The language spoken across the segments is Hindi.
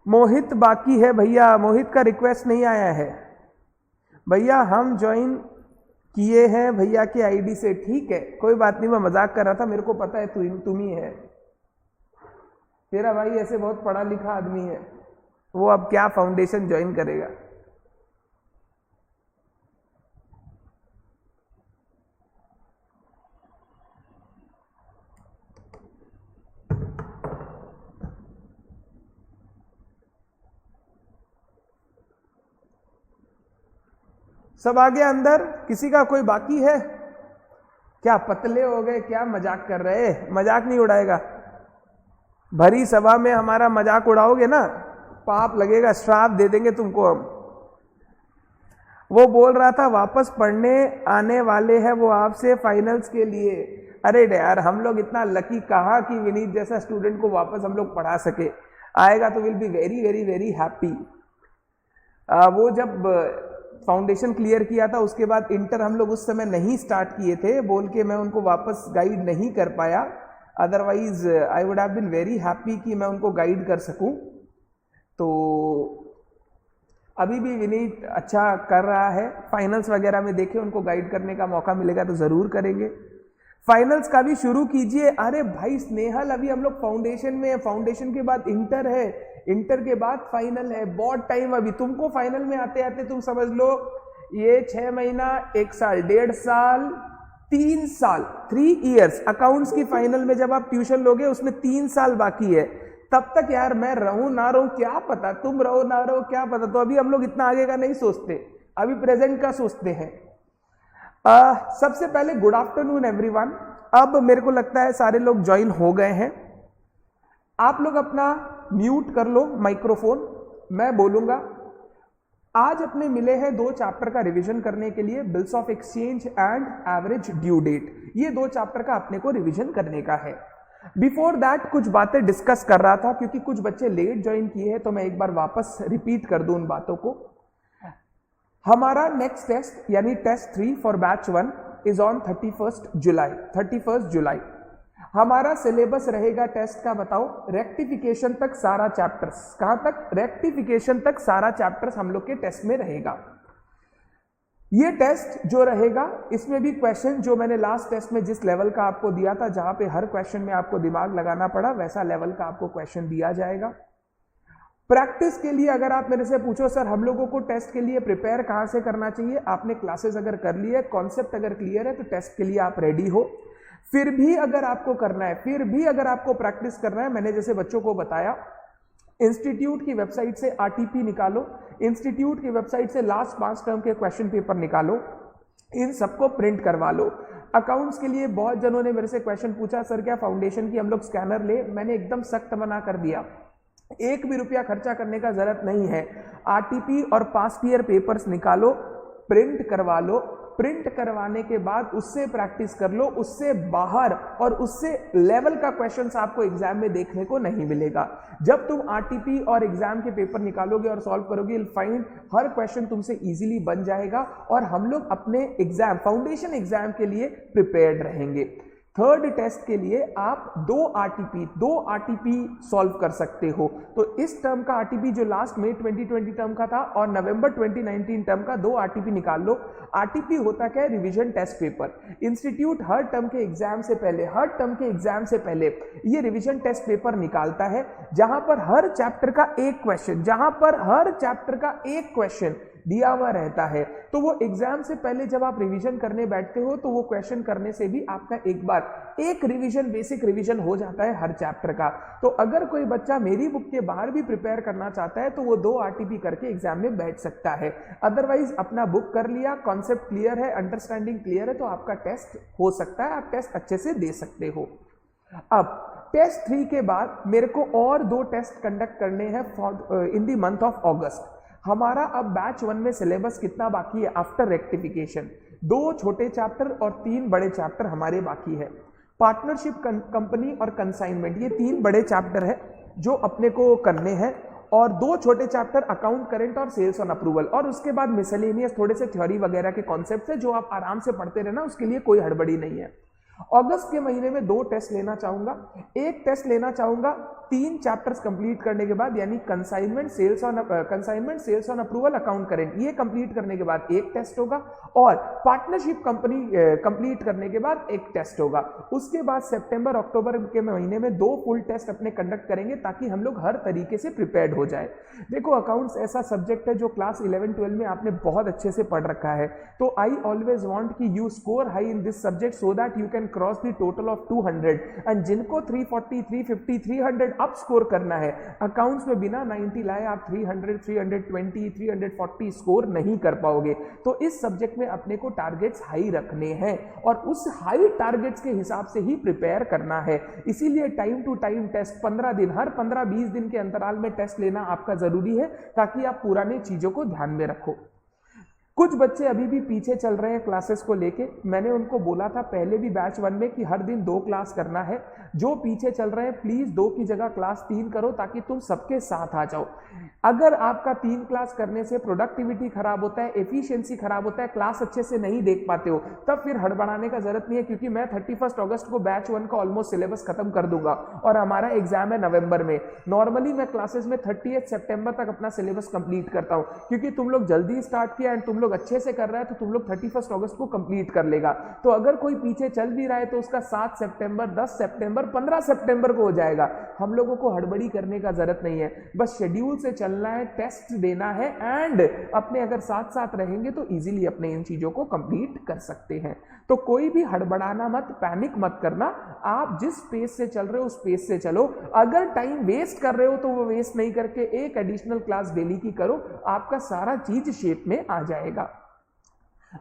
मोहित बाकी है भैया, मोहित का रिक्वेस्ट नहीं आया है भैया, हम ज्वाइन किए हैं भैया की आईडी से। ठीक है, कोई बात नहीं, मैं मजाक कर रहा था, मेरे को पता है तुम ही है। तेरा भाई ऐसे बहुत पढ़ा लिखा आदमी है, वो अब क्या फाउंडेशन ज्वाइन करेगा। सब आ गया अंदर, किसी का कोई बाकी है क्या? पतले हो गए क्या? मजाक कर रहे? मजाक नहीं उड़ाएगा, भरी सभा में हमारा मजाक उड़ाओगे ना पाप लगेगा, श्राप दे देंगे तुमको हम। वो बोल रहा था वापस पढ़ने आने वाले हैं वो आपसे फाइनल्स के लिए। अरे यार, हम लोग इतना लकी कहाँ कि विनीत जैसा स्टूडेंट को वापस हम लोग पढ़ा सके। आएगा तो will be very very very happy. वो जब फाउंडेशन क्लियर किया था उसके बाद इंटर हम लोग उस समय नहीं स्टार्ट किए थे, बोल के मैं उनको वापस गाइड नहीं कर पाया। Otherwise I would have been very happy कि मैं उनको गाइड कर सकूं। तो अभी भी विनीत अच्छा कर रहा है, फाइनल्स वगैरह में देखे उनको गाइड करने का मौका मिलेगा तो जरूर करेंगे। फाइनल्स का भी शुरू कीजिए। अरे भाई स्नेहल, अभी हम लोग फाउंडेशन में है, फाउंडेशन के बाद इंटर है, इंटर के बाद फाइनल है, बहुत टाइम अभी। तुमको फाइनल में आते आते तुम समझ लो ये 6 महीना, 1 साल, 1.5 साल, 3 साल, 3 इयर्स। अकाउंट्स की फाइनल में जब आप ट्यूशन लोगे उसमें 3 साल बाकी है। तब तक यार मैं रहूं ना रहूं क्या पता, तुम रहो ना रहो क्या पता। तो अभी हम लोग इतना आगे का नहीं सोचते, अभी प्रेजेंट का सोचते हैं। सबसे पहले गुड आफ्टरनून एवरीवन। अब मेरे को लगता है सारे लोग ज्वाइन हो गए हैं। आप लोग अपना म्यूट कर लो माइक्रोफोन, मैं बोलूंगा। आज अपने मिले हैं 2 चैप्टर का रिवीजन करने के लिए, bills of exchange and average due date. ये 2 चैप्टर का अपने को रिवीजन करने का है। बिफोर दैट कुछ बातें डिस्कस कर रहा था, क्योंकि कुछ बच्चे लेट ज्वाइन किए हैं तो मैं एक बार वापस रिपीट कर दूं उन बातों को। हमारा नेक्स्ट टेस्ट यानी test 3 for batch 1 is on 31 July. हमारा सिलेबस रहेगा टेस्ट का, बताओ, रेक्टिफिकेशन तक सारा चैप्टर्स। कहां तक? रेक्टिफिकेशन तक सारा चैप्टर्स हम लोग के टेस्ट में रहेगा। ये टेस्ट जो रहेगा इसमें भी क्वेश्चन जो मैंने लास्ट टेस्ट में जिस लेवल का आपको दिया था, जहां पे हर क्वेश्चन में आपको दिमाग लगाना पड़ा, वैसा लेवल का आपको क्वेश्चन दिया जाएगा। प्रैक्टिस के लिए अगर आप मेरे से पूछो सर हम लोगों को टेस्ट के लिए प्रिपेयर कहां से करना चाहिए, आपने क्लासेस अगर कर ली है, कॉन्सेप्ट अगर क्लियर है तो टेस्ट के लिए आप रेडी हो। फिर भी अगर आपको करना है, फिर भी अगर आपको प्रैक्टिस करना है, मैंने जैसे बच्चों को बताया, इंस्टीट्यूट की वेबसाइट से आरटीपी निकालो, इंस्टीट्यूट की वेबसाइट से लास्ट 5 टर्म के क्वेश्चन पेपर निकालो, इन सबको प्रिंट करवा लो। अकाउंट्स के लिए बहुत जनों ने मेरे से क्वेश्चन पूछा सर क्या फाउंडेशन की हम लोग स्कैनर ले, मैंने एकदम सख्त मना कर दिया, 1 भी रुपया खर्चा करने का जरूरत नहीं है। आरटीपी और पास्ट ईयर पेपर्स निकालो, प्रिंट करवा लो, प्रिंट करवाने के बाद उससे प्रैक्टिस कर लो। उससे बाहर और उससे लेवल का क्वेश्चंस आपको एग्जाम में देखने को नहीं मिलेगा। जब तुम आरटीपी और एग्जाम के पेपर निकालोगे और सॉल्व करोगे, you'll find हर क्वेश्चन तुमसे इजीली बन जाएगा और हम लोग अपने एग्जाम, फाउंडेशन एग्जाम के लिए प्रिपेयर्ड रहेंगे। थर्ड टेस्ट के लिए आप 2 आरटीपी सॉल्व कर सकते हो। तो इस टर्म का आरटीपी जो लास्ट में 2020 टर्म का था और नवंबर 2019 टर्म का 2 आरटीपी निकाल लो। आरटीपी होता क्या है? Revision test paper. इंस्टीट्यूट हर टर्म के एग्जाम से पहले ये रिवीजन टेस्ट पेपर निकालता है, जहां पर हर चैप्टर का एक क्वेश्चन दिया हुआ रहता है। तो वो एग्जाम से पहले जब आप रिवीजन करने बैठते हो तो वो क्वेश्चन करने से भी आपका एक रिवीजन, बेसिक रिवीजन हो जाता है हर चैप्टर का। तो अगर कोई बच्चा मेरी बुक के बाहर भी प्रिपेयर करना चाहता है तो वो 2 आरटीपी करके एग्जाम में बैठ सकता है। अदरवाइज अपना बुक कर लिया, कॉन्सेप्ट क्लियर है, अंडरस्टैंडिंग क्लियर है, तो आपका टेस्ट हो सकता है, आप टेस्ट अच्छे से दे सकते हो। अब टेस्ट 3 के बाद मेरे को और 2 टेस्ट कंडक्ट करने हैं इन द मंथ ऑफ अगस्त। हमारा अब बैच 1 में सिलेबस कितना बाकी है आफ्टर रेक्टिफिकेशन? 2 छोटे चैप्टर और 3 बड़े चैप्टर हमारे बाकी है। पार्टनरशिप कंपनी और कंसाइनमेंट, ये 3 बड़े चैप्टर है जो अपने को करने हैं और 2 छोटे चैप्टर अकाउंट करेंट और सेल्स ऑन अप्रूवल, और उसके बाद मिसलेनियस थोड़े से थ्योरी वगैरह के कॉन्सेप्ट है जो आप आराम से पढ़ते रहना, उसके लिए कोई हड़बड़ी नहीं है। अगस्त के महीने में 2 टेस्ट लेना चाहूंगा। एक टेस्ट लेना चाहूंगा 3 चैप्टर्स कंप्लीट करने के बाद, यानी consignment, sales on approval, account current, ये कंप्लीट करने के बाद एक टेस्ट होगा और पार्टनरशिप कंपनी कंप्लीट करने के बाद एक टेस्ट होगा। उसके बाद सितंबर अक्टूबर के महीने में 2 फुल टेस्ट अपने कंडक्ट करेंगे ताकि हम लोग हर तरीके से प्रिपेयर्ड हो जाए। देखो अकाउंट्स ऐसा सब्जेक्ट है जो क्लास 11-12 में आपने बहुत अच्छे से पढ़ रखा है, तो आई ऑलवेज वांट कि you score high in this subject so that you can cross the total of 200, and जिनको 340, 350, 300 अप स्कोर करना है, अकाउंट्स में बिना 90 लाए आप 300, 320, 340 स्कोर नहीं कर पाओगे। तो इस सब्जेक्ट में अपने को टारगेट्स हाई रखने हैं और उस हाई टारगेट्स के हिसाब से ही प्रिपेयर करना है। इसीलिए टाइम टू टाइम टेस्ट, 15 दिन, हर 15-20 दिन के अंतराल में टेस्ट लेना आपका जरूरी है ताकि आप पुराने चीजों को ध्यान में रखो। कुछ बच्चे अभी भी पीछे चल रहे हैं क्लासेस को लेके। मैंने उनको बोला था पहले भी बैच 1 में कि हर दिन 2 क्लास करना है। जो पीछे चल रहे हैं प्लीज 2 की जगह क्लास 3 करो ताकि तुम सबके साथ आ जाओ। अगर आपका 3 क्लास करने से प्रोडक्टिविटी खराब होता है, एफिशिएंसी खराब होता है, क्लास अच्छे से नहीं देख पाते हो, तब फिर हड़बड़ाने का जरूरत नहीं है, क्योंकि मैं 31 अगस्त को बैच 1 का ऑलमोस्ट सिलेबस खत्म कर दूंगा और हमारा एग्जाम है नवंबर में। नॉर्मली मैं क्लासेस में 30 सितंबर तक अपना सिलेबस कंप्लीट करता हूं, क्योंकि तुम लोग जल्दी स्टार्ट किया एंड तुम लोग अच्छे से कर रहा है तो तुम लोग 31 अगस्त को कंप्लीट कर लेगा। तो अगर कोई पीछे चल भी रहा है तो उसका 7 सितंबर, 10 सितंबर, 15 सितंबर को हो जाएगा। हम लोगों को हड़बड़ी करने का जरूरत नहीं है, बस शेड्यूल से चलना है, टेस्ट देना है एंड अपने अगर साथ साथ रहेंगे तो इजीली अपने इन चीजों को कंप्लीट कर सकते हैं। तो कोई भी हड़बड़ाना मत, पैनिक मत करना। आप जिस पेस से चल रहे हो उस पेस से चलो। अगर टाइम वेस्ट कर रहे हो तो वो वेस्ट नहीं करके एक एडिशनल क्लास डेली की करो, आपका सारा चीज शेप में आ जाएगा।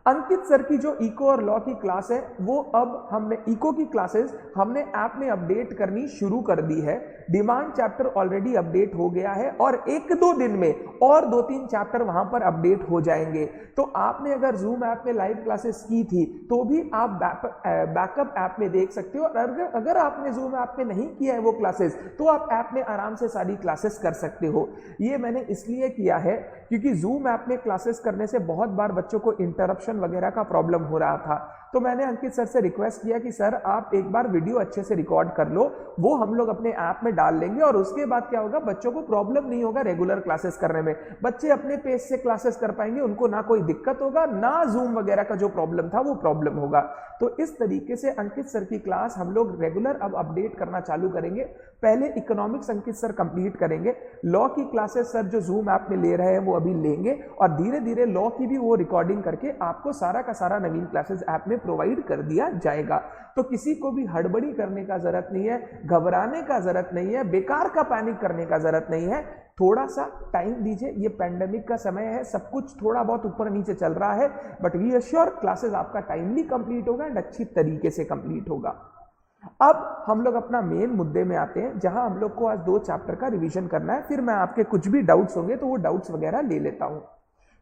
अंकित सर की जो इको और लॉ की क्लास है वो अब हमने इको की क्लासेस हमने ऐप में अपडेट करनी शुरू कर दी है। डिमांड चैप्टर ऑलरेडी अपडेट हो गया है और 1-2 दिन में और 2-3 चैप्टर वहां पर अपडेट हो जाएंगे। तो आपने अगर जूम ऐप में लाइव क्लासेस की थी तो भी आप बैकअप ऐप में देख सकते हो, और अगर आपने जूम ऐप में नहीं किया है वो क्लासेस तो आप ऐप में आराम से सारी क्लासेस कर सकते हो। ये मैंने इसलिए किया है क्योंकि जूम ऐप में क्लासेस करने से बहुत बार बच्चों को इंटरप्शन वगैरह का प्रॉब्लम हो रहा था। तो मैंने अंकित सर से रिक्वेस्ट किया कि सर आप एक बार वीडियो अच्छे से रिकॉर्ड कर लो, वो हम लोग अपने ऐप में डाल लेंगे और उसके बाद क्या होगा, बच्चों को प्रॉब्लम नहीं होगा रेगुलर क्लासेस करने में। बच्चे अपने पेस से क्लासेस कर पाएंगे, उनको ना कोई दिक्कत होगा, ना जूम वगैरह का जो प्रॉब्लम था वो प्रॉब्लम होगा। तो इस तरीके से अंकित सर की क्लास हम लोग रेगुलर अब अपडेट करना चालू करेंगे। पहले इकोनॉमिक्स अंकित सर कंप्लीट करेंगे, लॉ की क्लासेस सर जो जूम ऐप में ले रहे हैं वो अभी लेंगे और धीरे धीरे लॉ की भी वो रिकॉर्डिंग करके आपको सारा का सारा नवीन क्लासेस ऐप में प्रोवाइड कर दिया जाएगा। तो किसी को भी हड़बड़ी करने का जरूरत नहीं है, घबराने का जरूरत नहीं है, बेकार का पैनिक करने का जरूरत नहीं है। थोड़ा सा टाइम दीजिए, ये पैंडेमिक का समय है, सब कुछ थोड़ा बहुत ऊपर नीचे चल रहा है, बट वी एश्योर क्लासेस आपका टाइमली कंप्लीट होगा एंड अच्छी तरीके से कंप्लीट होगा। अब हम लोग अपना मेन मुद्दे में आते हैं, जहां हम लोग को आज 2 चैप्टर का रिवीजन करना है। फिर मैं आपके कुछ भी डाउट्स होंगे तो वो डाउट्स वगैरह ले लेता हूं।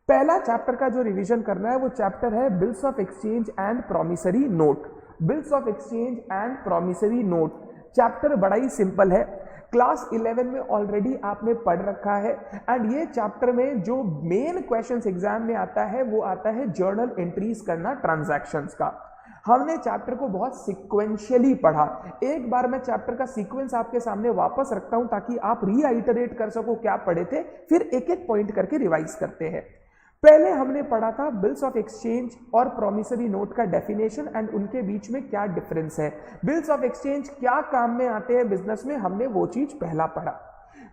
पहला चैप्टर का जो रिवीजन करना है वो चैप्टर है bills of exchange and promissory note. Bills of exchange and promissory note chapter बड़ा ही सिंपल है, क्लास 11 में ऑलरेडी आपने पढ़ रखा है एंड ये चैप्टर में जो मेन क्वेश्चंस एग्जाम में आता है वो आता है जर्नल एंट्रीज करना ट्रांजैक्शंस का। हमने चैप्टर को बहुत सिक्वेंशियली पढ़ा। एक बार मैं चैप्टर का सीक्वेंस आपके सामने वापस रखता हूं ताकि आप रीआइटरेट कर सको क्या पढ़े थे, फिर एक एक पॉइंट करके रिवाइज करते हैं। पहले हमने पढ़ा था बिल्स ऑफ एक्सचेंज और प्रॉमिसरी नोट का डेफिनेशन एंड उनके बीच में क्या डिफरेंस है। बिल्स ऑफ एक्सचेंज क्या काम में आते हैं बिजनेस में, हमने वो चीज पहला पढ़ा।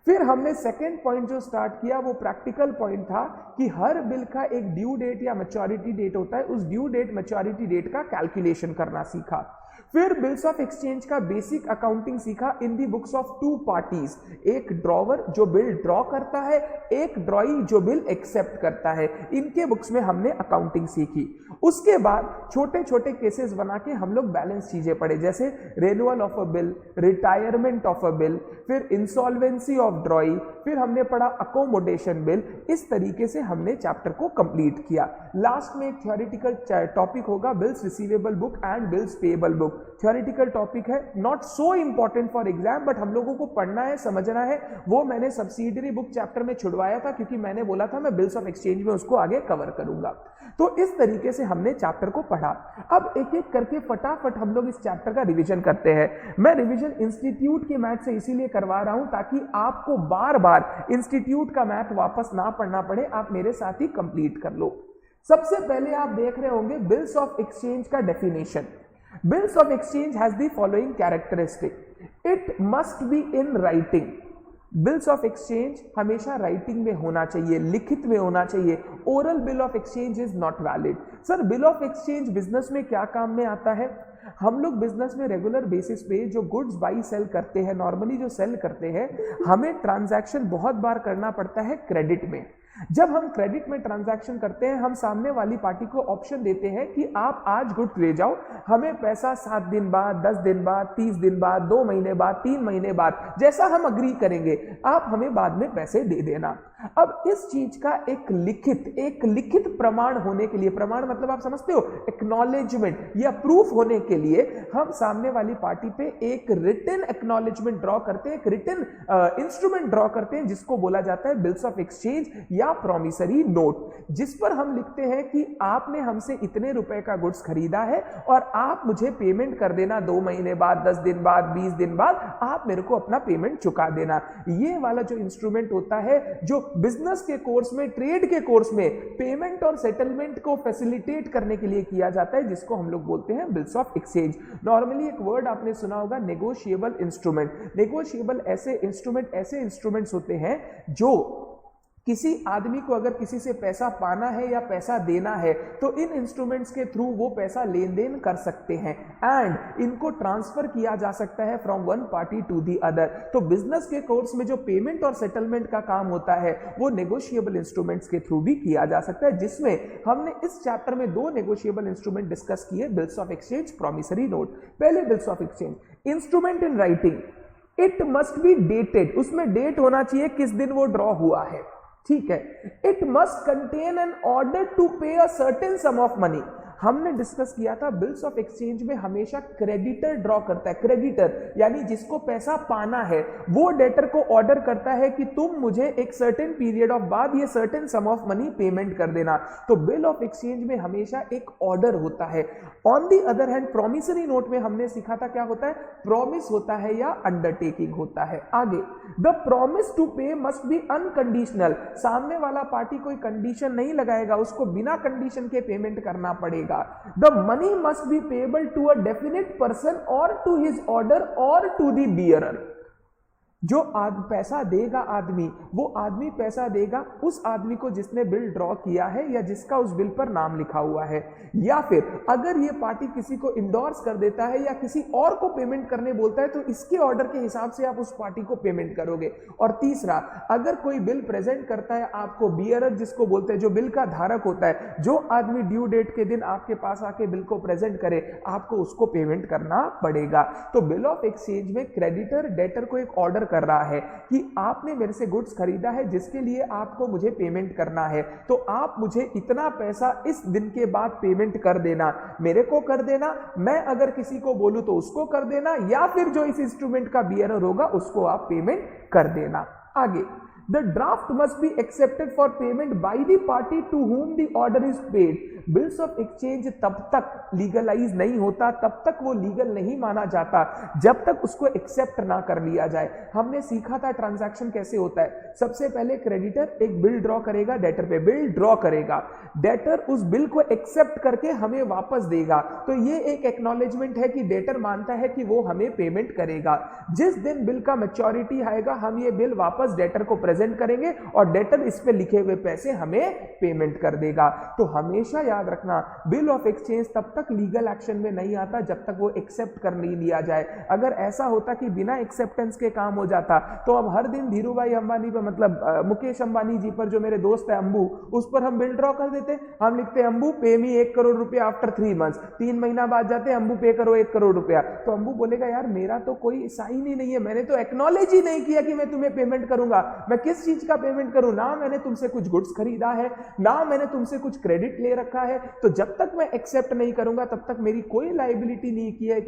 फिर हमने सेकेंड पॉइंट जो स्टार्ट किया वो प्रैक्टिकल पॉइंट था कि हर बिल का एक ड्यू डेट या मैच्योरिटी डेट होता है, उस ड्यू डेट मैच्योरिटी डेट का कैलकुलेशन करना सीखा। फिर बिल्स ऑफ एक्सचेंज का बेसिक अकाउंटिंग सीखा इन दी बुक्स ऑफ 2 पार्टीज, एक ड्रॉवर जो बिल ड्रॉ करता है, एक ड्रॉई जो बिल एक्सेप्ट करता है। इनके बुक्स में हमने अकाउंटिंग सीखी। उसके बाद छोटे छोटे केसेस बना के हम लोग बैलेंस चीजें पढ़े, जैसे renewal of a bill, retirement of a bill, फिर इंसॉल्वेंसी ऑफ ड्रॉई, फिर हमने पढ़ा अकोमोडेशन बिल। इस तरीके से हमने चैप्टर को कंप्लीट किया। लास्ट में एक थ्योरेटिकल टॉपिक होगा bills receivable book and bills payable book. Book, theoretical topic है, not so important for exam, but हम लोगों को पढ़ना है, समझना है। वो मैंने सब्सिडियरी बुक चैप्टर में छुड़वाया था क्योंकि मैंने बोला था मैं बिल्स ऑफ एक्सचेंज में उसको आगे कवर करूंगा। तो इस तरीके से हमने चैप्टर को पढ़ा। अब एक एक करके फटाफट हम लोग इस चैप्टर का रिवीजन करते हैं। मैं रिवीजन इंस्टीट्यूट के मैथ से इसीलिए करवा रहा हूं ताकि आपको बार बार इंस्टीट्यूट का मैथ वापस ना पढ़ना पड़े, आप मेरे साथ ही कंप्लीट कर लो। सबसे पहले आप देख रहे होंगे बिल्स ऑफ एक्सचेंज का definition. Bills of exchange has the following characteristic, it must be in writing. Bills of exchange हमेशा राइटिंग में होना चाहिए, लिखित में होना चाहिए। Oral bill of exchange is not valid. Sir bill of exchange business में क्या काम में आता है? हम लोग बिजनेस में रेगुलर बेसिस पे जो गुड्स बाई सेल करते हैं, नॉर्मली जो सेल करते हैं, हमें ट्रांजैक्शन बहुत बार करना पड़ता है क्रेडिट में। जब हम क्रेडिट में ट्रांजैक्शन करते हैं, हम सामने वाली पार्टी को ऑप्शन देते हैं कि आप आज गुड्स ले जाओ, हमें पैसा 7 दिन बाद, 10 दिन बाद, 30 दिन बाद, 2 महीने बाद, 3 महीने बाद, जैसा हम अग्री करेंगे आप हमें बाद में पैसे दे देना। अब इस चीज का एक लिखित प्रमाण होने के लिए, प्रमाण मतलब आप समझते हो, एक्नॉलेजमेंट या प्रूफ होने के लिए हम सामने वाली पार्टी पे एक रिटन एक्नॉलेजमेंट ड्रॉ करते हैं, एक रिटन इंस्ट्रूमेंट ड्रॉ करते हैं जिसको बोला जाता है बिल्स ऑफ एक्सचेंज या प्रॉमिसरी नोट, जिस पर हम लिखते हैं कि आपने हमसे इतने रुपए का गुड्स खरीदा है और आप मुझे पेमेंट कर देना 2 महीने बाद, 10 दिन बाद, 20 दिन बाद, आप मेरे को अपना पेमेंट चुका देना। ये वाला जो इंस्ट्रूमेंट होता है, जो बिजनेस के कोर्स में, ट्रेड के कोर्स में पेमेंट और सेटलमेंट को फैसिलिटेट करने के लिए किया जाता है, जिसको हम लोग बोलते हैं बिल्स ऑफ एक्सचेंज। नॉर्मली एक वर्ड आपने सुना होगा, नेगोशिएबल इंस्ट्रूमेंट। नेगोशिएबल ऐसे इंस्ट्रूमेंट्स होते हैं जो किसी आदमी को अगर किसी से पैसा पाना है या पैसा देना है तो इन इंस्ट्रूमेंट्स के थ्रू वो पैसा लेन देन कर सकते हैं एंड इनको ट्रांसफर किया जा सकता है from one party to the other. तो बिजनेस के कोर्स में जो पेमेंट और सेटलमेंट का काम होता है वो नेगोशिएबल इंस्ट्रूमेंट्स के थ्रू भी किया जा सकता है, जिसमें हमने इस चैप्टर में 2 नेगोशिएबल इंस्ट्रूमेंट डिस्कस किए, bills of exchange, promissory note. पहले bills of exchange, instrument in writing, it must be dated, उसमें डेट होना चाहिए किस दिन वो ड्रॉ हुआ है, ठीक है। It must contain an order to pay a certain sum of money. हमने डिस्कस किया था बिल्स ऑफ एक्सचेंज में हमेशा क्रेडिटर ड्रॉ करता है, क्रेडिटर यानी जिसको पैसा पाना है वो डेटर को ऑर्डर करता है कि तुम मुझे एक सर्टेन पीरियड ऑफ बाद ये certain sum of money payment कर देना। तो बिल ऑफ एक्सचेंज में हमेशा एक ऑर्डर होता है। On the other hand promissory note में हमने सीखा था क्या होता है, प्रॉमिस होता है या अंडरटेकिंग होता है। आगे, द प्रॉमिस टू पे मस्ट बी अनकंडीशनल, सामने वाला पार्टी कोई कंडीशन नहीं लगाएगा, उसको बिना कंडीशन के पेमेंट करना पड़ेगा। The money must be payable to a definite person or to his order or to the bearer. जो पैसा देगा आदमी, वो आदमी पैसा देगा उस आदमी को जिसने बिल ड्रॉ किया है या जिसका उस बिल पर नाम लिखा हुआ है, या फिर अगर ये पार्टी किसी को इंडोर्स कर देता है या किसी और को पेमेंट करने बोलता है तो इसके ऑर्डर के हिसाब से आप उस पार्टी को पेमेंट करोगे। और तीसरा, अगर कोई बिल प्रेजेंट करता है आपको, बियरर जिसको बोलते हैं, जो बिल का धारक होता है, जो आदमी ड्यू डेट के दिन आपके पास आके बिल को प्रेजेंट करे, आपको उसको पेमेंट करना पड़ेगा। तो बिल ऑफ एक्सचेंज में क्रेडिटर डेटर को एक ऑर्डर कर रहा है कि आपने मेरे से गुड्स खरीदा है जिसके लिए आपको मुझे पेमेंट करना है, तो आप मुझे इतना पैसा इस दिन के बाद पेमेंट कर देना, मेरे को कर देना, मैं अगर किसी को बोलूं तो उसको कर देना, या फिर जो इस इंस्ट्रूमेंट का बियरर होगा उसको आप पेमेंट कर देना। आगे, The draft must be accepted for payment by the party to whom the order is paid. Bills of exchange तब तक लीगलाइज नहीं होता, तब तक वो लीगल नहीं माना जाता जब तक उसको एक्सेप्ट ना कर लिया जाए। हमने सीखा था ट्रांजैक्शन कैसे होता है। सबसे पहले क्रेडिटर एक बिल ड्रॉ करेगा, डेटर पे बिल ड्रॉ करेगा, डेटर उस बिल को एक्सेप्ट करके हमें वापस देगा। तो ये एक एक्नॉलेजमेंट है कि डेटर मानता है कि वो हमें पेमेंट करेगा। जिस दिन बिल का मैच्योरिटी आएगा हम ये बिल वापस डेटर को प्रेजेंट करेंगे और डेटर इस पे लिखे हुए पैसे हमें पेमेंट कर देगा। तो हमेशा याद रखना, बिल ऑफ एक्सचेंज तब तक लीगल एक्शन में नहीं आता जब तक वो एक्सेप्ट कर नहीं लिया जाए। अगर ऐसा होता कि बिना एक्सेप्टेंस के काम हो जाता तो अब हर दिन धीरू भाई अंबानी पर, मतलब मुकेश अंबानी जी पर, जो मेरे दोस्त है अंबू, उस पर हम बिल ड्रॉ कर देते। हम लिखते अंबू पे मी 1 करोड़ रुपया आफ्टर 3 मंथ्स, 3 महीना बाद जाते अंबू पे करो 1 करोड़ रुपया। तो अंबू बोलेगा यार मेरा तो कोई साइन ही नहीं है, मैंने तो एक्नॉलेज ही नहीं किया कि मैं तुम्हें पेमेंट करूंगा, मैं किस चीज का पेमेंट करूं, ना मैंने तुमसे कुछ गुड्स खरीदा है, ना मैंने तुमसे कुछ क्रेडिट ले रखा है, तो जब तक मैं एक्सेप्ट नहीं करूंगा तब तक मेरी कोई लायबिलिटी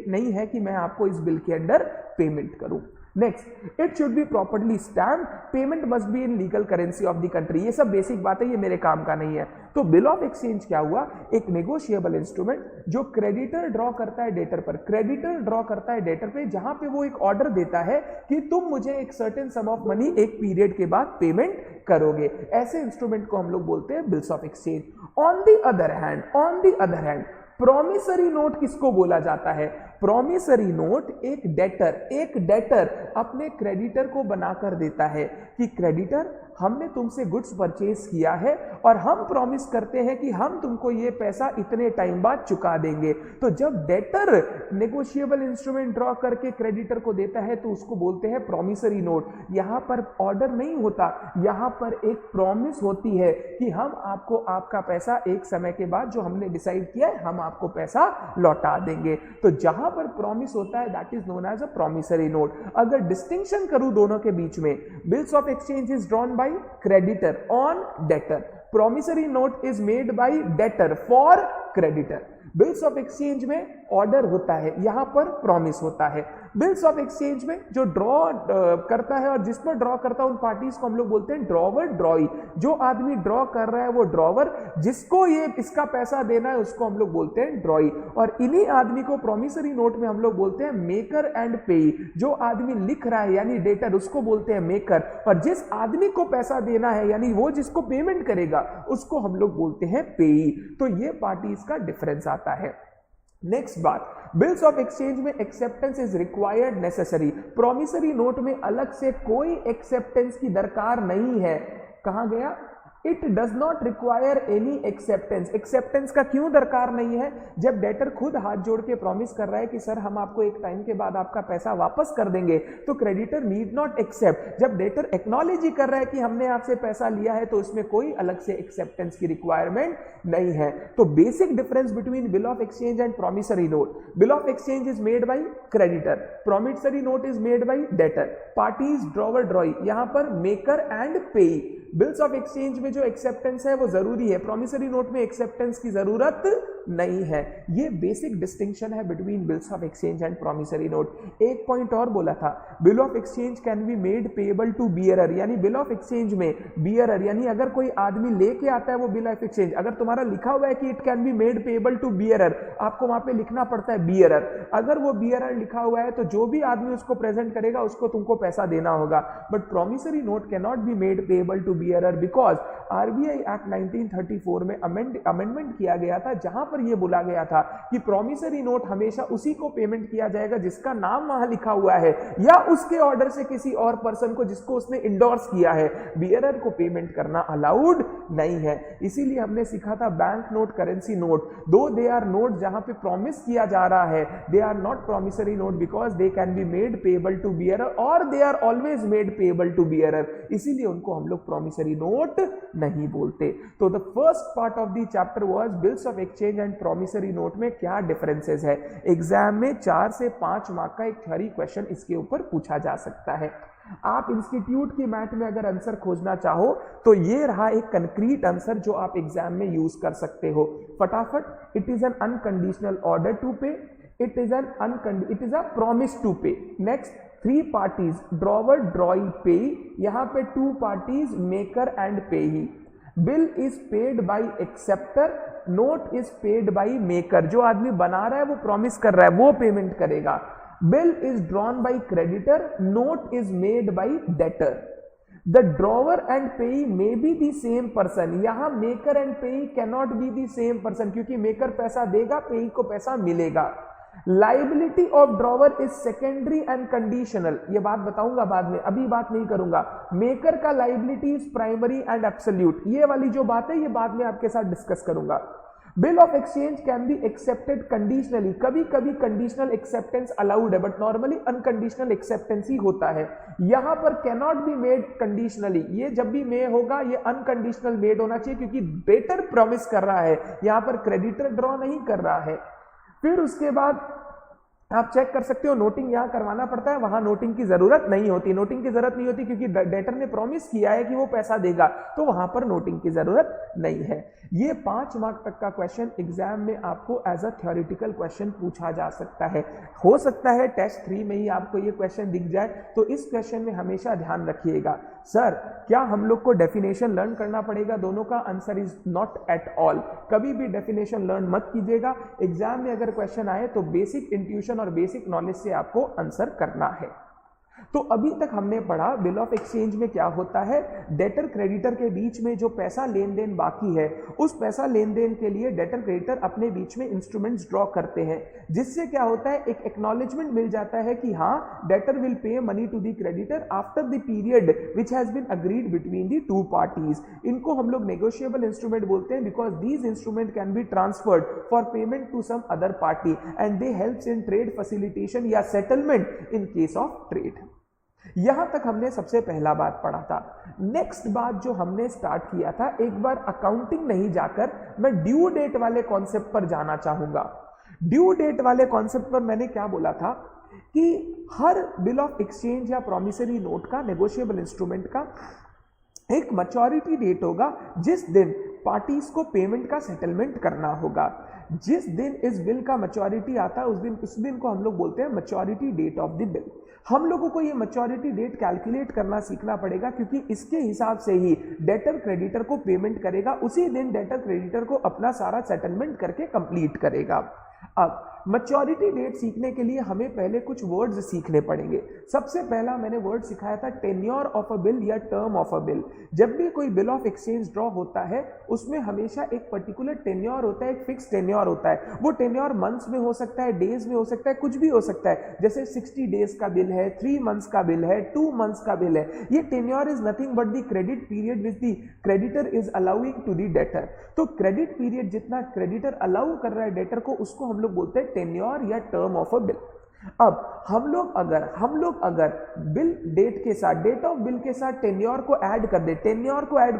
नहीं है कि मैं आपको इस बिल के अंडर पेमेंट करूं। Next, it should be properly stamped, payment must be in legal currency of the country. ये सब बेसिक बात है, ये मेरे काम का नहीं है। तो बिल ऑफ एक्सचेंज क्या हुआ, एक नेगोशिएबल इंस्ट्रूमेंट जो क्रेडिटर ड्रॉ करता है डेटर पर, क्रेडिटर ड्रॉ करता है डेटर पे, जहां पे वो एक ऑर्डर देता है कि तुम मुझे एक सर्टेन सम ऑफ मनी एक पीरियड के बाद पेमेंट करोगे। ऐसे इंस्ट्रूमेंट को हम लोग बोलते हैं bills of exchange. On the other hand promissory note किसको बोला जाता है? प्रॉमिसरी नोट एक डेटर अपने क्रेडिटर को बनाकर देता है कि क्रेडिटर, हमने तुमसे गुड्स परचेज किया है और हम प्रॉमिस करते हैं कि हम तुमको ये पैसा इतने टाइम बाद चुका देंगे। तो जब डेटर नेगोशिएबल इंस्ट्रूमेंट ड्रॉ करके क्रेडिटर को देता है तो उसको बोलते हैं प्रॉमिसरी नोट। यहां पर ऑर्डर नहीं होता, यहां पर एक प्रॉमिस होती है कि हम आपको आपका पैसा एक समय के बाद जो हमने डिसाइड किया है हम आपको पैसा लौटा देंगे। तो जहां पर प्रॉमिस होता है that is known as a promissory note. अगर डिस्टिंक्शन करूं दोनों के बीच में, bills of exchange is drawn by creditor on debtor, promissory note is made by debtor for creditor. Bills of exchange में ऑर्डर होता है, यहां पर प्रॉमिस होता है। बिल्स ऑफ एक्सचेंज में जो ड्रॉ करता है और जिस पर ड्रॉ करता है उन पार्टीज को हम लोग बोलते हैं ड्रॉवर, ड्रॉई। जो आदमी ड्रॉ कर रहा है वो ड्रॉवर, जिसको ये इसका पैसा देना है उसको हम लोग बोलते हैं ड्रॉई। और इन्हीं आदमी को प्रॉमिसरी नोट में हम लोग बोलते हैं मेकर एंड पेई। जो आदमी लिख रहा है यानी डेटर, उसको बोलते हैं मेकर, और जिस आदमी को पैसा देना है यानी वो जिसको पेमेंट करेगा उसको हम लोग बोलते हैं पेई। तो ये पार्टीज का डिफरेंस आता है। नेक्स्ट बात, बिल्स ऑफ एक्सचेंज में acceptance is required necessary. Promissory note में अलग से कोई एक्सेप्टेंस की दरकार नहीं है। कहां गया? It does not require any acceptance. Acceptance का क्यों दरकार नहीं है? जब डेटर खुद हाथ जोड़ के प्रॉमिस कर रहा है कि सर हम आपको एक टाइम के बाद आपका पैसा वापस कर देंगे, तो क्रेडिटर नीड नॉट एक्सेप्ट। जब डेटर एक्नॉलेज ही कर रहा है कि हमने आपसे पैसा लिया है तो उसमें कोई अलग से एक्सेप्टेंस की रिक्वायरमेंट नहीं है। तो basic difference between bill of exchange and promissory note, bill of exchange is made bye creditor, promissory note is made by debtor, parties drawer, ड्रॉई, यहां पर मेकर एंड पेई। बिल्स ऑफ एक्सचेंज में जो एक्सेप्टेंस है वो जरूरी है, प्रॉमिसरी नोट में एक्सेप्टेंस की जरूरत नहीं है। ये बेसिक डिस्टिंक्शन है between bills of exchange and promissory note. एक पॉइंट और बोला था, bill of exchange can be made payable to bearer, यानी बिल ऑफ एक्सचेंज में बियरर यानी अगर कोई आदमी लेके आता है वो बिल ऑफ एक्सचेंज, अगर तुम्हारा लिखा हुआ है कि it can be made payable to bearer, आपको वहां पे लिखना पड़ता है बियरर। अगर वो बियरर लिखा हुआ है तो जो भी आदमी उसको प्रेजेंट करेगा उसको तुमको पैसा देना होगा। But promissory note can not be made payable to bearer because RBI act 1934 में अमेंडमेंट किया गया था, जहां पर यह बोला गया था कि प्रॉमिसरी नोट हमेशा उसी को पेमेंट किया जाएगा जिसका नाम वहां लिखा हुआ है या उसके ऑर्डर से किसी और पर्सन को जिसको उसने इंडोर्स किया है। बियरर को पेमेंट करना अलाउड नहीं है। इसीलिए हमने सीखा था बैंक नोट, करेंसी नोट, दो दे आर नोट जहां पे प्रॉमिस किया जा रहा है, they are not promissory note because they can be made payable to bearer और they are always made payable to bearer, इसीलिए उनको हम लोग प्रॉमिसरी नोट नहीं बोलते। तो the first part of the chapter was bills of exchange and promissory note में क्या डिफरेंसेस है। एग्जाम में 4 से 5 मार्क का एक थ्योरी क्वेश्चन इसके ऊपर पूछा जा सकता है। आप इंस्टीट्यूट की मैथ में अगर आंसर खोजना चाहो तो ये रहा एक कंक्रीट आंसर जो आप एग्जाम में यूज कर सकते हो फटाफट। It is an unconditional order to pay, it is a promise to pay. Next, 3 parties drawer, drawee, payee, यहां पे 2 parties maker and payee. Bill is paid by acceptor, note is paid by maker. जो आदमी बना रहा है वो प्रॉमिस कर रहा है वो पेमेंट करेगा। Bill is drawn by creditor, note is made by debtor. The drawer and payee may be the same person. यहां maker and payee can not be the same person क्योंकि मेकर पैसा देगा, पेई को पैसा मिलेगा। Liability of drawer is secondary and conditional, ये बात बताऊंगा बाद में, अभी बात नहीं करूंगा। मेकर का liability is primary and absolute, ये वाली जो बात है ये बाद में आपके साथ डिस्कस करूंगा। Bill of exchange can be accepted conditionally, कभी कभी कंडीशनल एक्सेप्टेंस अलाउड है बट नॉर्मली अनकंडीशनल एक्सेप्टेंस ही होता है। यहां पर can not be made conditionally, ये जब भी मे होगा ये अनकंडीशनल मेड होना चाहिए क्योंकि डेटर प्रॉमिस कर रहा है, यहां पर क्रेडिटर ड्रॉ नहीं कर रहा है। फिर उसके बाद आप चेक कर सकते हो, नोटिंग यहां करवाना पड़ता है, वहां नोटिंग की जरूरत नहीं होती। नोटिंग की जरूरत नहीं होती क्योंकि डेटर ने प्रॉमिस किया है कि वो पैसा देगा, तो वहां पर नोटिंग की जरूरत नहीं है। ये 5 मार्क तक का क्वेश्चन एग्जाम में आपको एज अ थ्योरेटिकल क्वेश्चन पूछा जा सकता है। हो सकता है टेस्ट 3 में ही आपको ये क्वेश्चन दिख जाए, तो इस क्वेश्चन में हमेशा ध्यान रखिएगा, सर क्या हम लोग को डेफिनेशन लर्न करना पड़ेगा दोनों का? Answer is not at all. कभी भी डेफिनेशन लर्न मत कीजिएगा। एग्जाम में अगर क्वेश्चन आए तो बेसिक इंट्यूशन और बेसिक नॉलेज से आपको आंसर करना है। तो अभी तक हमने पढ़ा बिल ऑफ एक्सचेंज में क्या होता है, डेटर क्रेडिटर के बीच में जो पैसा लेन देन बाकी है, उस पैसा लेन देन के लिए डेटर क्रेडिटर अपने बीच में इंस्ट्रूमेंट्स ड्रॉ करते हैं, जिससे क्या होता है, एक एक्नॉलेजमेंट मिल जाता है कि हाँ debtor will pay money to the creditor after the period which has been agreed between the two parties. इनको हम लोग नेगोशिएबल इंस्ट्रूमेंट बोलते हैं because these instrument can be transferred for payment to some other party and they helps in trade facilitation या settlement in case of trade. यहां तक हमने सबसे पहला बात पढ़ा था। नेक्स्ट बात जो हमने स्टार्ट किया था, एक बार अकाउंटिंग नहीं जाकर मैं ड्यू डेट वाले कॉन्सेप्ट पर जाना चाहूंगा। ड्यू डेट वाले कॉन्सेप्ट पर मैंने क्या बोला था कि हर बिल ऑफ एक्सचेंज या प्रॉमिसरी नोट का, नेगोशिएबल इंस्ट्रूमेंट का एक मैच्योरिटी डेट होगा जिस दिन पार्टीज को पेमेंट का सेटलमेंट करना होगा। जिस दिन इस बिल का मैच्योरिटी आता है उस दिन को हम लोग बोलते हैं maturity date of the bill. हम लोगों को ये मैच्योरिटी डेट कैलकुलेट करना सीखना पड़ेगा क्योंकि इसके हिसाब से ही डेटर क्रेडिटर को पेमेंट करेगा, उसी दिन डेटर क्रेडिटर को अपना सारा सेटलमेंट करके कंप्लीट करेगा। अब मैच्योरिटी डेट सीखने के लिए हमें पहले कुछ वर्ड्स सीखने पड़ेंगे। सबसे पहला मैंने वर्ड सिखाया था टेन्योर ऑफ अ बिल या टर्म ऑफ अ बिल। जब भी कोई बिल ऑफ एक्सचेंज ड्रॉ होता है उसमें हमेशा एक पर्टिकुलर टेन्योर होता है, एक फिक्स टेन्योर होता है। वो टेन्योर मंथ्स में हो सकता है, डेज में हो सकता है, कुछ भी हो सकता है। जैसे 60 डेज का बिल है, 3 मंथ्स का बिल है, 2 मंथ्स का बिल है। ये tenure is nothing but the credit period which the creditor is allowing to the debtor. तो क्रेडिट पीरियड जितना क्रेडिटर अलाउ कर रहा है डेटर को, उसको हम लोग बोलते हैं टेन्योर या टर्म ऑफ अ बिल। अब हम लोग अगर बिल डेट के साथ, डेट ऑफ बिल के साथ टेन्योर को ऐड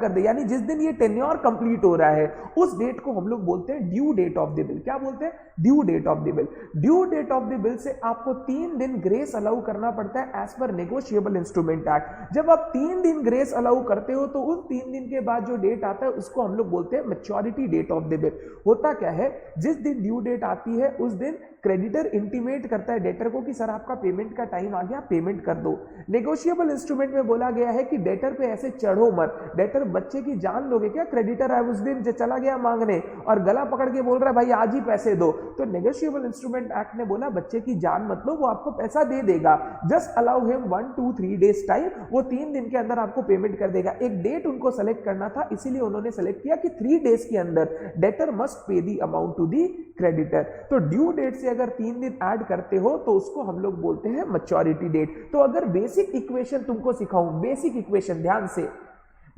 कर दे, यानी जिस दिन ये टेन्योर कंप्लीट हो रहा है उस डेट को हम लोग बोलते हैं due date of the bill. क्या बोलते हैं? Due date of the bill. Due date of the bill से आपको 3 दिन ग्रेस अलाउ करना पड़ता है as per negotiable instrument act. जब आप 3 दिन ग्रेस अलाउ करते हो तो उस 3 दिन के बाद जो डेट आता है उसको हम लोग बोलते हैं maturity date of the bill. होता क्या है, जिस दिन ड्यू डेट आती है उस दिन क्रेडिटर इंटीमेट करता है डेटर को कि सर आपका पेमेंट का टाइम आ गया, पेमेंट कर दो। नेगोशिएबल इंस्ट्रूमेंट में बोला गया है कि डेटर पे ऐसे चढ़ो मत। डेटर बच्चे की जान लोगे क्या? क्रेडिटर है उस दिन चला गया मांगने और गला पकड़ के बोल रहा है भाई आज ही पैसे दो, तो नेगोशिएबल इंस्ट्रूमेंट एक्ट ने बोला बच्चे की जान मत लो, वो आपको पैसा दे देगा। Just allow him 1 2 3 days time, वो 3 दिन के अंदर आपको पेमेंट कर देगा। एक डेट उनको सेलेक्ट करना था, इसीलिए उन्होंने सेलेक्ट किया कि 3 डेज के अंदर debtor must pay the amount to the creditor. तो ड्यू डेट से अगर 3 दिन ऐड करते हो तो उसको हम लोग बोलते हैं मैच्योरिटी डेट। तो अगर बेसिक इक्वेशन तुमको सिखाऊं, बेसिक इक्वेशन ध्यान से,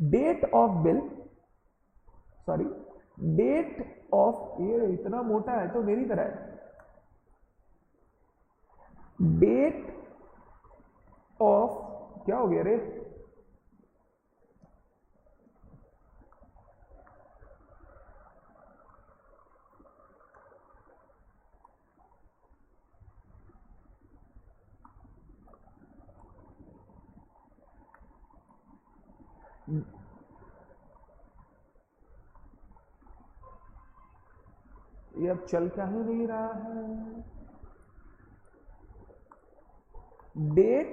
date of bill, date of, ये इतना मोटा है तो मेरी तरह है, डेट ऑफ, क्या हो गया रे, ये अब चल क्या ही नहीं रहा है। Date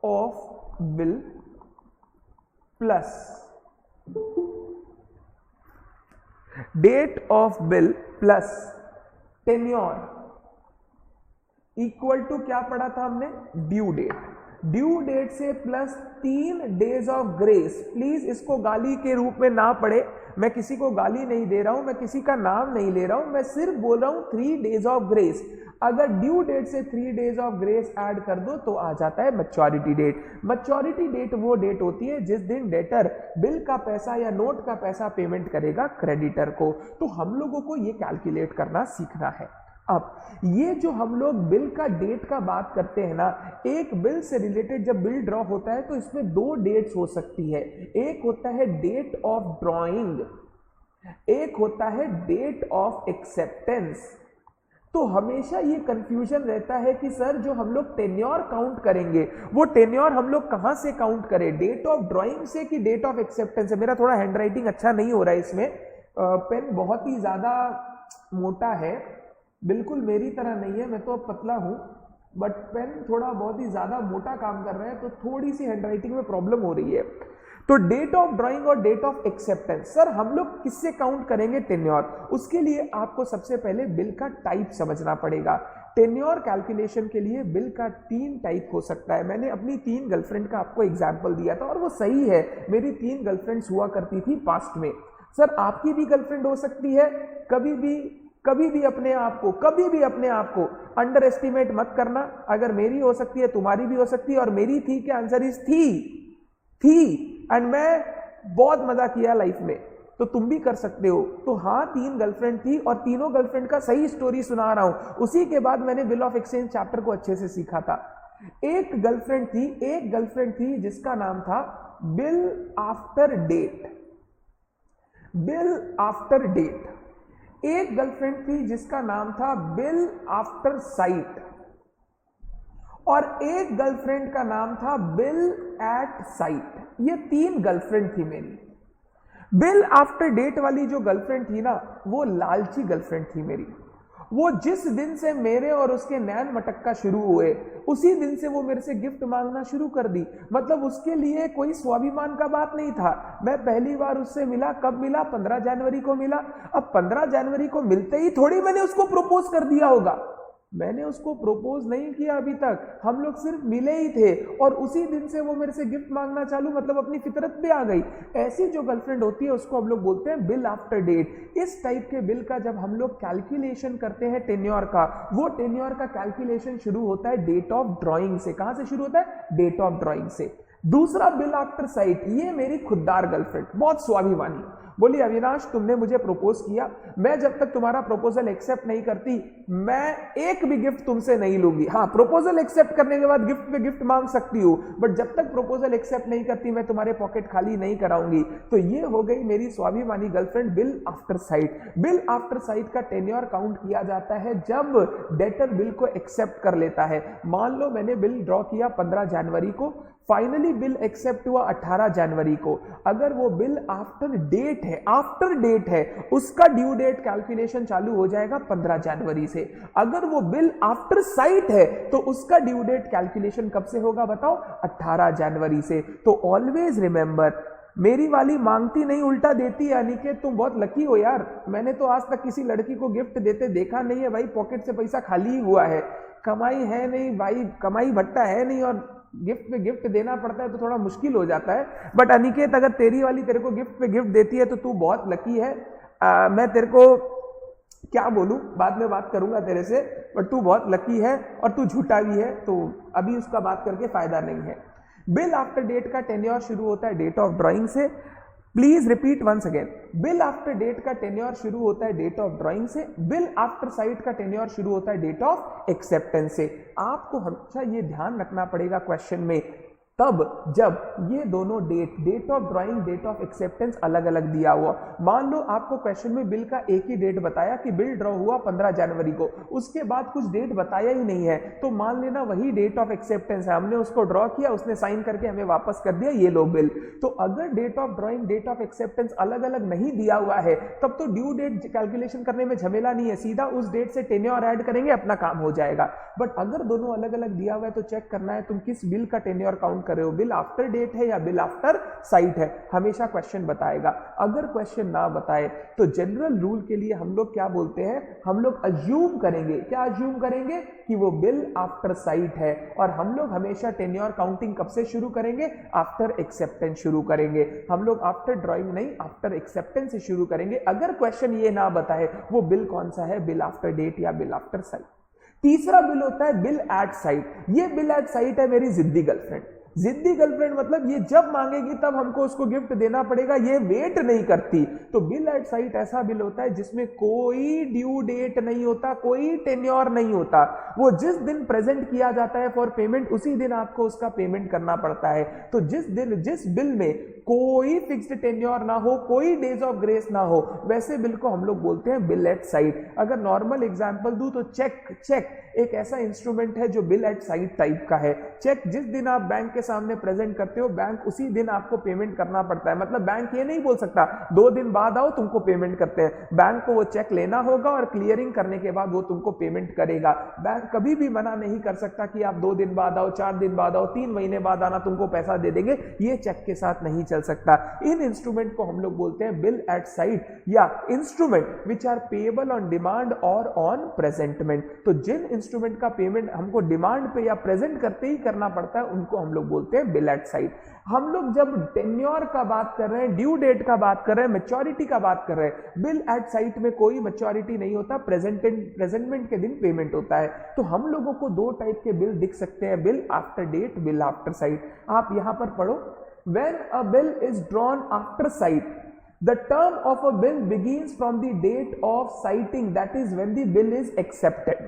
of bill plus date of bill plus tenure equal to क्या पढ़ा था हमने? Due date. ड्यू डेट से plus 3 days of grace. Please इसको गाली के रूप में ना पढ़े, मैं किसी को गाली नहीं दे रहा हूं, मैं किसी का नाम नहीं ले रहा हूं, मैं सिर्फ बोल रहा हूं 3 डेज ऑफ ग्रेस। अगर ड्यू डेट से 3 डेज ऑफ ग्रेस ऐड कर दो तो आ जाता है मैच्योरिटी डेट। मैच्योरिटी डेट वो डेट होती है जिस दिन डेटर बिल का पैसा या नोट का पैसा पेमेंट करेगा क्रेडिटर को। तो हम लोगों को ये कैलकुलेट करना सीखना है। अब ये जो हम लोग बिल का डेट का बात करते हैं ना, एक बिल से रिलेटेड जब बिल ड्रॉ होता है तो इसमें 2 डेट्स हो सकती है। एक होता है डेट ऑफ ड्रॉइंग, एक होता है डेट ऑफ एक्सेप्टेंस। तो हमेशा ये कंफ्यूजन रहता है कि सर जो हम लोग टेन्योर काउंट करेंगे वो टेन्योर हम लोग कहां से काउंट करें, डेट ऑफ ड्राइंग से कि डेट ऑफ एक्सेप्टेंस से। मेरा थोड़ा हैंडराइटिंग अच्छा नहीं हो रहा है इसमें, पेन बहुत ही ज्यादा मोटा है, बिल्कुल मेरी तरह नहीं है, मैं तो अब पतला हूं, बट पेन थोड़ा बहुत ही ज्यादा मोटा काम कर रहा है, तो थोड़ी सी हैंडराइटिंग में प्रॉब्लम हो रही है। तो डेट ऑफ ड्राइंग और डेट ऑफ एक्सेप्टेंस, सर हम लोग किससे काउंट करेंगे टेन्योर? उसके लिए आपको सबसे पहले बिल का टाइप समझना पड़ेगा। टेन्योर कैलकुलेशन के लिए बिल का 3 टाइप हो सकता है। मैंने अपनी 3 गर्लफ्रेंड का आपको एग्जाम्पल दिया था और वो सही है, मेरी 3 गर्लफ्रेंड्स हुआ करती थी पास्ट में। सर आपकी भी गर्लफ्रेंड हो सकती है, कभी भी अपने आप को अंडर एस्टिमेट मत करना। अगर मेरी हो सकती है तुम्हारी भी हो सकती है, और मेरी थी क्या, आंसर इज थी एंड मैं बहुत मजा किया लाइफ में, तो तुम भी कर सकते हो। तो हाँ, 3 गर्लफ्रेंड थी और तीनों गर्लफ्रेंड का सही स्टोरी सुना रहा हूं। उसी के बाद मैंने बिल ऑफ एक्सचेंज चैप्टर को अच्छे से सीखा था। एक गर्लफ्रेंड थी जिसका नाम था बिल आफ्टर डेट। एक गर्लफ्रेंड थी जिसका नाम था बिल आफ्टर साइट, और एक गर्लफ्रेंड का नाम था बिल एट साइट। ये 3 गर्लफ्रेंड थी मेरी। बिल आफ्टर डेट वाली जो गर्लफ्रेंड थी ना, वो लालची गर्लफ्रेंड थी मेरी। वो जिस दिन से मेरे और उसके नैन मटक्का शुरू हुए, उसी दिन से वो मेरे से गिफ्ट मांगना शुरू कर दी। मतलब उसके लिए कोई स्वाभिमान का बात नहीं था। मैं पहली बार उससे मिला, कब मिला, 15 जनवरी को मिला। अब 15 जनवरी को मिलते ही थोड़ी मैंने उसको प्रपोज कर दिया होगा, मैंने उसको प्रपोज नहीं किया अभी तक, हम लोग सिर्फ मिले ही थे, और उसी दिन से वो मेरे से गिफ्ट मांगना चालू, मतलब अपनी फितरत पे आ गई। ऐसी जो गर्लफ्रेंड होती है उसको हम लोग बोलते हैं बिल आफ्टर डेट। इस टाइप के बिल का जब हम लोग कैलकुलेशन करते हैं टेन्योर का, वो टेन्योर का कैलकुलेशन शुरू होता है डेट ऑफ ड्राइंग से। कहां से शुरू होता है? डेट ऑफ ड्राइंग से। दूसरा बिल आफ्टर साइट, ये मेरी खुददार गर्लफ्रेंड, बहुत स्वाभिमानी, बोली अविनाश तुमने मुझे प्रपोज किया, मैं जब तक तुम्हारा प्रपोजल एक्सेप्ट नहीं करती मैं एक भी गिफ्ट तुमसे नहीं लूंगी। हाँ, प्रपोजल एक्सेप्ट करने के बाद गिफ्ट पे गिफ्ट मांग सकती हूँ, बट जब तक प्रपोजल एक्सेप्ट नहीं करती मैं तुम्हारे पॉकेट खाली नहीं कराऊंगी। तो ये हो गई मेरी स्वाभिमानी girlfriend bill after site. Bill after sight का टेन्योर काउंट किया जाता है जब डेटर बिल को एक्सेप्ट कर लेता है। मान लो मैंने बिल ड्रॉ किया 15 जनवरी को, फाइनली बिल एक्सेप्ट हुआ 18 जनवरी को। अगर वो बिल आफ्टर डेट है, उसका ड्यू डेट कैलकुलेशन चालू हो जाएगा 15 जनवरी से। अगर वो बिल आफ्टर साइट है तो उसका ड्यू डेट कैलकुलेशन कब से होगा बताओ? 18 जनवरी से। तो ऑलवेज रिमेंबर, मेरी वाली मांगती नहीं उल्टा देती है। अनिकेत तुम बहुत लकी हो यार, मैंने तो आज तक किसी लड़की को गिफ्ट देते देखा नहीं है भाई, पॉकेट से पैसा खाली ही हुआ है, कमाई है नहीं भाई, कमाई भट्टा है नहीं, और गिफ्ट पे गिफ्ट देना पड़ता है तो थोड़ा मुश्किल हो जाता है। बट अनिकेत अगर तेरी वाली तेरे को गिफ्ट पे गिफ्ट देती है तो तू बहुत लकी है। मैं तेरे को क्या बोलूं, बाद में बात करूंगा तेरे से, बट तू बहुत लकी है और तू झूठा भी है, तो अभी उसका बात करके फायदा नहीं है। बिल आफ्टर डेट का टेन्योर शुरू होता है डेट ऑफ ड्राइंग से। Please repeat once again, bill after date का टेन्योर शुरू होता है डेट ऑफ ड्राइंग से, बिल आफ्टर साइट का टेन्योर शुरू होता है डेट ऑफ एक्सेप्टेंस से। आपको हमेशा ये ध्यान रखना पड़ेगा क्वेश्चन में, तब जब ये दोनों date of drawing, date of acceptance अलग अलग दिया हुआ। मान लो आपको क्वेश्चन में बिल का एक ही डेट बताया कि बिल ड्रॉ हुआ 15 जनवरी को, उसके बाद कुछ डेट बताया ही नहीं है, तो मान लेना वही डेट ऑफ एक्सेप्टेंस है, हमने उसको ड्रॉ किया, उसने साइन करके हमें वापस कर दिया, ये लो बिल। तो अगर date of drawing, date of acceptance अलग अलग नहीं दिया हुआ है तब तो ड्यू डेट कैलकुलेशन करने में झमेला नहीं है, सीधा उस डेट से टेन्योर ऐड करेंगे, अपना काम हो जाएगा। बट अगर दोनों अलग अलग दिया हुआ है तो चेक करना है तुम किस बिल का टेन्योर काउंट कर रहे हो, बिल आफ्टर डेट है या बिल आफ्टर साइट है, हमेशा क्वेश्चन बताएगा। अगर क्वेश्चन ना बताए तो जनरल रूल के लिए हम लोग क्या बोलते हैं, हम लोग अज्यूम करेंगे, क्या अज्यूम करेंगे कि वो बिल आफ्टर साइट है, और हम लोग हमेशा टेन्योर काउंटिंग कब से शुरू करेंगे? आफ्टर एक्सेप्टेंस शुरू करेंगे। हम लोग आफ्टर ड्राइंग नहीं, आफ्टर एक्सेप्टेंस से शुरू करेंगे। अगर क्वेश्चन ये ना बताए वो बिल कौन सा है, बिल आफ्टर डेट या बिल आफ्टर साइट। तीसरा बिल होता है बिल एट साइट। ये बिल एट साइट है मेरी जिद्दी गर्लफ्रेंड। जिद्दी गर्लफ्रेंड मतलब ये जब मांगेगी तब हमको उसको गिफ्ट देना पड़ेगा, ये वेट नहीं करती। तो बिल एट साइट ऐसा बिल होता है जिसमें कोई ड्यू डेट नहीं होता, कोई टेन्योर नहीं होता। वो जिस दिन प्रेजेंट किया जाता है फॉर पेमेंट उसी दिन आपको उसका पेमेंट करना पड़ता है। तो जिस बिल में कोई फिक्स्ड टेन्योर ना हो, कोई डेज ऑफ ग्रेस ना हो, वैसे बिल को हम लोग बोलते हैं बिल एट साइट। अगर नॉर्मल एग्जांपल दूं तो चेक एक ऐसा इंस्ट्रूमेंट है जो बिल एट साइट टाइप का है। चेक जिस दिन आप बैंक के सामने प्रेजेंट करते हो, बैंक उसी दिन आपको पेमेंट करना पड़ता है। मतलब बैंक ये नहीं बोल सकता 2 दिन बाद आओ तुमको पेमेंट करते हैं। बैंक को वो चेक लेना होगा और क्लियरिंग करने के बाद वो तुमको पेमेंट करेगा। बैंक कभी भी मना नहीं कर सकता कि आप 2 दिन बाद आओ, 4 दिन बाद आओ, 3 महीने बाद आना, तुमको पैसा दे देंगे। ये चेक के साथ नहीं चल सकता। इन इंस्ट्रूमेंट को हम लोग बोलते हैं बिल एट साइट या instrument which are payable on demand और ऑन प्रेजेंटमेंट। तो जिन इंस्ट्रूमेंट का पेमेंट हमको डिमांड पे या प्रेजेंट करते ही करना पड़ता है उनको हम लोग बोलते हैं बिल एट साइट। हम लोग जब टेन्योर का बात कर रहे हैं, ड्यू डेट का बात कर रहे हैं, मैच्योरिटी का बात कर रहे हैं, बिल एट साइट में कोई मैच्योरिटी नहीं होता, प्रेजेंटमेंट के दिन पेमेंट होता है। तो हम लोगों को 2 टाइप के बिल दिख सकते हैं, bill after date, bill after sight. आप यहां पर पढ़ो, when a bill is drawn after sight, the term of a bill begins from the date of citing, that is when the bill is accepted.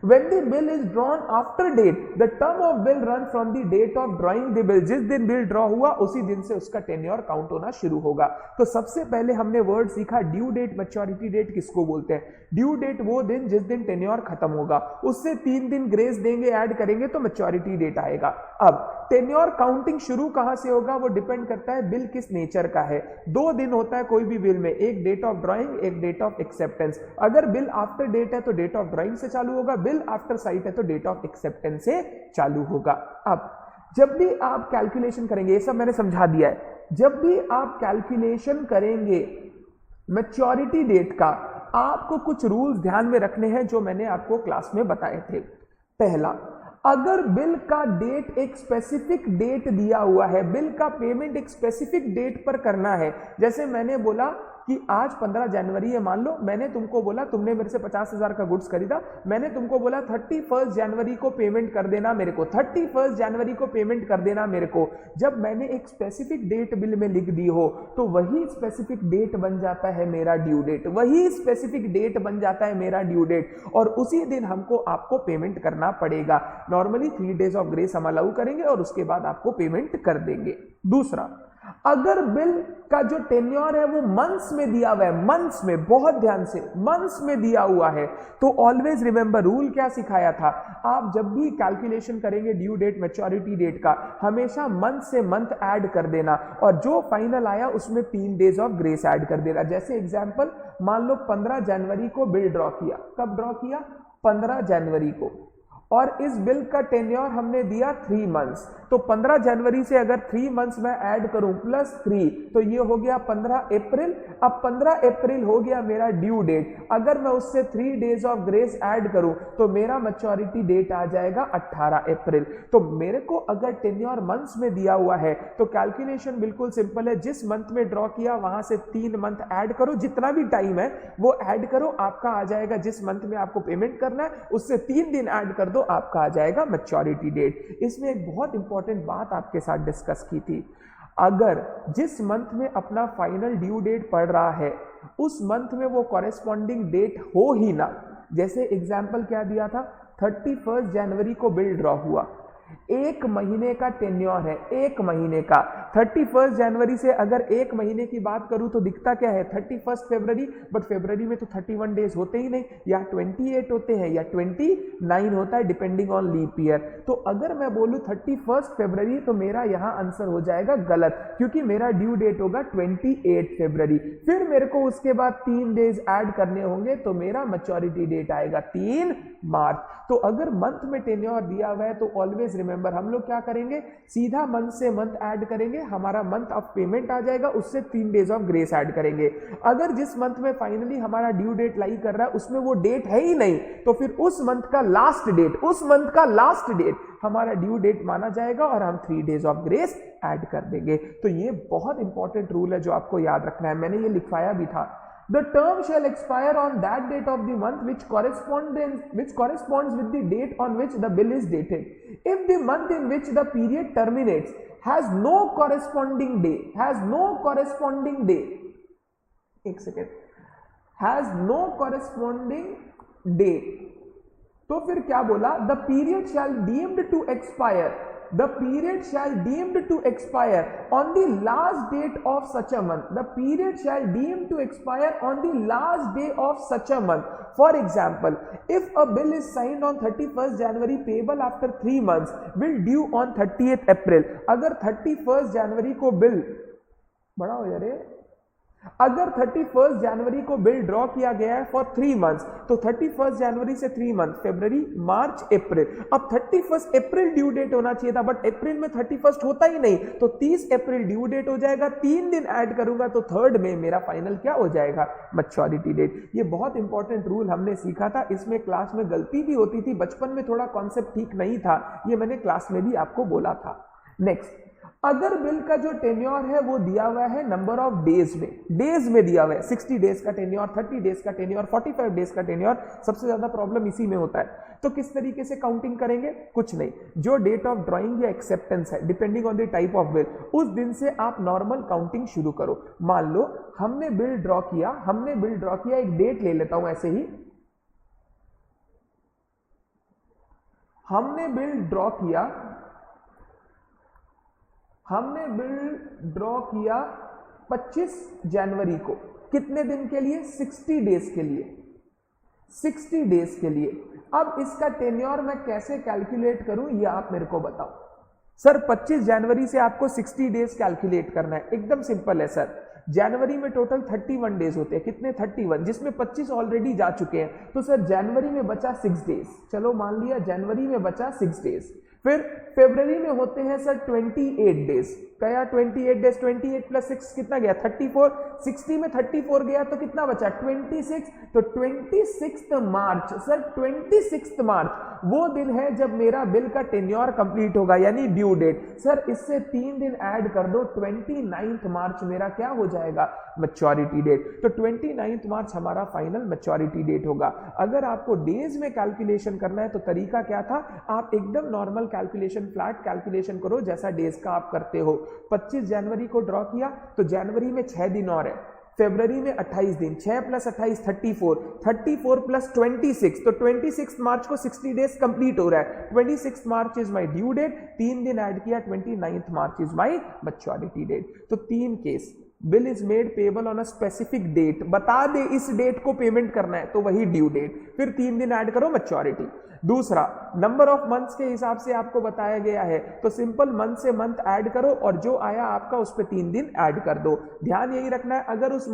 When the bill is drawn after date, the term of bill run from the date of drawing the bill. जिस दिन बिल ड्रॉ हुआ उसी दिन से उसका टेन्योर काउंट होना शुरू होगा। तो सबसे पहले हमने वर्ड सीखा ड्यू डेट, मैच्योरिटी डेट किसको बोलते हैं। ड्यू डेट वो दिन जिस दिन टेन्योर खत्म होगा, उससे 3 दिन ग्रेस देंगे, ऐड करेंगे तो मैच्योरिटी डेट आएगा। अब टेन्योर काउंटिंग शुरू कहां से होगा वो डिपेंड करता है बिल किस नेचर का है। 2 दिन होता है कोई भी बिल में, एक डेट ऑफ ड्राइंग, एक डेट ऑफ एक्सेप्टेंस। अगर बिल आफ्टर डेट है तो डेट ऑफ ड्राइंग से चालू होगा, बिल आफ्टर साइट है तो डेट ऑफ एक्सेप्टेंस से चालू होगा। अब जब भी आप कैलकुलेशन करेंगे, ये सब मैंने समझा दिया है, जब भी आप कैलकुलेशन करेंगे मैच्योरिटी डेट का, आपको कुछ रूल्स ध्यान में रखने हैं जो मैंने आपको क्लास में बताए थे। पहला, अगर बिल का डेट एक स्पेसिफिक डेट दिया हुआ है, बिल का पेमेंट एक स्पेसिफिक डेट पर करना है, जैसे मैंने बोला कि आज 15 जनवरी है, मान लो मैंने तुमको बोला, तुमने मेरे से 50,000 का गुड्स खरीदा, मैंने तुमको बोला 31 जनवरी को पेमेंट कर देना मेरे को, 31 जनवरी को पेमेंट कर देना मेरे को। जब मैंने एक स्पेसिफिक डेट बिल में लिख दी हो तो वही स्पेसिफिक डेट बन जाता है मेरा ड्यू डेट, वही स्पेसिफिक डेट बन जाता है मेरा ड्यू डेट, और उसी दिन हमको आपको पेमेंट करना पड़ेगा। नॉर्मली 3 डेज ऑफ ग्रेस हम अलाउ करेंगे और उसके बाद आपको पेमेंट कर देंगे। दूसरा, अगर बिल का जो टेन्योर है वो मंथ्स में दिया हुआ है, मंथ्स में, बहुत ध्यान से, मंथ्स में दिया हुआ है, तो ऑलवेज रिमेंबर, रूल क्या सिखाया था, आप जब भी कैलकुलेशन करेंगे ड्यू डेट, मैच्योरिटी डेट का, हमेशा मंथ से मंथ ऐड कर देना और जो फाइनल आया उसमें 3 डेज ऑफ ग्रेस ऐड कर देना। जैसे एग्जांपल, मान लो 15 जनवरी को बिल ड्रॉ किया, कब ड्रॉ किया, 15 जनवरी को, और इस बिल का टेन्योर हमने दिया 3 मंथ्स, तो 15 जनवरी से अगर 3 मंथ्स में ऐड करूं प्लस 3 तो ये हो गया 15 अप्रैल। अब 15 अप्रैल हो गया मेरा ड्यू डेट, अगर मैं उससे 3 डेज ऑफ ग्रेस ऐड करूं तो मेरा मैच्योरिटी डेट आ जाएगा 18 अप्रैल। तो मेरे को अगर टेन्योर मंथ्स में दिया हुआ है तो कैलकुलेशन बिल्कुल सिंपल है, जिस मंथ में ड्रॉ किया वहां से 3 मंथ ऐड करो, जितना भी टाइम है वो ऐड करो, आपका आ जाएगा, जिस मंथ में आपको पेमेंट करना है उससे 3 दिन ऐड कर दो, आपका आ जाएगा मैच्योरिटी डेट। इसमें एक बहुत इंपॉर्टेंट बात आपके साथ डिस्कस की थी, अगर जिस मंथ में अपना फाइनल ड्यू डेट पड़ रहा है उस मंथ में वो कॉरेस्पॉन्डिंग डेट हो ही ना, जैसे एग्जांपल क्या दिया था, 31 जनवरी को बिल ड्रॉ हुआ, 1 महीने का टेन्योर है, 1 महीने का, 31 जनवरी से अगर 1 महीने की बात करूं तो दिखता क्या है 31 फरवरी, बट फरवरी में तो 31 डेज होते ही नहीं, या 28 होते हैं या 29 होता है डिपेंडिंग ऑन लीप ईयर। तो अगर मैं बोलूं 31 फरवरी तो मेरा यहां आंसर हो जाएगा गलत, क्योंकि मेरा ड्यू डेट होगा 28 फरवरी, फिर मेरे को उसके बाद 3 डेज ऐड करने होंगे तो मेरा मैच्योरिटी डेट आएगा 3 मार्च। तो अगर मंथ में टेन्योर दिया हुआ है तो ऑलवेज रिमेंबर, हम लोग क्या करेंगे, सीधा मंथ से मंथ ऐड करेंगे, हमारा मंथ ऑफ पेमेंट आ जाएगा, उससे 3 डेज ऑफ ग्रेस ऐड करेंगे। अगर जिस मंथ में फाइनली हमारा ड्यू डेट लाई कर रहा है उसमें वो डेट है ही नहीं तो फिर उस मंथ का लास्ट डेट, उस मंथ का लास्ट डेट हमारा ड्यू डेट माना जाएगा और हम 3 डेज ऑफ ग्रेस ऐड कर देंगे। तो ये बहुत इंपॉर्टेंट रूल है जो आपको याद रखना है, मैंने ये लिखवाया भी था। The term shall expire on that date of the month which corresponds with the date on which the bill is dated. If the month in which the period terminates has no corresponding day, एक second, has no corresponding day, तो फिर क्या बोला? The period shall deemed to expire on the last date of such a month. The period shall deemed to expire on the last day of such a month. For example, if a bill is signed on 31st January payable after 3 months, bill due on 30th April. अगर 31st जनवरी को बिल बड़ा हो जा रहे, अगर 31st जनवरी को बिल ड्रॉ किया गया है फॉर 3 मंथ्स, तो 31st जनवरी से 3 मंथ, फरवरी, मार्च, अप्रैल। अब 31st अप्रैल ड्यू डेट होना चाहिए था, बट अप्रैल में 31st होता ही नहीं, तो 30 अप्रैल ड्यू डेट हो जाएगा। 3 दिन ऐड करूंगा तो 3rd में मेरा फाइनल क्या हो जाएगा? Maturity date. ये बहुत इंपॉर्टेंट रूल हमने सीखा था, इसमें क्लास में गलती भी होती थी, बचपन में थोड़ा कॉन्सेप्ट ठीक नहीं था, ये मैंने क्लास में भी आपको बोला था। नेक्स्ट, अगर बिल का जो टेन्योर है वो दिया हुआ है नंबर ऑफ डेज में दिया हुआ है, 60 डेज का टेन्योर, 30 डेज का टेन्योर, 45 डेज का टेन्योर, सबसे ज्यादा प्रॉब्लम इसी में होता है। तो किस तरीके से काउंटिंग करेंगे? कुछ नहीं, जो डेट ऑफ ड्राइंग या एक्सेप्टेंस है depending on the type of bill, उस दिन से आप नॉर्मल काउंटिंग शुरू करो। मान लो हमने बिल ड्रॉ किया, एक डेट ले लेता हूं ऐसे ही, हमने बिल ड्रॉ किया 25 जनवरी को, कितने दिन के लिए? 60 डेज के लिए, 60 डेज के लिए। अब इसका टेन्योर मैं कैसे कैलकुलेट करूं ये आप मेरे को बताओ। सर 25 जनवरी से आपको 60 डेज कैलकुलेट करना है, एकदम सिंपल है सर। जनवरी में टोटल 31 डेज होते हैं, कितने? 31, जिसमें 25 ऑलरेडी जा चुके हैं, तो सर जनवरी में बचा 6 डेज, चलो मान लिया जनवरी में बचा 6 डेज। फिर फरवरी में होते हैं सर 28 डेज, क्या 28 डेज, 28 प्लस 6 कितना गया? 34, 60 में 34 गया तो कितना बचा? 26, तो 26 मार्च, सर 26 मार्च वो दिन है जब मेरा बिल का टेन्योर कंप्लीट होगा, यानी ड्यू डेट। सर इससे 3 दिन ऐड कर दो, 29 मार्च मेरा क्या हो जाएगा? Maturity date. तो 29 मार्च हमारा फाइनल मैच्योरिटी डेट होगा। अगर आपको डेज में कैलकुलेशन करना है तो तरीका क्या था? आप एकदम नॉर्मल कैलकुलेशन, फ्लैट कैलकुलेशन करो जैसा डेज का आप करते हो। 25 जनवरी को ड्रॉ किया तो जनवरी में 6 दिन और है, फरवरी में 28 दिन, 6 प्लस 28 34, 34 प्लस 26, तो 26 मार्च को 60 डेज कंप्लीट हो रहा है। 26 March is my due date, 3 दिन ऐड किया, 29 March is my maturity date. तो 3 case, bill is made payable on a specific date, बता दे इस डेट को पेमेंट करना है तो वही ड्यू डेट, फिर 3 दिन ऐड करो मैच्योरिटी। दूसरा, नंबर ऑफ मंथ्स के हिसाब से आपको बताया गया है, तो सिंपल मंथ से मंथ ऐड करो और जो आया आपका उस पे 3 दिन ऐड कर दो। ध्यान यही रखना है, अगर उस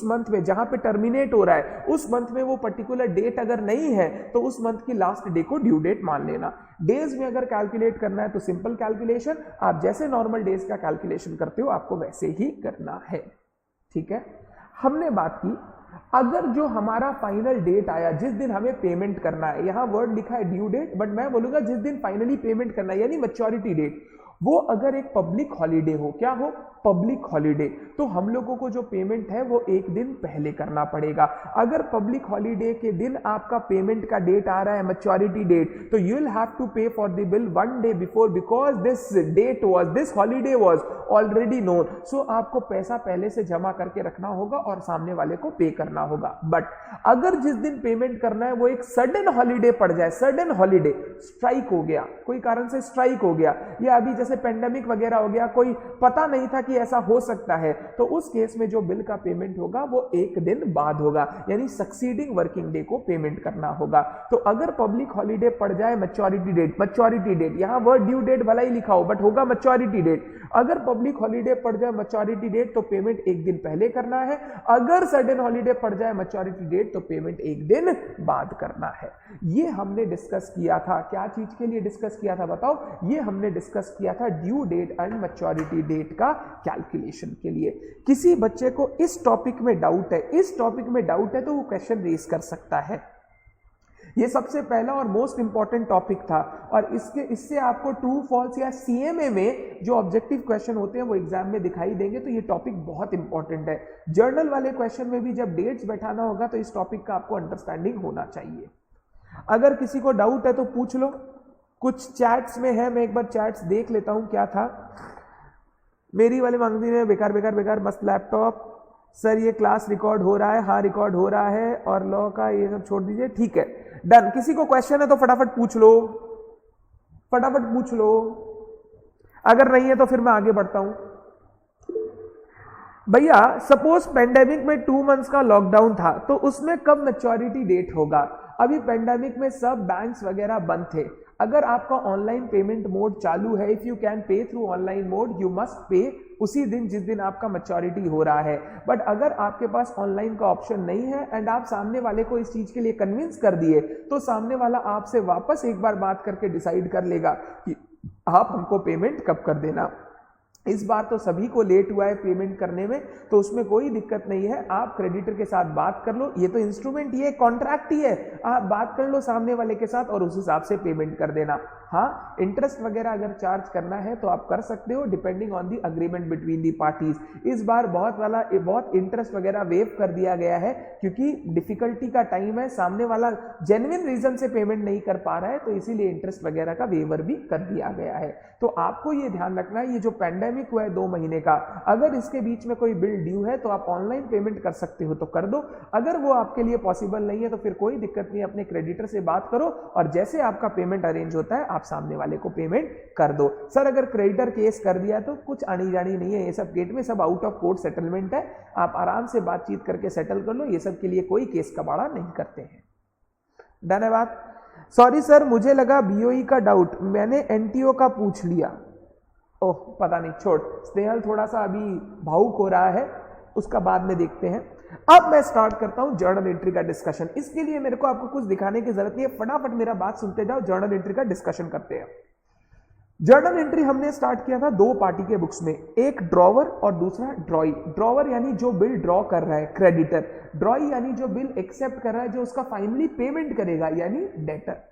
मंथ में जहां पे टर्मिनेट हो रहा है उस मंथ में वो पर्टिकुलर डेट अगर नहीं है तो उस मंथ की लास्ट डे को ड्यू डेट मान लेना। डेज में अगर कैलकुलेट करना है तो सिंपल कैलकुलेशन, आप जैसे नॉर्मल डेज का कैलकुलेशन करते हो आपको वैसे ही करना है। ठीक है, हमने बात की अगर जो हमारा फाइनल डेट आया जिस दिन हमें पेमेंट करना है, यहां वर्ड लिखा है ड्यू डेट, बट मैं बोलूंगा जिस दिन फाइनली पेमेंट करना है यानी मैच्योरिटी डेट, वो अगर एक पब्लिक हॉलीडे हो, क्या हो? पब्लिक हॉलीडे, तो हम लोगों को जो पेमेंट है वो एक दिन पहले करना पड़ेगा। अगर पब्लिक हॉलीडे के दिन आपका पेमेंट का डेट आ रहा है मैच्योरिटी डेट, तो you will have to pay for the bill 1 day before because this holiday was already known. So आपको पैसा पहले से जमा करके रखना होगा और सामने वाले को पे करना होगा। बट अगर जिस दिन पेमेंट करना है वो एक सडन हॉलीडे पड़ जाए, सडन हॉलीडे, स्ट्राइक हो गया, कोई कारण से स्ट्राइक हो गया, या अभी जैसे पेंडेमिक वगैरह हो गया, कोई पता नहीं था कि ऐसा हो सकता है, तो उस केस में जो बिल का पेमेंट होगा वो एक दिन बाद होगा, यानी सक्सीडिंग वर्किंग डे को पेमेंट करना होगा। तो अगर पब्लिक हॉलीडे पड़ जाए मैच्योरिटी डेट, यहां वर्ड ड्यू डेट भला ही लिखा हो बट होगा मैच्योरिटी डेट। अगर पब्लिक हॉलीडे पड़ जाए मैच्योरिटी डेट तो पेमेंट एक दिन पहले करना है, अगर सडन हॉलीडे पड़ जाए मैच्योरिटी डेट तो पेमेंट एक दिन बाद करना है। ये हमने डिस्कस किया था, क्या चीज के लिए डिस्कस किया था बताओ? ये हमने डिस्कस किया था due date and maturity date का कैलकुलेशन के लिए। किसी बच्चे को इस टॉपिक में डाउट है, तो वो क्वेश्चन रेज कर सकता है। ये सबसे पहला और मोस्ट इंपॉर्टेंट टॉपिक था और इससे आपको ट्रू फॉल्स या सीएमए में जो ऑब्जेक्टिव क्वेश्चन होते हैं वो एग्जाम में दिखाई देंगे, तो ये टॉपिक बहुत इंपॉर्टेंट है। जर्नल वाले क्वेश्चन में भी जब डेट्स बैठाना होगा तो इस टॉपिक का आपको अंडरस्टैंडिंग होना चाहिए। अगर किसी को डाउट है तो पूछ लो, कुछ चैट्स में है, मैं एक बार चैट्स देख लेता हूं क्या था। मेरी वाले मांगती है बेकार बेकार बेकार मस्त लैपटॉप, सर ये क्लास रिकॉर्ड हो रहा है, हाँ रिकॉर्ड हो रहा है, और लॉ का ये सब छोड़ दीजिए, ठीक है डन। किसी को क्वेश्चन है तो फटाफट पूछ लो, फटाफट पूछ लो, अगर नहीं है तो फिर मैं आगे बढ़ता हूं। भैया सपोज पेंडेमिक में 2 मंथ्स का लॉकडाउन था तो उसमें कब मैच्योरिटी डेट होगा? अभी पेंडेमिक में सब बैंक्स वगैरह बंद थे। अगर आपका ऑनलाइन पेमेंट मोड चालू है, if you can pay through online mode, you must pay उसी दिन जिस दिन आपका मैच्योरिटी हो रहा है। बट अगर आपके पास ऑनलाइन का ऑप्शन नहीं है एंड आप सामने वाले को इस चीज के लिए कन्विंस कर दिए, तो सामने वाला आपसे वापस एक बार बात करके डिसाइड कर लेगा कि आप हमको पेमेंट कब कर देना। इस बार तो सभी को लेट हुआ है पेमेंट करने में, तो उसमें कोई दिक्कत नहीं है, आप क्रेडिटर के साथ बात कर लो, ये तो इंस्ट्रूमेंट, ये कॉन्ट्रैक्ट ही है, आप बात कर लो सामने वाले के साथ और उस हिसाब से पेमेंट कर देना। हाँ, इंटरेस्ट वगैरह अगर चार्ज करना है तो आप कर सकते हो depending on the agreement between the parties. इस बार बहुत इंटरेस्ट वगैरह वेव कर दिया गया है क्योंकि डिफिकल्टी का टाइम है, सामने वाला जेन्युइन रीजन से पेमेंट नहीं कर पा रहा है, तो इसीलिए इंटरेस्ट वगैरह का वेवर भी कर दिया गया है। तो आपको ये ध्यान रखना है, ये जो पेंडेमिक हुआ है 2 महीने का, अगर इसके बीच में कोई बिल ड्यू है तो आप ऑनलाइन पेमेंट कर सकते हो तो कर दो, अगर वो आपके लिए पॉसिबल नहीं है तो फिर कोई दिक्कत नहीं, अपने क्रेडिटर से बात करो और जैसे आपका पेमेंट अरेंज होता है आप सामने वाले को पेमेंट कर दो। सर अगर क्रेडिटर केस कर दिया तो कुछ आनी जानी नहीं है, ये सब गेट में सब आउट ऑफ कोर्ट सेटलमेंट है, आप आराम से बातचीत करके सेटल कर लो, ये सब के लिए कोई केस कबाड़ा नहीं करते हैं। धन्यवाद। सॉरी सर मुझे लगा बीओई का डाउट, मैंने एनटीओ का पूछ लिया। ओह पता नहीं, छोड़, स्नेहल थोड़ा सा अभी भावुक हो रहा है, उसका बाद में देखते हैं। अब मैं स्टार्ट करता हूं जर्नल एंट्री का डिस्कशन। इसके लिए मेरे को आपको कुछ दिखाने की जरूरत नहीं है, फटाफट मेरा बात सुनते जाओ, जर्नल एंट्री का डिस्कशन करते हैं। जर्नल एंट्री हमने स्टार्ट किया था 2 पार्टी के बुक्स में, एक ड्रॉवर और दूसरा ड्रॉई। ड्रॉवर यानी जो बिल ड्रॉ कर रहा है क्रेडिटर, ड्रॉई यानी जो बिल एक्सेप्ट कर रहा है, जो उसका फाइनली पेमेंट करेगा यानी डेटर।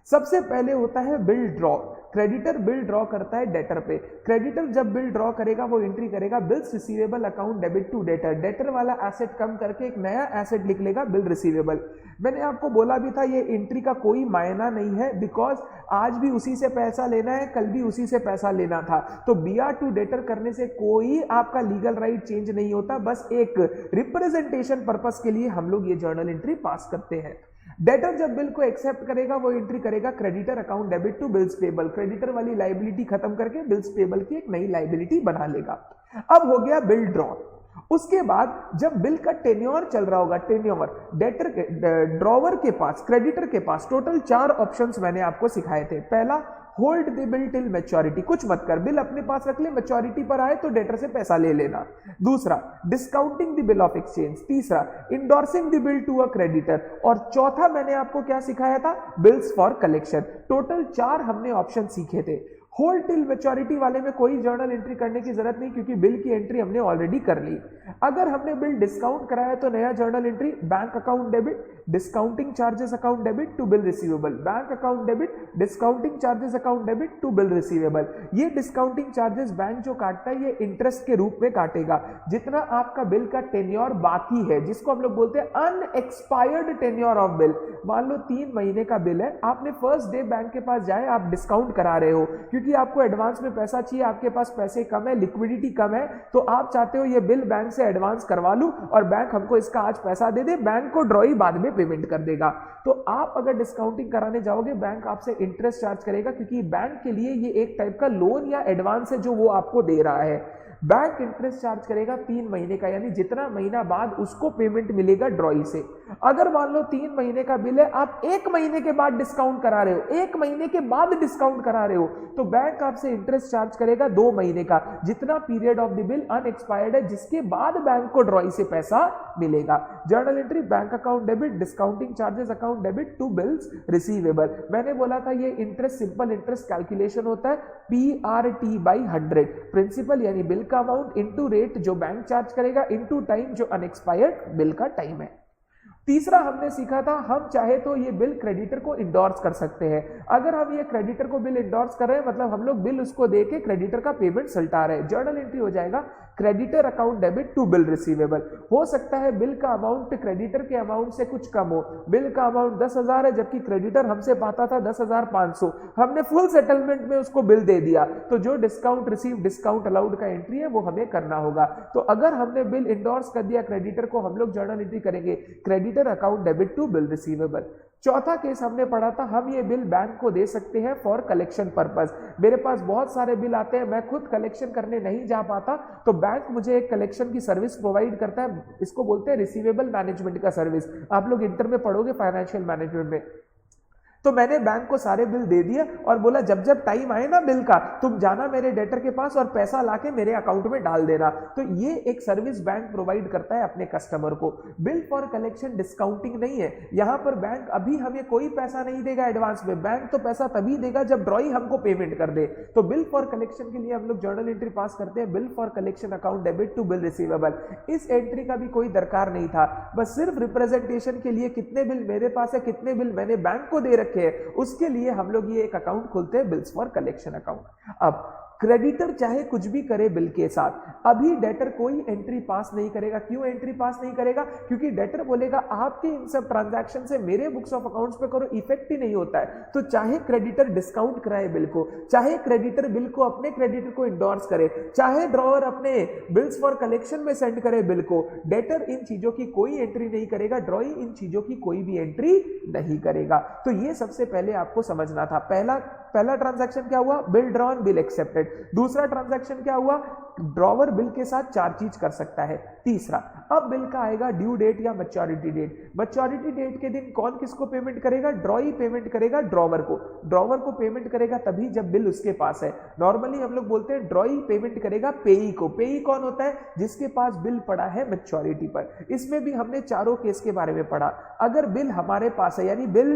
सबसे पहले होता है bill draw, creditor bill draw करता है डेटर पे। क्रेडिटर जब बिल ड्रॉ करेगा वो एंट्री करेगा bills receivable account debit to debtor, debtor वाला एसेट कम करके एक नया एसेट लिख लेगा बिल रिसीवेबल। मैंने आपको बोला भी था ये एंट्री का कोई मायना नहीं है, बिकॉज आज भी उसी से पैसा लेना है, कल भी उसी से पैसा लेना था, तो बीआर टू डेटर करने से कोई आपका लीगल राइट चेंज नहीं होता, बस एक रिप्रेजेंटेशन पर्पस के लिए हम लोग ये जर्नल एंट्री पास करते हैं। डेटर जब बिल को एक्सेप्ट करेगा वो एंट्री करेगा creditor account debit to bills payable, creditor वाली लायबिलिटी खत्म करके बिल्स पेबल की एक नई लायबिलिटी बना लेगा। अब हो गया बिल ड्रॉ। उसके बाद जब बिल का टेन्योर चल रहा होगा, टेन्योर डेटर ड्रॉवर के पास, क्रेडिटर के पास टोटल 4 ऑप्शंस मैंने आपको सिखाए थे। पहला, hold the bill till maturity, कुछ मत कर, बिल अपने पास रख ले, मैच्योरिटी पर आए तो डेटर से पैसा ले लेना। दूसरा, discounting the bill of exchange. तीसरा, endorsing the bill to a creditor. और चौथा मैंने आपको क्या सिखाया था, बिल्स फॉर कलेक्शन। टोटल 4 हमने ऑप्शन सीखे थे। होल्ड टिल मैच्योरिटी वाले में कोई जर्नल एंट्री करने की जरूरत नहीं क्योंकि बिल की एंट्री हमने ऑलरेडी कर ली। अगर हमने बिल डिस्काउंट कराया तो नया journal entry bank account debit, discounting charges account debit to bill receivable, bank account debit, discounting charges account debit to bill receivable. ये डिस्काउंटिंग चार्जेस बैंक जो काटता है ये इंटरेस्ट के रूप में काटेगा। जितना आपका बिल का टेन्योर बाकी है, जिसको हम लोग बोलते हैं अनएक्सपायर्ड टेन्योर ऑफ बिल, मान लो 3 महीने का बिल है, आपने फर्स्ट डे बैंक के पास जाए, आप डिस्काउंट करा रहे हो क्योंकि आपको एडवांस में पैसा चाहिए, आपके पास पैसे कम है, लिक्विडिटी कम है, तो आप चाहते हो ये बिल बैंक से एडवांस करवा लूं और बैंक हमको इसका आज पैसा दे दे, बैंक को ड्रॉई बाद में पेमेंट कर देगा। तो आप अगर डिस्काउंटिंग कराने जाओगे बैंक आपसे इंटरेस्ट चार्ज करेगा क्योंकि बैंक के लिए ये एक टाइप का लोन या एडवांस है जो वो आपको दे रहा है। बैंक इंटरेस्ट चार्ज करेगा 3 महीने का, यानी जितना महीना बाद उसको पेमेंट मिलेगा ड्रॉई से। अगर मान लो 3 महीने का बिल है, आप 1 महीने के बाद डिस्काउंट करा रहे हो, 1 महीने के बाद डिस्काउंट करा रहे हो, तो बैंक आपसे इंटरेस्ट चार्ज करेगा 2 महीने का, जितना period of the bill unexpired है, जिसके बाद बैंक को ड्रॉई से पैसा मिलेगा। Journal entry bank account debit, discounting charges account debit to bills receivable. मैंने बोला था ये इंटरेस्ट सिंपल इंटरेस्ट कैलकुलेशन होता है PRT/100, प्रिंसिपल यानी बिल अमाउंट इनटू रेट जो बैंक चार्ज करेगा इनटू टाइम जो अनएक्सपायर्ड बिल का टाइम है। तीसरा हमने सीखा था, हम चाहे तो ये बिल क्रेडिटर को इंडोर्स कर सकते हैं। अगर हम ये क्रेडिटर को बिल इंडोर्स कर रहे हैं मतलब हम लोग बिल उसको दे के क्रेडिटर का पेमेंट सल्टा रहे हैं। जर्नल एंट्री हो जाएगा creditor account debit to bill receivable. हो सकता है बिल का अमाउंट क्रेडिटर के अमाउंट से कुछ कम हो, बिल का अमाउंट 10,000 है जबकि क्रेडिटर हमसे पाता था 10,500, हमने फुल सेटलमेंट में उसको बिल दे दिया, तो जो डिस्काउंट रिसीव डिस्काउंट अलाउड का एंट्री है वो हमें करना होगा। तो अगर हमने बिल इंडोर्स कर दिया क्रेडिटर को, हम लोग जर्नल एंट्री करेंगे creditor account debit to bill receivable. चौथा केस हमने पढ़ा था, हम ये बिल बैंक को दे सकते हैं फॉर कलेक्शन पर्पस। मेरे पास बहुत सारे बिल आते हैं, मैं खुद कलेक्शन करने नहीं जा पाता, तो बैंक मुझे एक कलेक्शन की सर्विस प्रोवाइड करता है, इसको बोलते हैं रिसीवेबल मैनेजमेंट का सर्विस। आप लोग इंटर में पढ़ोगे फाइनेंशियल मैनेजमेंट में। तो मैंने बैंक को सारे बिल दे दिए और बोला जब जब टाइम आए ना बिल का, तुम जाना मेरे डेटर के पास और पैसा लाके मेरे अकाउंट में डाल देना। तो ये एक सर्विस बैंक प्रोवाइड करता है अपने कस्टमर को। बिल फॉर कलेक्शन डिस्काउंटिंग नहीं है, यहां पर बैंक अभी हमें कोई पैसा नहीं देगा एडवांस में, बैंक तो पैसा तभी देगा जब ड्रॉई हमको पेमेंट कर दे। तो बिल फॉर कलेक्शन के लिए हम लोग जर्नल एंट्री पास करते हैं, bill for collection account debit to bill receivable. इस एंट्री का भी कोई दरकार नहीं था, बस सिर्फ रिप्रेजेंटेशन के लिए कितने बिल मेरे पास है, कितने बिल मैंने बैंक को दे रखे, उसके लिए हम लोग ये एक अकाउंट खोलते हैं, बिल्स फॉर कलेक्शन अकाउंट। अब क्रेडिटर चाहे कुछ भी करे बिल के साथ, अभी डेटर कोई एंट्री पास नहीं करेगा। क्यों एंट्री पास नहीं करेगा? क्योंकि डेटर बोलेगा आपके इन सब ट्रांजैक्शन से मेरे बुक्स ऑफ अकाउंट्स पे करो इफेक्ट ही नहीं होता है। तो चाहे क्रेडिटर डिस्काउंट कराए बिल को, चाहे क्रेडिटर बिल को अपने क्रेडिटर को इंडोर्स करे, चाहे ड्रॉवर अपने बिल्स फॉर कलेक्शन में सेंड करे बिल को, डेटर इन चीजों की कोई एंट्री नहीं करेगा, ड्रॉई इन चीजों की कोई भी एंट्री नहीं करेगा। तो ये सबसे पहले आपको समझना था। पहला ट्रांजैक्शन क्या हुआ? Bill drawn bill accepted. दूसरा ट्रांजैक्शन क्या हुआ? ड्रॉवर बिल के साथ 4 चीज कर सकता है। तीसरा, अब बिल का आएगा ड्यू डेट या मैच्योरिटी डेट। मैच्योरिटी डेट के दिन कौन किसको पेमेंट करेगा? ड्रॉई पेमेंट करेगा ड्रॉवर को। ड्रॉवर को पेमेंट करेगा तभी जब बिल उसके पास है। नॉर्मली हम लोग बोलते हैं ड्रॉई पेमेंट करेगा पेई को। पेई कौन होता है? जिसके पास बिल पड़ा है मैच्योरिटी पर। इसमें भी हमने चारों केस के बारे में पढ़ा। अगर बिल हमारे पास है यानी बिल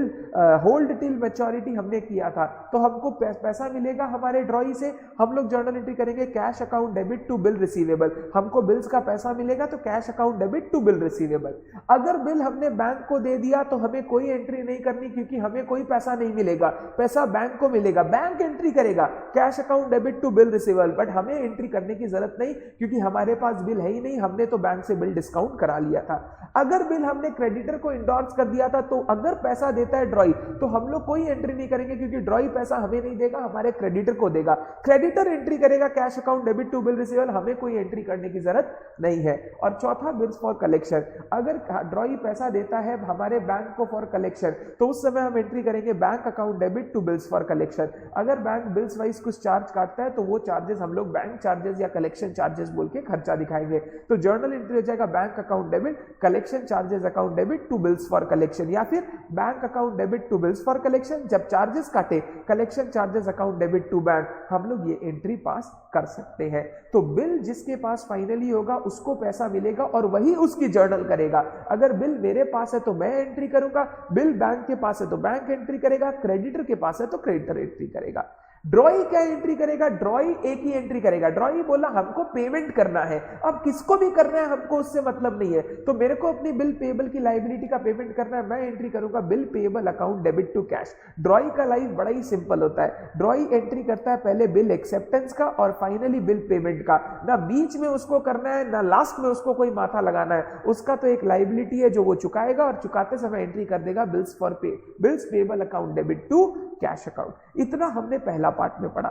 होल्ड टिल मैच्योरिटी हमने किया था, तो हमको पैसा मिलेगा हमारे ड्रॉई से। हम लोग जर्नल एंट्री करेंगे cash account debit to bill receivable. हमको बिल्स का पैसा मिलेगा तो cash account debit to bill receivable. अगर बिल हमने बैंक को दे दिया तो हमें कोई एंट्री नहीं करनी, क्योंकि हमें कोई पैसा नहीं मिलेगा, पैसा बैंक को मिलेगा। बैंक एंट्री करेगा cash account debit to bill receivable, but हमें एंट्री करने की जरूरत नहीं क्योंकि हमारे पास बिल है ही नहीं, हमने तो बैंक से बिल डिस्काउंट करा लिया था। अगर बिल हमने क्रेडिटर को इंडोर्स कर दिया था, तो अगर पैसा देता है ड्रॉई तो हम लोग कोई एंट्री नहीं करेंगे क्योंकि ड्रॉई पैसा हमें नहीं देगा, हमारे क्रेडिटर को देगा। क्रेडिटर एंट्री करेगा cash account debit to bill receivable, हमें कोई एंट्री करने की जरूरत नहीं है। और चौथा, बिल्स फॉर कलेक्शन। अगर ड्रॉई पैसा देता है हमारे बैंक को फॉर कलेक्शन, तो उस समय हम एंट्री करेंगे bank account debit to bills for collection. अगर बैंक बिल्स वाइज कुछ चार्ज काटता है तो वो चार्जेस हम लोग बैंक चार्जेस या कलेक्शन चार्जेस बोल के खर्चा दिखाएंगे। तो जर्नल एंट्री हो जाएगा bank account debit collection charges account debit to bills for collection, या फिर bank account debit to bills for collection. जब चार्जेस काटे collection charges account debit to bank, हम लोग ये एंट्री पास कर सकते हैं। तो बिल जिसके पास फाइनली होगा उसको पैसा मिलेगा और वही उसकी जर्नल करेगा। अगर बिल मेरे पास है तो मैं एंट्री करूंगा, बिल बैंक के पास है तो बैंक एंट्री करेगा, क्रेडिटर के पास है तो क्रेडिटर एंट्री करेगा। ड्रॉई क्या एंट्री करेगा? ड्रॉई एक ही एंट्री करेगा। ड्रॉई बोला हमको पेमेंट करना है, अब किसको भी करना है हमको उससे मतलब नहीं है, तो मेरे को अपनी बिल पेबल की लायबिलिटी का पेमेंट करना है, मैं एंट्री करूंगा bill payable account debit to cash. Drawee का लाइफ बड़ा ही सिंपल होता है। ड्रॉई एंट्री करता है पहले बिल एक्सेप्टेंस का और फाइनली बिल पेमेंट का। ना बीच में उसको करना है ना लास्ट में उसको कोई माथा लगाना है, उसका तो एक लायबिलिटी है जो वो चुकाएगा और चुकाते समय एंट्री कर देगा bills payable account debit to cash account. इतना हमने पहला पार्ट में पढ़ा।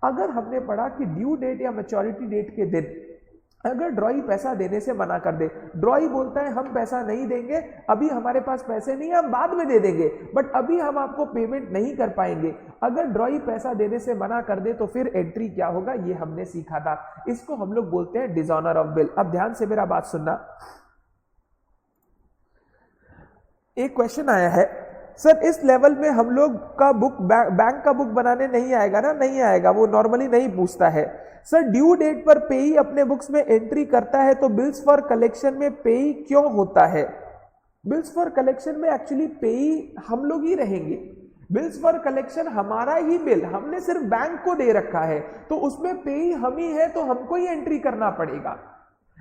अगर हमने पढ़ा कि ड्यू डेट या मैच्योरिटी डेट के दिन अगर ड्रॉई पैसा देने से मना कर दे, ड्रॉई बोलता है हम पैसा नहीं देंगे, अभी हमारे पास पैसे नहीं है, हम बाद में दे देंगे, बट अभी हम आपको पेमेंट नहीं कर पाएंगे। अगर ड्रॉई पैसा देने से मना कर दे तो फिर एंट्री क्या होगा, ये हमने सीखा था। इसको हम लोग बोलते हैं डिसऑनर ऑफ बिल। अब ध्यान से मेरा बात सुनना। एक क्वेश्चन आया है, सर इस लेवल में हम लोग का बुक बैंक का बुक बनाने नहीं आएगा ना? नहीं आएगा, वो नॉर्मली नहीं पूछता है। सर ड्यू डेट पर पेई अपने बुक्स में एंट्री करता है तो बिल्स फॉर कलेक्शन में पेई क्यों होता है? बिल्स फॉर कलेक्शन में एक्चुअली पेई हम लोग ही रहेंगे। बिल्स फॉर कलेक्शन हमारा ही बिल, हमने सिर्फ बैंक को दे रखा है, तो उसमें पेई हम ही है तो हमको ही एंट्री करना पड़ेगा।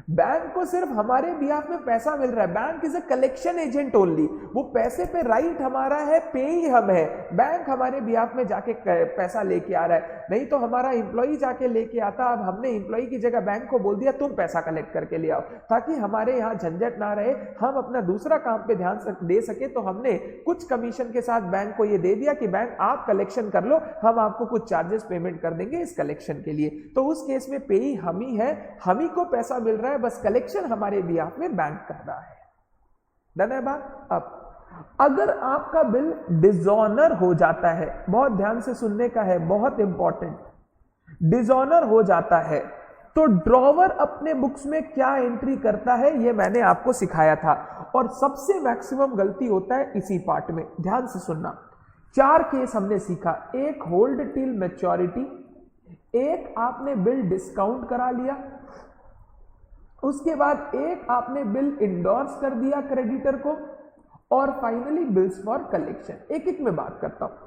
बैंक को सिर्फ हमारे बिहाफ में पैसा मिल रहा है। Bank is a collection agent only. वो पैसे पे राइट हमारा है, पे ही हम है। बैंक हमारे बिहाफ में जाके पैसा लेके आ रहा है, नहीं तो हमारा एम्प्लॉय जाके लेके आता। अब हमने एम्प्लॉय की जगह बैंक को बोल दिया तुम पैसा कलेक्ट करके ले आओ, ताकि हमारे यहाँ झंझट ना रहे, हम अपना दूसरा काम पे ध्यान दे सके। तो हमने कुछ कमीशन के साथ बैंक को ये दे दिया कि बैंक आप कलेक्शन कर लो, हम आपको कुछ चार्जेस पेमेंट कर देंगे इस कलेक्शन के लिए। तो उस केस में पे ही हम ही है, हम ही को पैसा मिल रहा है, बस कलेक्शन हमारे बिहाफ में बैंक कर रहा है। डन है बात। अब अगर आपका बिल डिसऑनर हो जाता है, बहुत ध्यान से सुनने का है, बहुत इंपॉर्टेंट, डिसऑनर हो जाता है तो ड्रॉवर अपने बुक्स में क्या एंट्री करता है ये मैंने आपको सिखाया था, और सबसे मैक्सिमम गलती होता है इसी पार्ट में। ध्यान से सुनना। 4 केस हमने सीखा, एक होल्ड टिल मैच्योरिटी, एक आपने बिल डिस्काउंट करा लिया, उसके बाद एक आपने बिल इंडोर्स कर दिया क्रेडिटर को, और फाइनली बिल्स फॉर कलेक्शन। एक एक में बात करता हूं।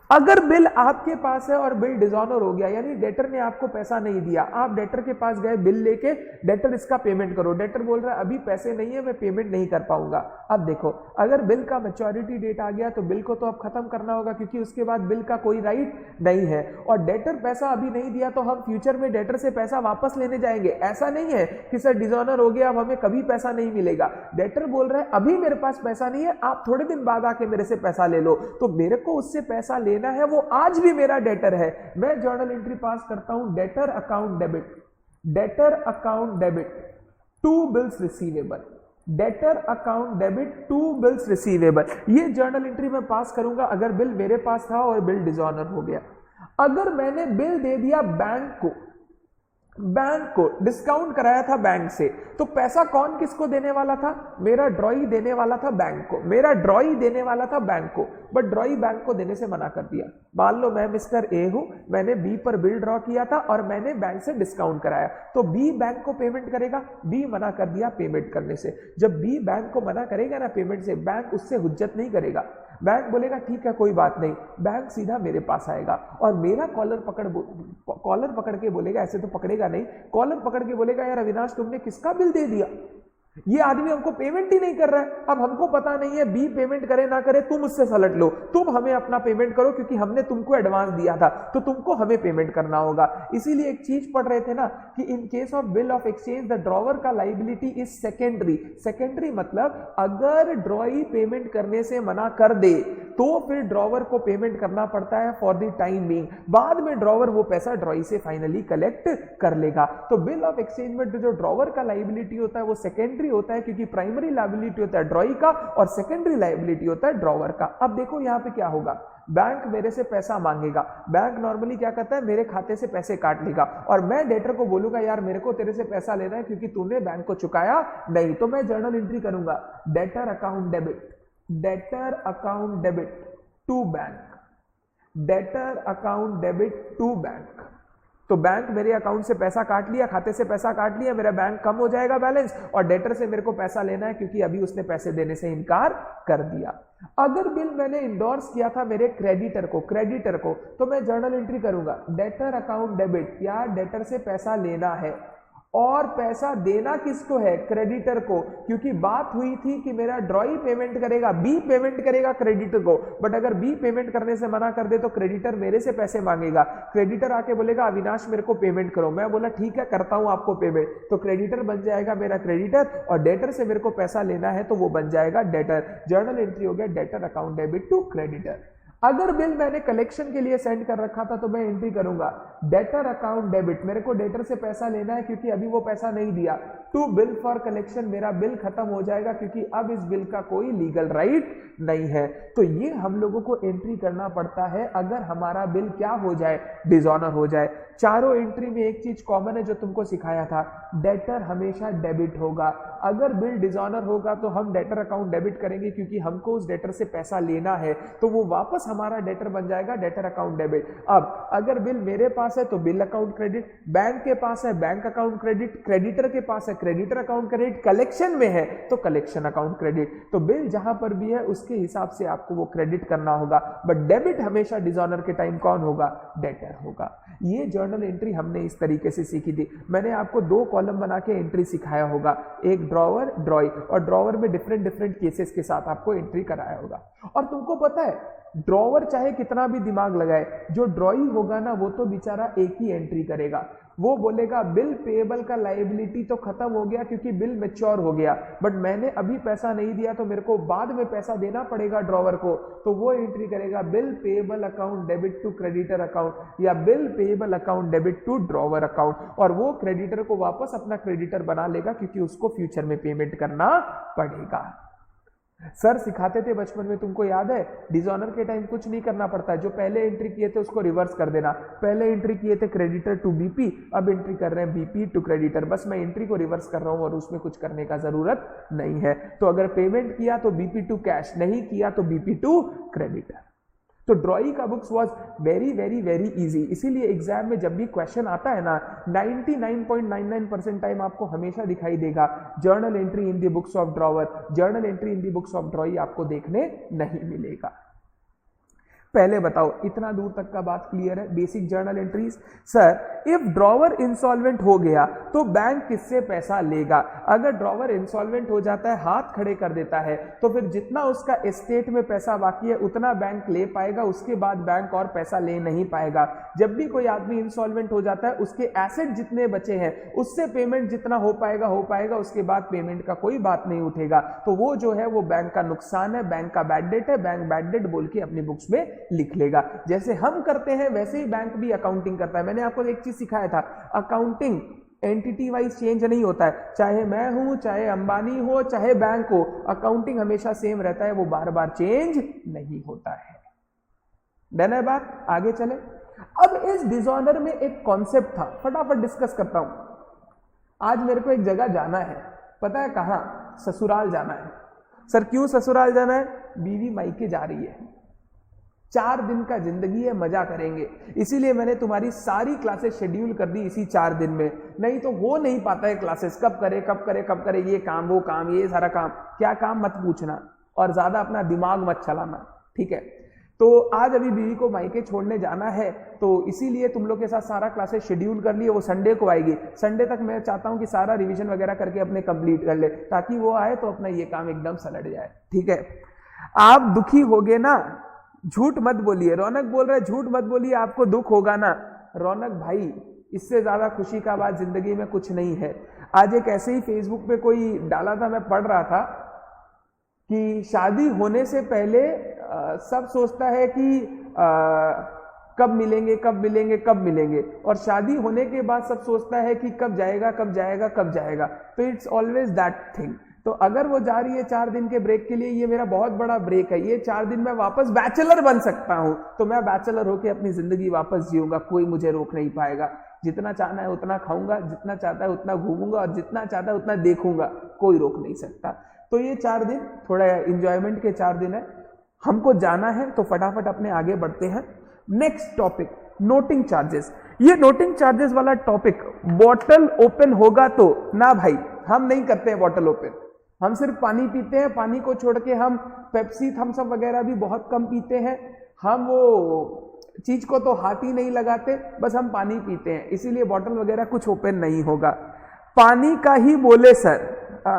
अगर बिल आपके पास है और बिल डिसऑनर हो गया, यानी डेटर ने आपको पैसा नहीं दिया, आप डेटर के पास गए बिल लेके, डेटर इसका पेमेंट करो, डेटर बोल रहा है अभी पैसे नहीं है, मैं पेमेंट नहीं कर पाऊंगा। अब देखो, अगर बिल का मैच्योरिटी डेट आ गया तो बिल को तो अब खत्म करना होगा, क्योंकि उसके बाद बिल का कोई राइट नहीं है, और डेटर पैसा अभी नहीं दिया तो हम फ्यूचर में डेटर से पैसा वापस लेने जाएंगे। ऐसा नहीं है कि सर डिसऑनर हो गया अब हमें कभी पैसा नहीं मिलेगा। डेटर बोल रहा है अभी मेरे पास पैसा नहीं है, आप थोड़े दिन बाद आके मेरे से पैसा ले लो, तो मेरे को उससे पैसा लेना है, वो आज भी मेरा डेटर है। मैं जर्नल एंट्री पास करता हूं, debtor account debit, debtor account debit to bills receivable, debtor account debit to bills receivable. ये जर्नल एंट्री में पास करूंगा अगर बिल मेरे पास था और बिल डिसऑनर हो गया। अगर मैंने बिल दे दिया बैंक को डिस्काउंट कराया था बैंक से, तो पैसा कौन किसको देने वाला था? मेरा ड्रॉई देने वाला था बैंक को, मेरा ड्रॉई देने वाला था बैंक को, बट ड्रॉई बैंक को देने से मना कर दिया। मान लो मैं मिस्टर ए हूं, मैंने बी पर बिल ड्रॉ किया था और मैंने बैंक से डिस्काउंट कराया, तो बी बैंक को पेमेंट करेगा, बी मना कर दिया पेमेंट करने से। जब बी बैंक को मना करेगा ना पेमेंट से, बैंक उससे हुज्जत नहीं करेगा, बैंक बोलेगा ठीक है कोई बात नहीं, बैंक सीधा मेरे पास आएगा और मेरा कॉलर पकड़ के बोलेगा, ऐसे तो पकड़ेगा नहीं, कॉलर पकड़ के बोलेगा यार अविनाश तुमने किसका बिल दे दिया, ये आदमी हमको पेमेंट ही नहीं कर रहा है। अब हमको पता नहीं है बी पेमेंट करे ना करे, तुम उससे सलट लो, तुम हमें अपना पेमेंट करो, क्योंकि हमने तुमको एडवांस दिया था तो तुमको हमें पेमेंट करना होगा। इसीलिए एक चीज पढ़ रहे थे ना कि इन case of bill of exchange the drawer का लाइबिलिटी इज सेकेंडरी। सेकेंडरी मतलब अगर ड्रॉई पेमेंट करने से मना कर दे तो फिर ड्रॉवर को पेमेंट करना पड़ता है फॉर द टाइम बीइंग, बाद में ड्रॉवर वो पैसा ड्रॉई से फाइनली कलेक्ट कर लेगा। तो बिल ऑफ एक्सचेंज में जो ड्रॉवर का लाइबिलिटी होता है वो सेकेंडरी होता है, क्योंकि प्राइमरी लायबिलिटी होता है ड्रॉई का और सेकेंडरी लायबिलिटी होता है ड्रॉवर का। अब देखो यहां पे क्या होगा, बैंक मेरे से पैसा मांगेगा, बैंक नॉर्मली क्या करता है मेरे खाते से पैसे काट लेगा, और मैं डेटर को बोलूंगा यार मेरे को तेरे से पैसा लेना है क्योंकि तूने बैंक को चुकाया नहीं, तो मैं जर्नल एंट्री करूंगा debtor account debit, debtor account debit to bank, debtor account debit to bank. तो बैंक मेरे अकाउंट से पैसा काट लिया, खाते से पैसा काट लिया, मेरा बैंक कम हो जाएगा बैलेंस, और डेटर से मेरे को पैसा लेना है क्योंकि अभी उसने पैसे देने से इनकार कर दिया। अगर बिल मैंने इंडोर्स किया था मेरे क्रेडिटर को, तो मैं जर्नल एंट्री करूंगा डेटर अकाउंट डेबिट, यार डेटर से पैसा लेना है और पैसा देना किसको है? क्रेडिटर को, क्योंकि बात हुई थी कि मेरा ड्रॉई पेमेंट करेगा, बी पेमेंट करेगा क्रेडिटर को, बट अगर बी पेमेंट करने से मना कर दे तो क्रेडिटर मेरे से पैसे मांगेगा। क्रेडिटर आके बोलेगा अविनाश मेरे को पेमेंट करो, मैं बोला ठीक है करता हूं आपको पेमेंट, तो क्रेडिटर बन जाएगा मेरा क्रेडिटर, और डेटर से मेरे को पैसा लेना है तो वो बन जाएगा डेटर। जर्नल एंट्री हो गया debtor account debit to creditor. अगर बिल मैंने कलेक्शन के लिए सेंड कर रखा था तो मैं एंट्री करूंगा डेटर अकाउंट डेबिट, मेरे को डेटर से पैसा लेना है क्योंकि अभी वो पैसा नहीं दिया, टू बिल फॉर कलेक्शन, मेरा बिल खत्म हो जाएगा क्योंकि अब इस बिल का कोई लीगल राइट नहीं है। तो ये हम लोगों को एंट्री करना पड़ता है अगर हमारा बिल क्या हो जाए, डिसऑनर हो जाए। चारों एंट्री में एक चीज कॉमन है जो तुमको सिखाया था, डेटर हमेशा डेबिट होगा। अगर बिल डिसऑनर होगा तो हम डेटर अकाउंट डेबिट करेंगे क्योंकि हमको उस डेटर से पैसा लेना है, तो वो वापस हमारा डेटर बन जाएगा डेटर अकाउंट डेबिट। अब अगर बिल मेरे पास है तो बिल अकाउंट क्रेडिट, बैंक के पास है बैंक अकाउंट क्रेडिट, क्रेडिटर के पास है क्रेडिटर अकाउंट क्रेडिट, कलेक्शन में है तो कलेक्शन अकाउंट क्रेडिट। तो बिल जहां पर भी है उसके हिसाब से आपको वो क्रेडिट करना होगा, बट डेबिट हमेशा डिसऑनर के टाइम कौन होगा? डेटर होगा। ये जर्नल एंट्री हमने इस तरीके से सीखी थी। मैंने आपको 2 कॉलम बना के एंट्री सिखाया होगा, एक ड्रॉवर ड्रॉई, और ड्रॉवर में डिफरेंट केसेस के साथ आपको एंट्री कराया होगा। और तुमको पता है ड्रॉवर चाहे कितना भी दिमाग लगाए, जो ड्रॉई होगा ना वो तो बेचारा एक ही एंट्री करेगा। वो बोलेगा बिल पेएबल का लायबिलिटी तो खत्म हो गया क्योंकि बिल मैच्योर हो गया, बट मैंने अभी पैसा नहीं दिया तो मेरे को बाद में पैसा देना पड़ेगा ड्रॉवर को, तो वो एंट्री करेगा bill payable account debit to creditor account या bill payable account debit to drawer account, और वो क्रेडिटर को वापस अपना क्रेडिटर बना लेगा क्योंकि उसको फ्यूचर में पेमेंट करना पड़ेगा। सर सिखाते थे बचपन में, तुमको याद है? डिसऑनर के टाइम कुछ नहीं करना पड़ता, जो पहले एंट्री किए थे उसको रिवर्स कर देना। पहले एंट्री किए थे क्रेडिटर टू बीपी, अब एंट्री कर रहे हैं बीपी टू क्रेडिटर, बस मैं एंट्री को रिवर्स कर रहा हूं और उसमें कुछ करने का जरूरत नहीं है। तो अगर पेमेंट किया तो बीपी टू कैश, नहीं किया तो बीपी टू क्रेडिटर। तो ड्रॉई का books was very very very easy, इसीलिए एग्जाम में जब भी क्वेश्चन आता है ना 99.99% टाइम आपको हमेशा दिखाई देगा journal entry in the books of drawer, journal entry in the books of ड्रॉई आपको देखने नहीं मिलेगा। पहले बताओ इतना दूर तक का बात क्लियर है? Basic journal entries. Sir if drawer insolvent हो गया तो बैंक किससे पैसा लेगा? अगर ड्रॉवर इंसॉल्वेंट हो जाता है, हाथ खड़े कर देता है, तो फिर जितना उसका एस्टेट में पैसा बाकी है उतना बैंक ले पाएगा, उसके बाद बैंक और पैसा ले नहीं पाएगा। जब भी कोई आदमी इंसॉल्वेंट हो जाता है उसके एसेट जितने बचे हैं उससे पेमेंट जितना हो पाएगा, उसके बाद पेमेंट का कोई बात नहीं उठेगा। तो वो जो है वो बैंक का नुकसान है, बैंक का बैड डेट है, बैंक बैड डेट बोल के अपनी बुक्स में लिख लेगा। जैसे हम करते हैं वैसे ही बैंक भी अकाउंटिंग करता है। मैंने आपको एक चीज सिखाया था, अकाउंटिंग एंटिटी वाइज चेंज नहीं होता है, चाहे मैं हूं, चाहे अंबानी हो, चाहे बैंक हो, अकाउंटिंग हमेशा सेम रहता है, वो बार बार चेंज नहीं होता है। डन है बात? आगे चले। अब इस डिसऑनर में एक कॉन्सेप्ट था, फटाफट डिस्कस करता हूं। आज मेरे को एक जगह जाना है, पता है कहां? ससुराल जाना है। सर क्यों ससुराल जाना है? बीवी मायके जा रही है, 4 दिन का जिंदगी है, मजा करेंगे, इसीलिए मैंने तुम्हारी सारी क्लासेस शेड्यूल कर दी इसी 4 दिन में। नहीं तो हो नहीं पाता है क्लासेस, कब करे, ये काम वो काम, ये सारा काम। क्या काम मत पूछना और ज्यादा अपना दिमाग मत चलाना, ठीक है? तो आज अभी बीवी को मायके छोड़ने जाना है, तो इसीलिए तुम लोग के साथ सारा क्लासेस शेड्यूल कर लिए। वो संडे को आएगी, संडे तक मैं चाहता हूं कि सारा रिवीजन वगैरह करके अपने कंप्लीट कर ले, ताकि वो आए तो अपना ये काम एकदम सलट जाए, ठीक है? आप दुखी होगे ना, झूठ मत बोलिए। रौनक बोल रहा है झूठ मत बोलिए, आपको दुख होगा ना। रौनक भाई, इससे ज्यादा खुशी का बात जिंदगी में कुछ नहीं है। आज एक ऐसे ही फेसबुक पे कोई डाला था, मैं पढ़ रहा था कि शादी होने से पहले सब सोचता है कि कब मिलेंगे, और शादी होने के बाद सब सोचता है कि कब जाएगा। तो इट्स ऑलवेज दैट थिंग। तो अगर वो जा रही है 4 दिन के ब्रेक के लिए, ये मेरा बहुत बड़ा ब्रेक है, ये 4 दिन में वापस बैचलर बन सकता हूं, तो मैं बैचलर होकर अपनी जिंदगी वापस जीऊंगा, कोई मुझे रोक नहीं पाएगा। जितना चाहना है उतना खाऊंगा, जितना चाहता है उतना घूमूंगा, और जितना चाहता है उतना देखूंगा, कोई रोक नहीं सकता। तो ये 4 दिन थोड़ा एंजॉयमेंट के 4 दिन है, हमको जाना है, तो फटाफट अपने आगे बढ़ते हैं। Next topic, noting charges. ये नोटिंग चार्जेस वाला टॉपिक, बॉटल ओपन होगा तो ना भाई, हम नहीं करते हैं बॉटल ओपन, हम सिर्फ पानी पीते हैं। पानी को छोड़ के हम पेप्सी, थम्स अप वगैरह भी बहुत कम पीते हैं। हम वो चीज को तो हाथ ही नहीं लगाते, बस हम पानी पीते हैं, इसीलिए बॉटल वगैरह कुछ ओपन नहीं होगा। पानी का ही बोले सर,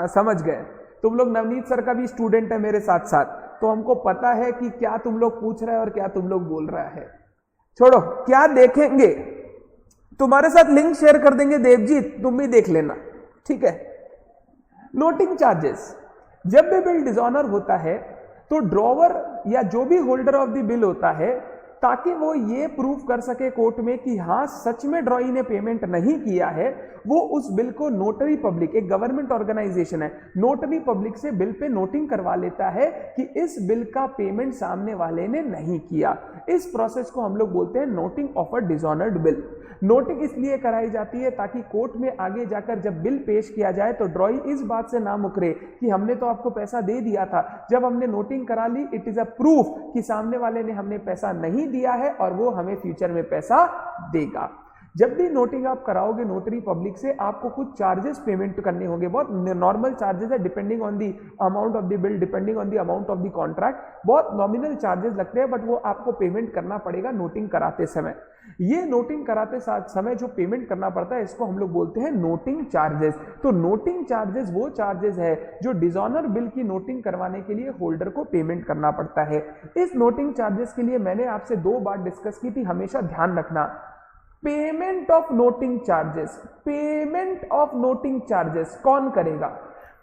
समझ गए? तुम लोग नवनीत सर का भी स्टूडेंट है मेरे साथ साथ, तो हमको पता है कि क्या तुम लोग पूछ रहे हैं और क्या तुम लोग बोल रहा है। छोड़ो, क्या देखेंगे, तुम्हारे साथ लिंक शेयर कर देंगे देवजीत, तुम भी देख लेना, ठीक है? नोटिंग चार्जेस, जब भी बिल डिसऑनर होता है तो ड्रॉवर या जो भी होल्डर ऑफ द बिल होता है, ताकि वो ये प्रूफ कर सके कोर्ट में कि हाँ सच में ड्रॉई ने पेमेंट नहीं किया है, वो उस बिल को नोटरी पब्लिक, एक गवर्नमेंट ऑर्गेनाइजेशन है, नोटरी पब्लिक से बिल पे नोटिंग करवा लेता है कि इस बिल का पेमेंट सामने वाले ने नहीं किया। इस प्रोसेस को हम लोग बोलते हैं noting of a dishonoured bill. Noting इसलिए कराई जाती है ताकि कोर्ट में आगे जाकर जब बिल पेश किया जाए तो ड्रॉई इस बात से ना मुकरे कि हमने तो आपको पैसा दे दिया था, जब हमने नोटिंग करा ली इट इज अ प्रूफ कि सामने वाले ने हमने पैसा नहीं दिया है और वो हमें फ्यूचर में पैसा देगा। जब भी नोटिंग आप कराओगे नोटरी पब्लिक से, आपको कुछ चार्जेस पेमेंट करने होंगे, बहुत नॉर्मल चार्जेस है, depending on the amount of the bill, depending on the amount of the contract, बहुत नॉमिनल चार्जेस लगते हैं, बट वो आपको पेमेंट करना पड़ेगा नोटिंग कराते समय। ये नोटिंग कराते समय जो पेमेंट करना पड़ता है इसको हम लोग बोलते हैं नोटिंग चार्जेस। तो नोटिंग चार्जेस वो चार्जेस है जो डिसऑनर बिल की नोटिंग करवाने के लिए होल्डर को पेमेंट करना पड़ता है। इस नोटिंग चार्जेस के लिए मैंने आपसे 2 बार डिस्कस की थी, हमेशा ध्यान रखना। Payment of noting charges, payment of noting charges कौन करेगा?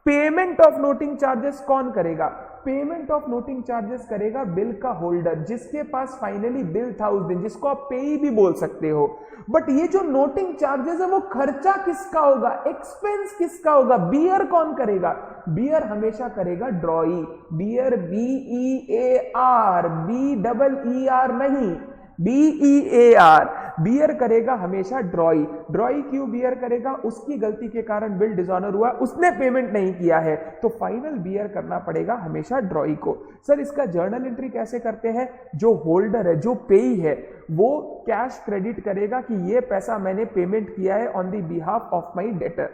पेमेंट ऑफ नोटिंग चार्जेस कौन करेगा? पेमेंट ऑफ नोटिंग चार्जेस करेगा बिल का होल्डर, जिसके पास फाइनली बिल था उस दिन, जिसको आप पेई भी बोल सकते हो। बट ये जो नोटिंग चार्जेस है वो खर्चा किसका होगा, एक्सपेंस किसका होगा? बियर कौन करेगा? बियर हमेशा करेगा ड्रॉई। बियर BEAR, BEER नहीं, BEAR, बियर करेगा हमेशा ड्रॉई। ड्रॉई क्यों बियर करेगा? उसकी गलती के कारण बिल डिसऑनर हुआ, उसने पेमेंट नहीं किया है, तो फाइनल बियर करना पड़ेगा हमेशा ड्रॉई को। सर इसका जर्नल एंट्री कैसे करते हैं? जो होल्डर है, जो पेई है, वो कैश क्रेडिट करेगा कि ये पैसा मैंने पेमेंट किया है on the behalf of my debtor.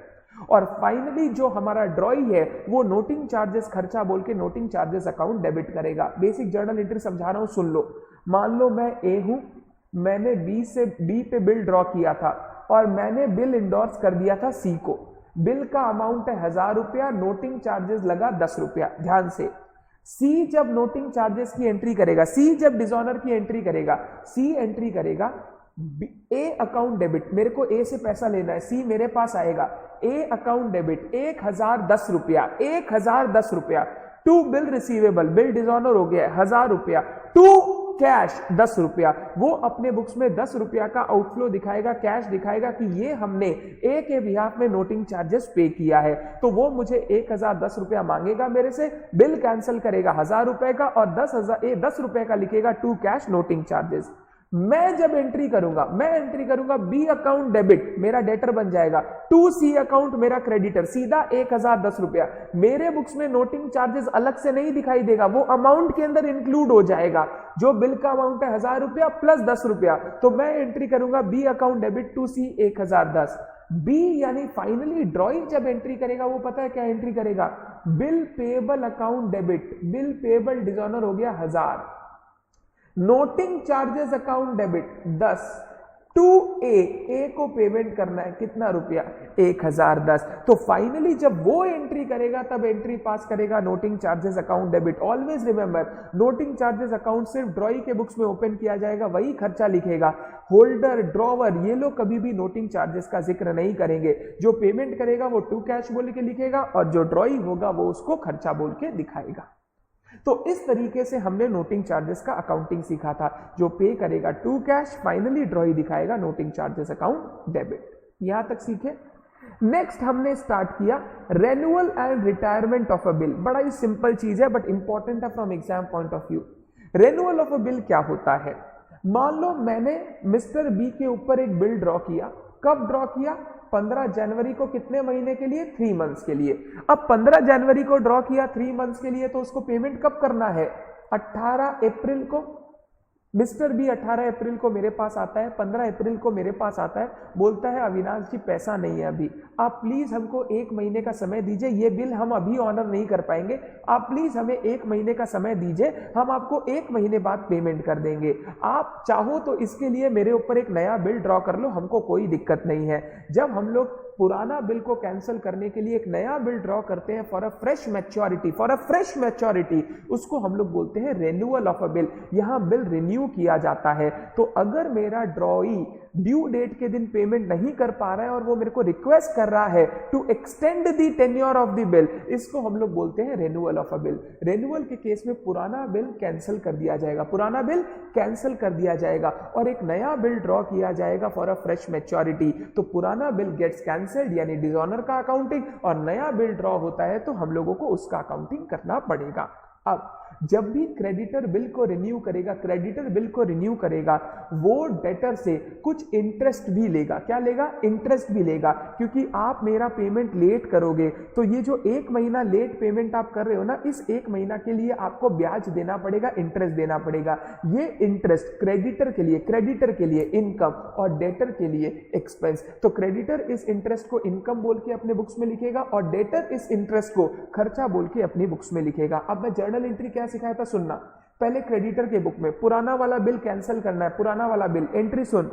और फाइनली जो हमारा ड्रॉई है वो नोटिंग चार्जेस खर्चा बोल के नोटिंग चार्जेस अकाउंट डेबिट करेगा। बेसिक जर्नल एंट्री समझा रहा हूं, सुन लो। मान लो मैं ए हूं, मैंने बी से बी पे बिल ड्रॉ किया था और मैंने बिल इंडोर्स कर दिया था सी को। बिल का अमाउंट है 1000 रुपया, नोटिंग चार्जेस लगा 10 रुपया। ध्यान से, सी जब नोटिंग चार्जेस की एंट्री करेगा, सी जब डिसऑनर की एंट्री करेगा, सी एंट्री करेगा ए अकाउंट डेबिट, मेरे को ए से पैसा लेना है, सी मेरे पास आएगा, ए अकाउंट डेबिट 1010 रुपया, 1010 रुपया to bill receivable, bill dishonour हो गया 1000 रुपया, टू कैश 10 रुपया। वो अपने बुक्स में 10 रुपया का आउटफ्लो दिखाएगा, कैश दिखाएगा कि ये हमने ए के बिहाफ में नोटिंग चार्जेस पे किया है। तो वो मुझे 1010 रुपया मांगेगा मेरे से, बिल कैंसिल करेगा 1000 रुपए का और 10 रुपए का लिखेगा टू कैश नोटिंग चार्जेस। मैं जब एंट्री करूंगा बी अकाउंट डेबिट, मेरा डेटर बन जाएगा, टू सी अकाउंट मेरा क्रेडिटर, सीधा 1010 रुपया। मेरे बुक्स में नोटिंग चार्जेस अलग से नहीं दिखाई देगा, वो अमाउंट के अंदर इंक्लूड हो जाएगा। जो बिल का अमाउंट है 1000 रुपया प्लस 10 रुपया, तो मैं एंट्री करूंगा B account debit to C 1010। B यानी फाइनली ड्रॉइंग जब एंट्री करेगा वो पता है क्या एंट्री करेगा? Bill payable account debit, bill payable dishonour हो गया 1000, noting charges account debit 10, to A को पेमेंट करना है कितना रुपया? 1010। तो फाइनली जब वो एंट्री करेगा तब एंट्री पास करेगा noting charges account debit. Always remember, noting charges account सिर्फ ड्रॉई के बुक्स में ओपन किया जाएगा, वही खर्चा लिखेगा। होल्डर, ड्रॉवर, ये लोग कभी भी नोटिंग चार्जेस का जिक्र नहीं करेंगे। जो पेमेंट करेगा वो टू कैश बोल के लिखेगा और जो ड्रॉई होगा वो उसको खर्चा बोल के दिखाएगा। तो इस तरीके से हमने नोटिंग चार्जेस का अकाउंटिंग सीखा था। जो पे करेगा टू कैश, फाइनली ड्रॉई दिखाएगा नोटिंग चार्जेस अकाउंट डेबिट। यहां तक सीखे। नेक्स्ट हमने स्टार्ट किया renewal and retirement of a bill. बड़ा ही सिंपल चीज है बट इंपॉर्टेंट है from exam point of view. Renewal of a bill क्या होता है? मान लो मैंने मिस्टर बी के ऊपर एक बिल ड्रॉ किया। कब ड्रॉ किया? 15 जनवरी को। कितने महीने के लिए? 3 मंथ्स के लिए। अब 15 जनवरी को ड्रॉ किया 3 मंथ्स के लिए, तो उसको पेमेंट कब करना है? 18 अप्रैल को। मिस्टर बी 18 अप्रैल को मेरे पास आता है, 15 अप्रैल को मेरे पास आता है, बोलता है अविनाश जी पैसा नहीं है अभी, आप प्लीज हमको 1 महीने का समय दीजिए, ये बिल हम अभी ऑनर नहीं कर पाएंगे, आप प्लीज हमें 1 महीने का समय दीजिए, हम आपको 1 महीने बाद पेमेंट कर देंगे। आप चाहो तो इसके लिए मेरे ऊपर एक नया बिल ड्रॉ कर लो, हमको कोई दिक्कत नहीं है। जब हम लोग पुराना बिल को कैंसिल करने के लिए एक नया बिल ड्रॉ करते हैं फॉर अ फ्रेश मैच्योरिटी, उसको हम लोग बोलते हैं रेन्युअल ऑफ अ बिल। यहां बिल रिन्यू किया जाता है। तो अगर मेरा ड्रॉई ड्यू डेट के दिन पेमेंट नहीं कर पा रहा है और वो मेरे को रिक्वेस्ट कर रहा है to extend the tenure of the bill, इसको हम लोग बोलते हैं renewal of a bill. Renewal के केस में पुराना बिल कैंसिल कर दिया जाएगा, पुराना बिल कैंसिल कर दिया जाएगा और एक नया बिल ड्रॉ किया जाएगा फॉर अ फ्रेश मैच्योरिटी। तो पुराना बिल गेट्स कैंसिल्ड यानी डिसऑनर का अकाउंटिंग, और नया बिल ड्रॉ होता है तो हम लोगों को उसका अकाउंटिंग करना पड़ेगा। अब जब भी क्रेडिटर बिल को रिन्यू करेगा, क्रेडिटर बिल को रिन्यू करेगा, वो डेटर से कुछ इंटरेस्ट भी लेगा। क्या लेगा? इंटरेस्ट भी लेगा, क्योंकि आप मेरा पेमेंट लेट करोगे तो ये जो 1 महीना लेट पेमेंट आप कर रहे हो ना, इस 1 महीना के लिए आपको ब्याज देना पड़ेगा, इंटरेस्ट देना पड़ेगा। ये इंटरेस्ट क्रेडिटर के लिए इनकम और डेटर के लिए एक्सपेंस। तो क्रेडिटर इस इंटरेस्ट को इनकम बोल के अपने बुक्स में लिखेगा और डेटर इस इंटरेस्ट को खर्चा बोल के अपनी बुक्स में लिखेगा। अब मैं जर्नल एंट्री क्या सिखाया था, सुनना। पहले क्रेडिटर के बुक में पुराना वाला बिल कैंसिल करना है, पुराना वाला बिल एंट्री सुन,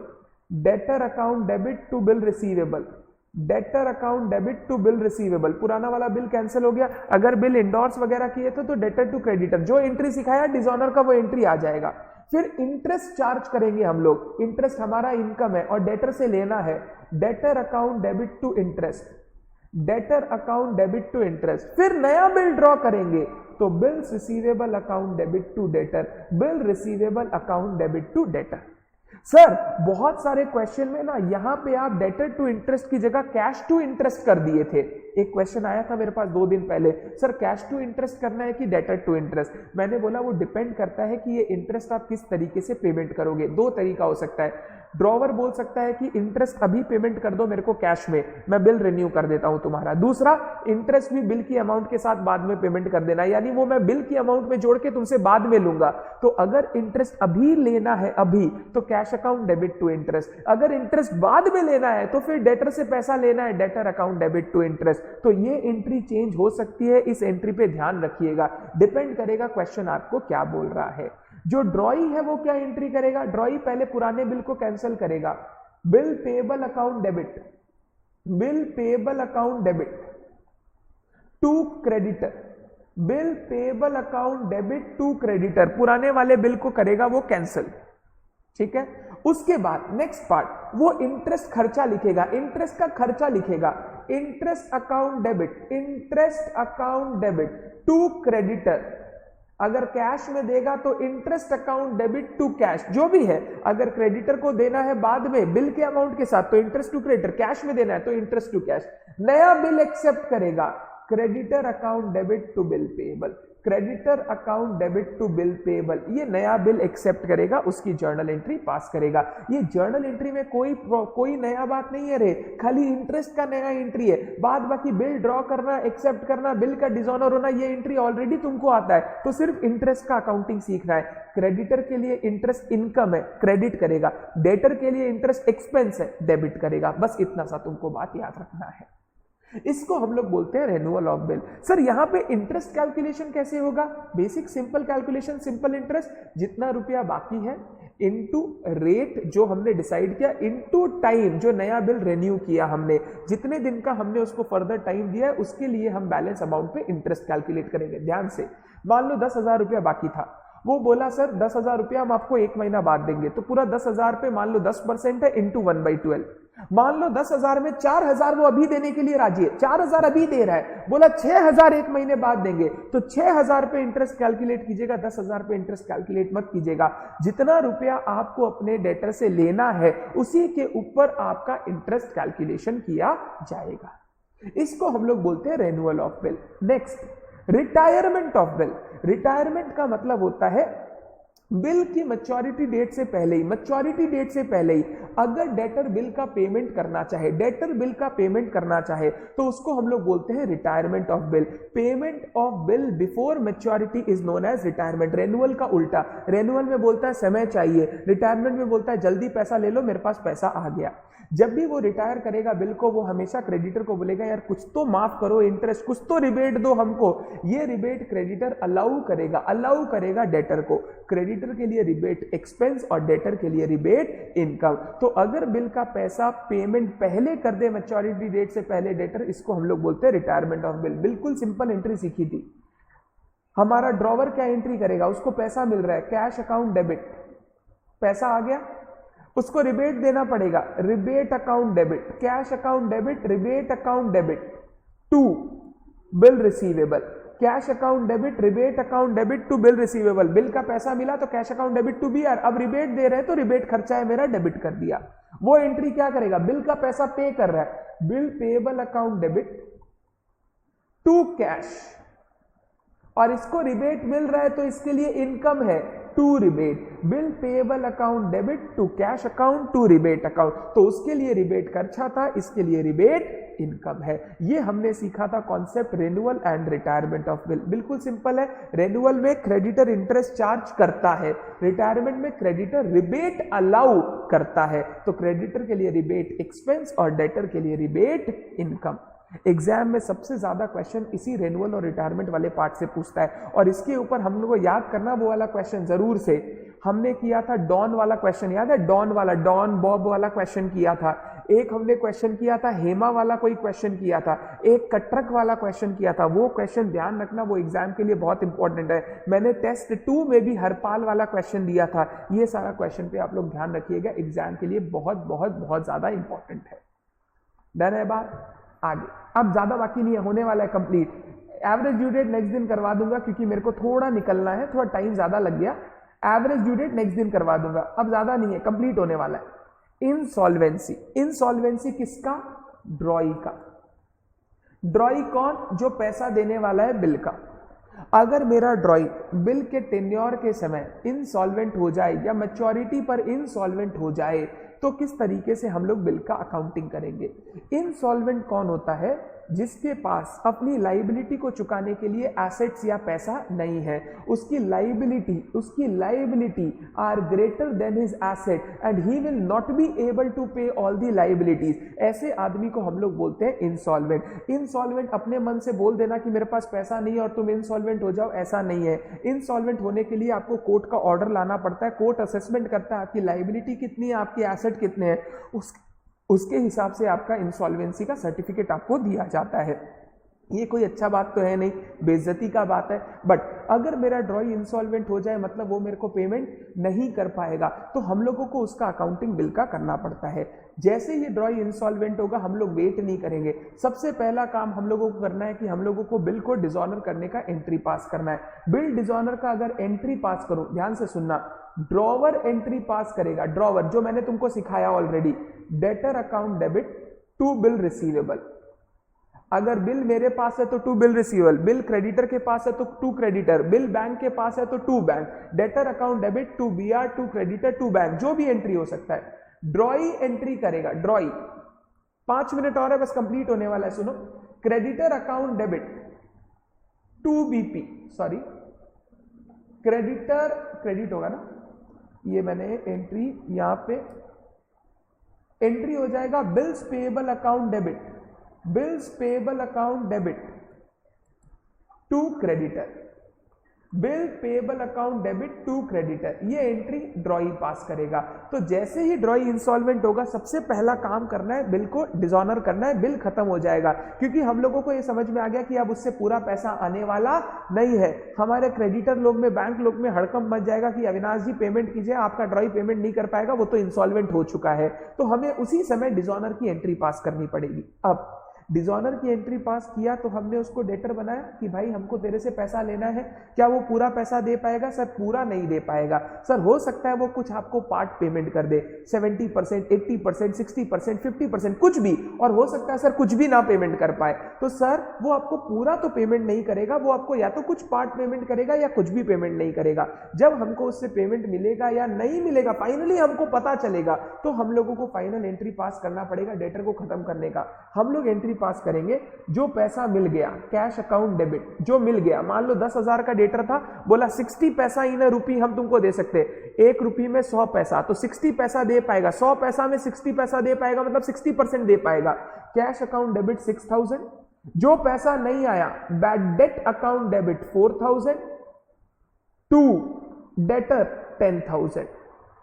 debtor account debit to bill receivable, debtor account debit to bill receivable, पुराना वाला बिल कैंसिल हो गया। अगर बिल इंडोर्स वगैरह किए तो डेटर टू क्रेडिटर, जो एंट्री सिखाया डिसऑनर का वो एंट्री आ जाएगा। फिर इंटरेस्ट चार्ज करेंगे हम लोग, इंटरेस्ट हमारा इनकम है और डेटर से लेना है, debtor account debit to interest, debtor account debit to interest. फिर नया बिल ड्रॉ करेंगे तो bills receivable account debit to debtor, bill receivable account debit to debtor. Sir बहुत सारे क्वेश्चन में ना यहां पे आप डेटर टू इंटरेस्ट की जगह कैश टू इंटरेस्ट कर दिए थे। एक क्वेश्चन आया था मेरे पास 2 दिन पहले, सर कैश टू इंटरेस्ट करना है कि डेटर टू इंटरेस्ट। मैंने बोला वो डिपेंड करता है कि ये इंटरेस्ट आप किस तरीके से पेमेंट करोगे। 2 तरीका हो सकता है, ड्रॉवर बोल सकता है कि इंटरेस्ट अभी पेमेंट कर दो मेरे को कैश में, मैं बिल रिन्यू कर देता हूं तुम्हारा। दूसरा, इंटरेस्ट भी बिल की अमाउंट के साथ बाद में पेमेंट कर देना, यानी वो मैं बिल की अमाउंट में जोड़ के तुमसे बाद में लूंगा। तो अगर इंटरेस्ट अभी लेना है अभी तो cash account debit to interest, अगर इंटरेस्ट बाद में लेना है तो फिर डेटर से पैसा लेना है, debtor account debit to interest. तो ये एंट्री चेंज हो सकती है, इस एंट्री पे ध्यान रखिएगा, डिपेंड करेगा क्वेश्चन आपको क्या बोल रहा है। जो ड्रॉई है वो क्या एंट्री करेगा, ड्रॉई पहले पुराने बिल को कैंसिल करेगा, bill payable account debit, bill payable account debit to creditor, bill payable account debit to creditor, पुराने वाले बिल को करेगा वो कैंसिल। ठीक है, उसके बाद नेक्स्ट पार्ट, वो इंटरेस्ट खर्चा लिखेगा, इंटरेस्ट का खर्चा लिखेगा, interest account debit, interest account debit to creditor. अगर कैश में देगा तो interest account debit to cash, जो भी है। अगर क्रेडिटर को देना है बाद में बिल के अमाउंट के साथ तो इंटरेस्ट टू क्रेडिटर, कैश में देना है तो इंटरेस्ट टू कैश। नया बिल एक्सेप्ट करेगा, creditor account debit to bill payable, creditor account debit to bill payable, ये नया बिल एक्सेप्ट करेगा, उसकी जर्नल एंट्री पास करेगा। ये जर्नल एंट्री में कोई नया बात नहीं है रे, खाली इंटरेस्ट का नया एंट्री है। बाद बाकी बिल ड्रॉ करना, एक्सेप्ट करना, बिल का डिसऑनर होना, ये एंट्री ऑलरेडी तुमको आता है, तो सिर्फ इंटरेस्ट का अकाउंटिंग सीखना है। क्रेडिटर के लिए इंटरेस्ट इनकम है, क्रेडिट करेगा, डेटर के लिए इंटरेस्ट एक्सपेंस है, डेबिट करेगा। बस इतना सा तुमको बात याद रखना है। इसको हम लोग बोलते हैं रेन्यूअल ऑफ बिल। सर यहां पे इंटरेस्ट कैलकुलेशन कैसे होगा? Basic simple calculation, simple interest, जितना रुपया बाकी है इनटू रेट जो हमने डिसाइड किया, इनटू टाइम जो नया बिल रेन्यू किया हमने, जितने दिन का हमने उसको फर्दर टाइम दिया है उसके लिए हम बैलेंस अमाउंट पे इंटरेस्ट कैलकुलेट करेंगे। ध्यान से, मान लो 10,000 रुपया बाकी था, वो बोला सर 10,000 रुपया हम आपको 1 महीना बाद देंगे, तो पूरा 10,000 पे मान लो 10% है इंटू 1/12। मान लो 10,000 में 4,000 वो अभी देने के लिए राजी है, 4,000 अभी दे रहा है, बोला 6,000 1 महीने बाद देंगे, तो 6,000 पे इंटरेस्ट कैलकुलेट कीजिएगा, 10,000 पे इंटरेस्ट कैलकुलेट मत कीजिएगा। जितना रुपया आपको अपने डेटर से लेना है उसी के ऊपर आपका इंटरेस्ट कैलकुलेशन किया जाएगा। इसको हम लोग बोलते हैं renewal of bill. Next, retirement of bill. Retirement का मतलब होता है बिल की मैच्योरिटी डेट से पहले ही, मैच्योरिटी डेट से पहले ही अगर डेटर बिल का पेमेंट करना चाहे, डेटर बिल का पेमेंट करना चाहे तो उसको हम लोग बोलते हैं retirement of bill. Payment of bill before maturity is known as retirement. Renewal का उल्टा, रेन्युअल में बोलता है समय चाहिए, रिटायरमेंट में बोलता है जल्दी पैसा ले लो, मेरे पास पैसा आ गया। जब भी वो रिटायर करेगा बिल को, वो हमेशा क्रेडिटर को बोलेगा यार कुछ तो माफ करो, इंटरेस्ट कुछ तो रिबेट दो हमको। ये रिबेट क्रेडिटर अलाउ करेगा डेटर को। क्रेडिटर के लिए रिबेट एक्सपेंस और डेटर के लिए रिबेट इनकम। तो अगर बिल का पैसा पेमेंट पहले कर दे मैच्योरिटी डेट से पहले डेटर, इसको हम लोग बोलते हैं रिटायरमेंट ऑफ बिल। बिल्कुल सिंपल एंट्री सीखी थी। हमारा ड्रॉवर क्या एंट्री करेगा, उसको पैसा मिल रहा है, कैश अकाउंट डेबिट, पैसा आ गया, उसको रिबेट देना पड़ेगा, rebate account debit, cash account debit, rebate account debit to bill receivable, cash account debit, rebate account debit to bill receivable. Bill का पैसा मिला तो cash account debit to B R, अब रिबेट दे रहे हैं तो रिबेट खर्चा है मेरा, डेबिट कर दिया। वो एंट्री क्या करेगा, बिल का पैसा पे कर रहा है, bill payable account debit to cash, और इसको रिबेट मिल रहा है तो इसके लिए इनकम है, to rebate, bill payable account debit to cash account to rebate account, तो उसके लिए रिबेट खर्चा था, इसके लिए रिबेट इनकम है। ये हमने सीखा था concept renewal and retirement of bill. बिल्कुल सिंपल है, रेन्युअल में क्रेडिटर इंटरेस्ट चार्ज करता है, रिटायरमेंट में क्रेडिटर रिबेट अलाउ करता है, तो क्रेडिटर के लिए रिबेट एक्सपेंस और डेटर के लिए रिबेट इनकम। एग्जाम में सबसे ज्यादा क्वेश्चन इसी रेन्युअल और रिटायरमेंट वाले पार्ट से पूछता है, और इसके ऊपर हम लोग को याद करना वो वाला क्वेश्चन जरूर से। हमने किया था डॉन वाला क्वेश्चन, याद है, डॉन वाला, डॉन बॉब वाला क्वेश्चन किया था, एक हमने क्वेश्चन किया था हेमा वाला कोई क्वेश्चन किया था, एक कटरक वाला क्वेश्चन किया था। वो क्वेश्चन ध्यान रखना, वो एग्जाम के लिए बहुत इंपॉर्टेंट है। मैंने टेस्ट 2 में भी हरपाल वाला क्वेश्चन दिया था। ये सारा क्वेश्चन पे आप लोग ध्यान रखिएगा, एग्जाम के लिए बहुत बहुत बहुत ज्यादा इंपॉर्टेंट है। डन है बात, आगे अब ज्यादा बाकी नहीं है, होने वाला है complete. Average due date next दिन करवा दूंगा क्योंकि मेरे को थोड़ा निकलना है, थोड़ा टाइम ज्यादा लग गया। एवरेज ड्यू डेट नेक्स्ट दिन करवा दूंगा, अब ज्यादा नहीं है, कंप्लीट होने वाला है। इंसॉल्वेंसी, इंसॉल्वेंसी किसका, ड्रॉई का। ड्रॉई कौन, जो पैसा देने वाला है बिल का। अगर मेरा ड्रॉई बिल के टेन्योर के समय इंसॉल्वेंट हो जाए या मैच्योरिटी पर इंसॉल्वेंट हो जाए तो किस तरीके से हम लोग बिल का अकाउंटिंग करेंगे। इंसॉल्वेंट कौन होता है, जिसके पास अपनी लाइबिलिटी को चुकाने के लिए एसेट्स या पैसा नहीं है, उसकी liability are greater than his asset and he will not be able to pay all the liabilities. ऐसे आदमी को हम लोग बोलते हैं इंसॉल्वेंट। इंसॉल्वेंट अपने मन से बोल देना कि मेरे पास पैसा नहीं है और तुम इंसॉल्वेंट हो जाओ, ऐसा नहीं है। इंसॉल्वेंट होने के लिए आपको कोर्ट का ऑर्डर लाना पड़ता है, कोर्ट असेसमेंट करता है आपकी लाइबिलिटी कितनी है, आपके एसेट कितने हैं, उसके हिसाब से आपका इंसॉल्वेंसी का सर्टिफिकेट आपको दिया जाता है। ये कोई अच्छा बात तो है नहीं, बेइज्जती का बात है। बट अगर मेरा ड्रॉई इंसॉल्वेंट हो जाए मतलब वो मेरे को पेमेंट नहीं कर पाएगा, तो हम लोगों को उसका अकाउंटिंग बिल का करना पड़ता है। जैसे ही ड्रॉई इंसॉल्वेंट होगा हम लोग वेट नहीं करेंगे, सबसे पहला काम हम लोगों को करना है कि हम लोगों को बिल को डिसऑनर करने का एंट्री पास करना है। बिल डिसऑनर का अगर एंट्री पास करूं, ध्यान से सुनना, ड्रॉवर एंट्री पास करेगा। ड्रॉवर जो मैंने तुमको सिखाया already, debtor account debit to bill receivable. अगर बिल मेरे पास है तो to bill receivable, bill creditor के पास है तो टू क्रेडिटर, बिल बैंक के पास है तो to bank, debtor account debit to BR to creditor to bank, जो भी एंट्री हो सकता है। ड्रॉई एंट्री करेगा, ड्रॉई 5 मिनट और है बस, कंप्लीट होने वाला है, सुनो। Creditor account debit to BP, sorry creditor, credit होगा ना, ये मैंने एंट्री यहां पे एंट्री हो जाएगा, bills payable account debit, bills payable account debit to creditor, bill payable account debit to creditor, ये एंट्री ड्रॉई पास करेगा। तो जैसे ही ड्रॉई इंसॉल्वेंट होगा सबसे पहला काम करना है बिल को डिसऑनर करना है, बिल खत्म हो जाएगा। क्योंकि हम लोगों को ये समझ में आ गया कि अब उससे पूरा पैसा आने वाला नहीं है। हमारे क्रेडिटर लोग में, बैंक लोग में हड़कंप मच जाएगा कि अविनाश जी पेमेंट कीजिए, आपका ड्रॉई पेमेंट नहीं कर पाएगा, वो तो इंसॉल्वेंट हो चुका है। तो हमें उसी समय डिसऑनर की एंट्री पास करनी पड़ेगी। अब डिसऑनर की एंट्री पास किया तो हमने उसको डेटर बनाया कि भाई हमको तेरे से पैसा लेना है, क्या वो पूरा पैसा दे पाएगा? सर पूरा नहीं दे पाएगा। सर हो सकता है वो कुछ आपको पार्ट पेमेंट कर दे, 70%, 80%, 60%, 50%, कुछ भी, और हो सकता है सर कुछ भी ना पेमेंट कर पाए। तो सर वो आपको पूरा तो पेमेंट नहीं करेगा, वो आपको या तो कुछ पार्ट पेमेंट करेगा या कुछ भी पेमेंट नहीं करेगा। जब हमको उससे पेमेंट मिलेगा या नहीं मिलेगा फाइनली हमको पता चलेगा, तो हम लोगों को फाइनल एंट्री पास करना पड़ेगा डेटर को खत्म करने का। हम लोग एंट्री पास करेंगे, जो पैसा मिल गया कैश अकाउंट डेबिट, जो मिल गया, मान लो 10,000 का डेटर था, बोला 60 पैसा इन रुपी हम तुमको दे सकते, 1 रुपी में 100 पैसा, तो 60 पैसा दे पाएगा, 100 पैसा में 60 पैसा दे पाएगा, मतलब 60% दे पाएगा। कैश अकाउंट डेबिट 6,000, जो पैसा नहीं आया bad debt account debit 4,000 to debtor 10,000।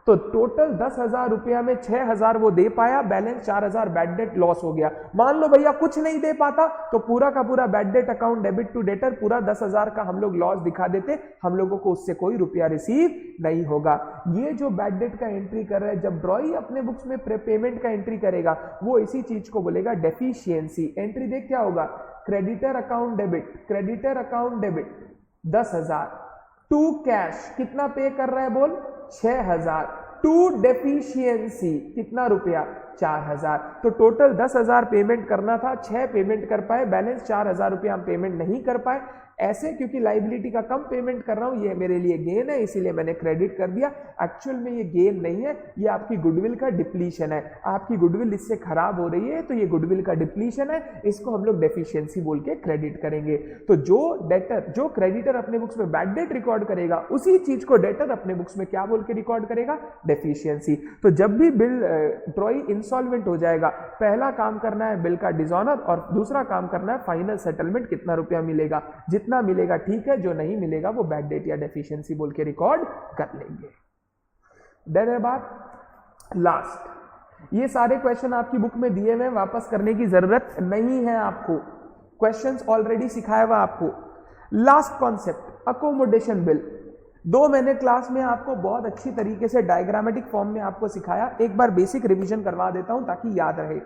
तो टोटल 10,000 रुपया में 6,000 वो दे पाया, बैलेंस 4,000 बैड डेट लॉस हो गया। मान लो भैया कुछ नहीं दे पाता तो पूरा का पूरा bad debt account debit to debtor पूरा 10,000 का हम लोग लॉस दिखा देते, हम लोगों को उससे कोई रुपया रिसीव नहीं होगा। ये जो बैड डेट का एंट्री कर रहा है, जब ड्रॉई अपने बुक्स में पेमेंट का एंट्री करेगा वो इसी चीज को बोलेगा डेफिशिएंसी। एंट्री देख क्या होगा, creditor account debit, creditor account debit 10,000 to cash, कितना पे कर रहा है बोल 6,000, टू डेफिशिएंसी कितना रुपया 4,000। तो टोटल 10,000 पेमेंट करना था, 6 पेमेंट कर पाए, बैलेंस 4,000 रुपया हम पेमेंट नहीं कर पाए। ऐसे क्योंकि लाइबिलिटी का कम पेमेंट कर रहा हूं, ये मेरे लिए गेन है इसीलिए मैंने क्रेडिट कर दिया। एक्चुअल में ये गेन नहीं है, ये आपकी गुडविल का डिप्लीशन है। आपकी गुडविल इससे खराब हो रही है तो ये गुडविल का डिप्लीशन है, इसको हम लोग डेफिशिएंसी बोल के क्रेडिट करेंगे। तो जो डेटर, जो क्रेडिटर अपने बुक्स में बैड डेट रिकॉर्ड करेगा उसी चीज को डेटर अपने बुक्स में क्या बोल के रिकॉर्ड करेगा, डेफिशिएंसी। तो जब भी बिल ड्रॉई इंसॉल्वेंट हो जाएगा, पहला काम करना है बिल का डिसऑनर और दूसरा काम करना है फाइनल सेटलमेंट, कितना रुपया मिलेगा, जितना मिलेगा ठीक है, जो नहीं मिलेगा वो बैड डेट या डेफिशिएंसी बोल के रिकॉर्ड कर लेंगे। डन है बात। लास्ट, ये सारे क्वेश्चन आपकी बुक में दिए हुए, वापस करने की जरूरत नहीं है आपको, क्वेश्चंस ऑलरेडी सिखाया हुआ आपको। Last concept accommodation bill. 2 महीने क्लास में आपको बहुत अच्छी तरीके से डायग्रामेटिक फॉर्म में आपको सिखाया, एक बार बेसिक रिवीजन करवा देता हूं ताकि याद रहे।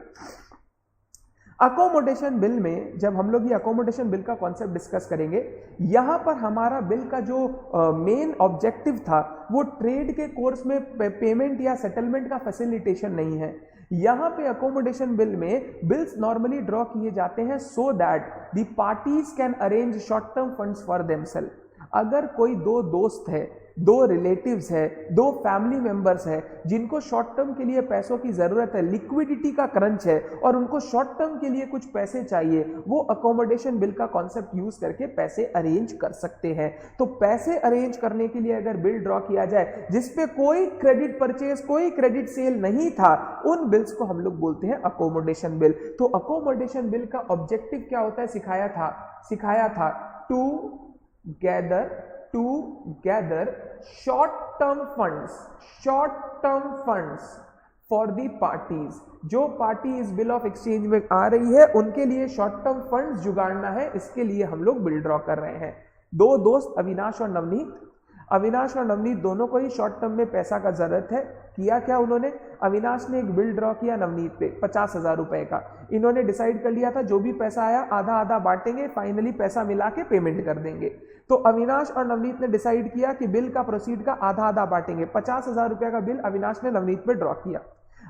अकोमोडेशन बिल में जब हम लोग ये अकोमोडेशन बिल का कॉन्सेप्ट डिस्कस करेंगे, यहां पर हमारा बिल का जो मेन ऑब्जेक्टिव था वो ट्रेड के कोर्स में पेमेंट या सेटलमेंट का फैसिलिटेशन नहीं है। यहां पे अकोमोडेशन बिल में बिल्स नॉर्मली ड्रॉ किए जाते हैं so that the parties can arrange short term funds for themselves. अगर कोई 2 दोस्त है, 2 रिलेटिव्स है, 2 फैमिली मेंबर्स है जिनको शॉर्ट टर्म के लिए पैसों की जरूरत है, लिक्विडिटी का क्रंच है और उनको शॉर्ट टर्म के लिए कुछ पैसे चाहिए, वो अकोमोडेशन बिल का कॉन्सेप्ट यूज करके पैसे अरेंज कर सकते हैं। तो पैसे अरेंज करने के लिए अगर बिल ड्रॉ किया जाए जिसपे कोई क्रेडिट परचेज, कोई क्रेडिट सेल नहीं था, उन बिल्स को हम लोग बोलते हैं अकोमोडेशन बिल। तो अकोमोडेशन बिल का ऑब्जेक्टिव क्या होता है, सिखाया था to gather short term funds for the parties. जो पार्टी इस बिल ऑफ एक्सचेंज में आ रही है उनके लिए शॉर्ट टर्म फंड्स जुगाड़ना है, इसके लिए हम लोग बिल ड्रॉ कर रहे हैं। 2 दोस्त अविनाश और नवनीत दोनों को ही शॉर्ट टर्म में पैसा का जरूरत है। किया क्या उन्होंने, अविनाश ने एक बिल ड्रॉ किया नवनीत पे 50,000 रुपए का। इन्होंने डिसाइड कर लिया था जो भी पैसा आया आधा आधा बांटेंगे, फाइनली पैसा मिला के पेमेंट कर देंगे। तो अविनाश और नवनीत ने डिसाइड किया कि बिल का प्रोसीड का आधा आधा बांटेंगे। 50,000 रुपए का बिल अविनाश ने नवनीत पे ड्रॉ किया।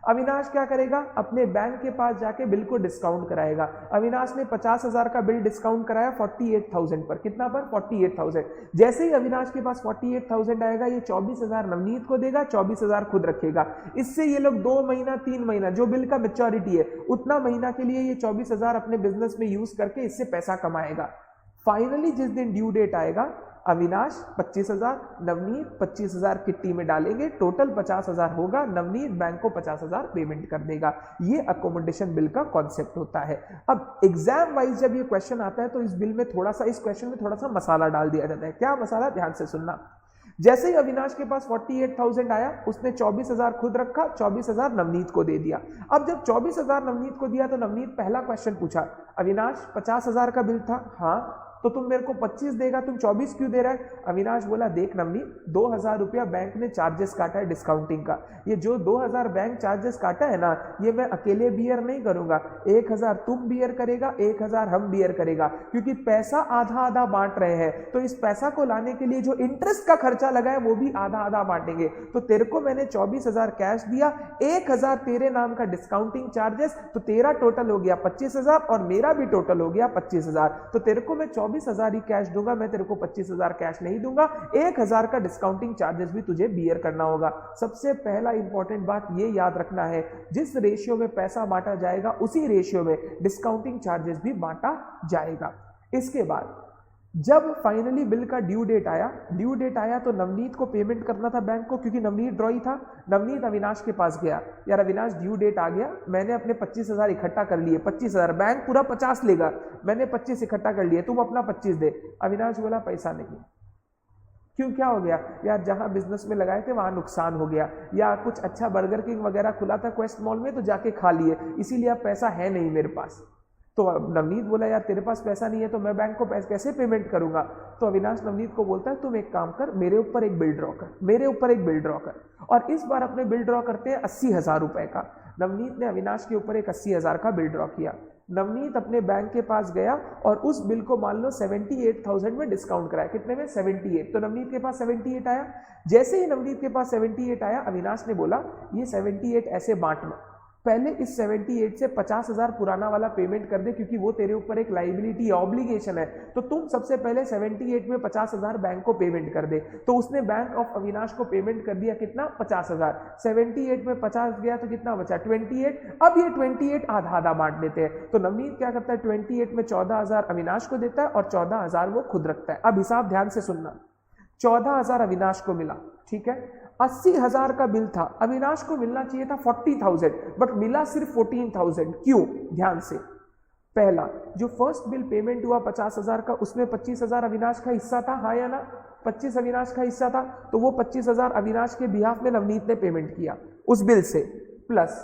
अविनाश क्या करेगा, अपने बैंक के पास जाके बिल को डिस्काउंट कराएगा। अविनाश ने 50,000 का बिल डिस्काउंट कराया 48,000 पर। कितना पर, 48,000। जैसे ही अविनाश के पास 48,000 आएगा, ये 24,000 नवनीत को देगा, 24,000 खुद रखेगा। इससे ये लोग 2 महीना 3 महीना जो बिल का मैच्योरिटी है उतना महीना के लिए ये 24,000 अपने बिजनेस में यूज करके इससे पैसा कमाएगा। फाइनली जिस दिन ड्यू डेट आएगा, अविनाश 25,000, नवनीत 25,000 किट्टी में डालेंगे, टोटल 50,000 होगा। नवनीत बैंक को 50,000 पेमेंट कर देगा। ये अकोमोडेशन बिल का कॉन्सेप्ट होता है। अब एग्जाम वाइज जब ये क्वेश्चन आता है तो इस बिल में थोड़ा सा, इस क्वेश्चन में थोड़ा सा मसाला डाल दिया जाता है। क्या मसाला, ध्यान से सुनना। जैसे ही अविनाश के पास 48,000 आया, उसने 24,000 खुद रखा, 24,000 नवनीत को दे दिया। अब जब 24,000 नवनीत को दिया तो नवनीत पहला क्वेश्चन पूछा, अविनाश 50,000 का बिल था, हाँ, तो तुम मेरे को 25 देगा, तुम 24 क्यों दे रहा है? अविनाश बोला, देख नवनीत, 2,000 रुपया बैंक ने चार्जेस काटा है डिस्काउंटिंग का। ये जो 2,000 बैंक चार्जेस काटा है ना, ये मैं अकेले बियर नहीं करूंगा। 1,000 तुम बियर करेगा, 1,000 हम बियर करेगा, क्योंकि पैसा आधा आधा बांट रहे हैं। तो इस पैसा को लाने के लिए जो इंटरेस्ट का खर्चा लगा है वो भी आधा आधा बांटेंगे। तो तेरे को मैंने 24,000 कैश दिया, 1,000 तेरे नाम का डिस्काउंटिंग चार्जेस, तो तेरा टोटल हो गया 25,000 और मेरा भी टोटल हो गया 25,000। तो तेरे को मैं 24,000 ही कैश दूंगा, मैं तेरे को 25,000 कैश नहीं दूंगा। 1,000 का डिस्काउंटिंग चार्जेस भी तुझे बियर करना होगा। सबसे पहला इंपॉर्टेंट बात ये याद रखना है, जिस रेशियो में पैसा बांटा जाएगा उसी रेशियो में डिस्काउंटिंग चार्जेस भी बांटा जाएगा। इसके बाद जब फाइनली बिल का ड्यू डेट आया तो नवनीत को पेमेंट करना था बैंक को, क्योंकि नवनीत ड्रॉई था। नवनीत अविनाश के पास गया, यार अविनाश ड्यू डेट आ गया, मैंने अपने 25,000 इकट्ठा कर लिए। 25,000, बैंक पूरा 50 लेगा, मैंने 25 इकट्ठा कर लिए, तुम अपना 25 दे। अविनाश बोला पैसा नहीं। क्यों, क्या हो गया यार, जहां बिजनेस में लगाए थे वहां नुकसान हो गया, या कुछ अच्छा बर्गर किंग वगैरह खुला था क्वेस्ट मॉल में तो जाके खा लिए, इसीलिए अब पैसा है नहीं मेरे पास। तो नवनीत बोला यार तेरे पास पैसा नहीं है तो मैं बैंक को पैसे कैसे पेमेंट करूंगा। तो अविनाश नवनीत को बोलता है तुम एक काम कर, मेरे ऊपर एक बिल ड्रॉ कर, मेरे ऊपर एक बिल ड्रॉ कर। और इस बार अपने बिल ड्रॉ करते हैं 80,000 रुपए का। नवनीत ने अविनाश के ऊपर एक 80,000 का बिल ड्रॉ किया। नवनीत अपने बैंक के पास गया और उस बिल को मान लो 78,000 में डिस्काउंट कराया। कितने में? 78। तो नवनीत के पास 78 आया। जैसे ही नवनीत के पास 78 आया, अविनाश ने बोला ये 78 ऐसे बांट लो, पहले इस 78 से 50,000 पुराना वाला पेमेंट कर दे, क्योंकि वो तेरे ऊपर एक लाइबिलिटी ऑब्लिगेशन है। तो तुम सबसे पहले 78 में 50,000 बैंक को पेमेंट कर दे। तो उसने बैंक ऑफ अविनाश को पेमेंट कर दिया कितना? 50,000। 78 में 50 गया तो कितना बचा? 28। अब ये 28 आधा आधा बांट देते हैं। तो नवनीत क्या करता है, 28 में 14,000 अविनाश को देता है और 14,000 वो खुद रखता है। अब हिसाब ध्यान से सुनना, 14,000 अविनाश को मिला, ठीक है। 80,000 का बिल था, अविनाश को मिलना चाहिए था 40,000, बट मिला सिर्फ 14,000। क्यों? ध्यान से, पहला जो फर्स्ट बिल पेमेंट हुआ 50,000 का, उसमें 25,000 अविनाश का हिस्सा था, हाँ या ना? 25 अविनाश का हिस्सा था, तो वो 25,000 अविनाश के बिहाफ में नवनीत ने पेमेंट किया उस बिल से, प्लस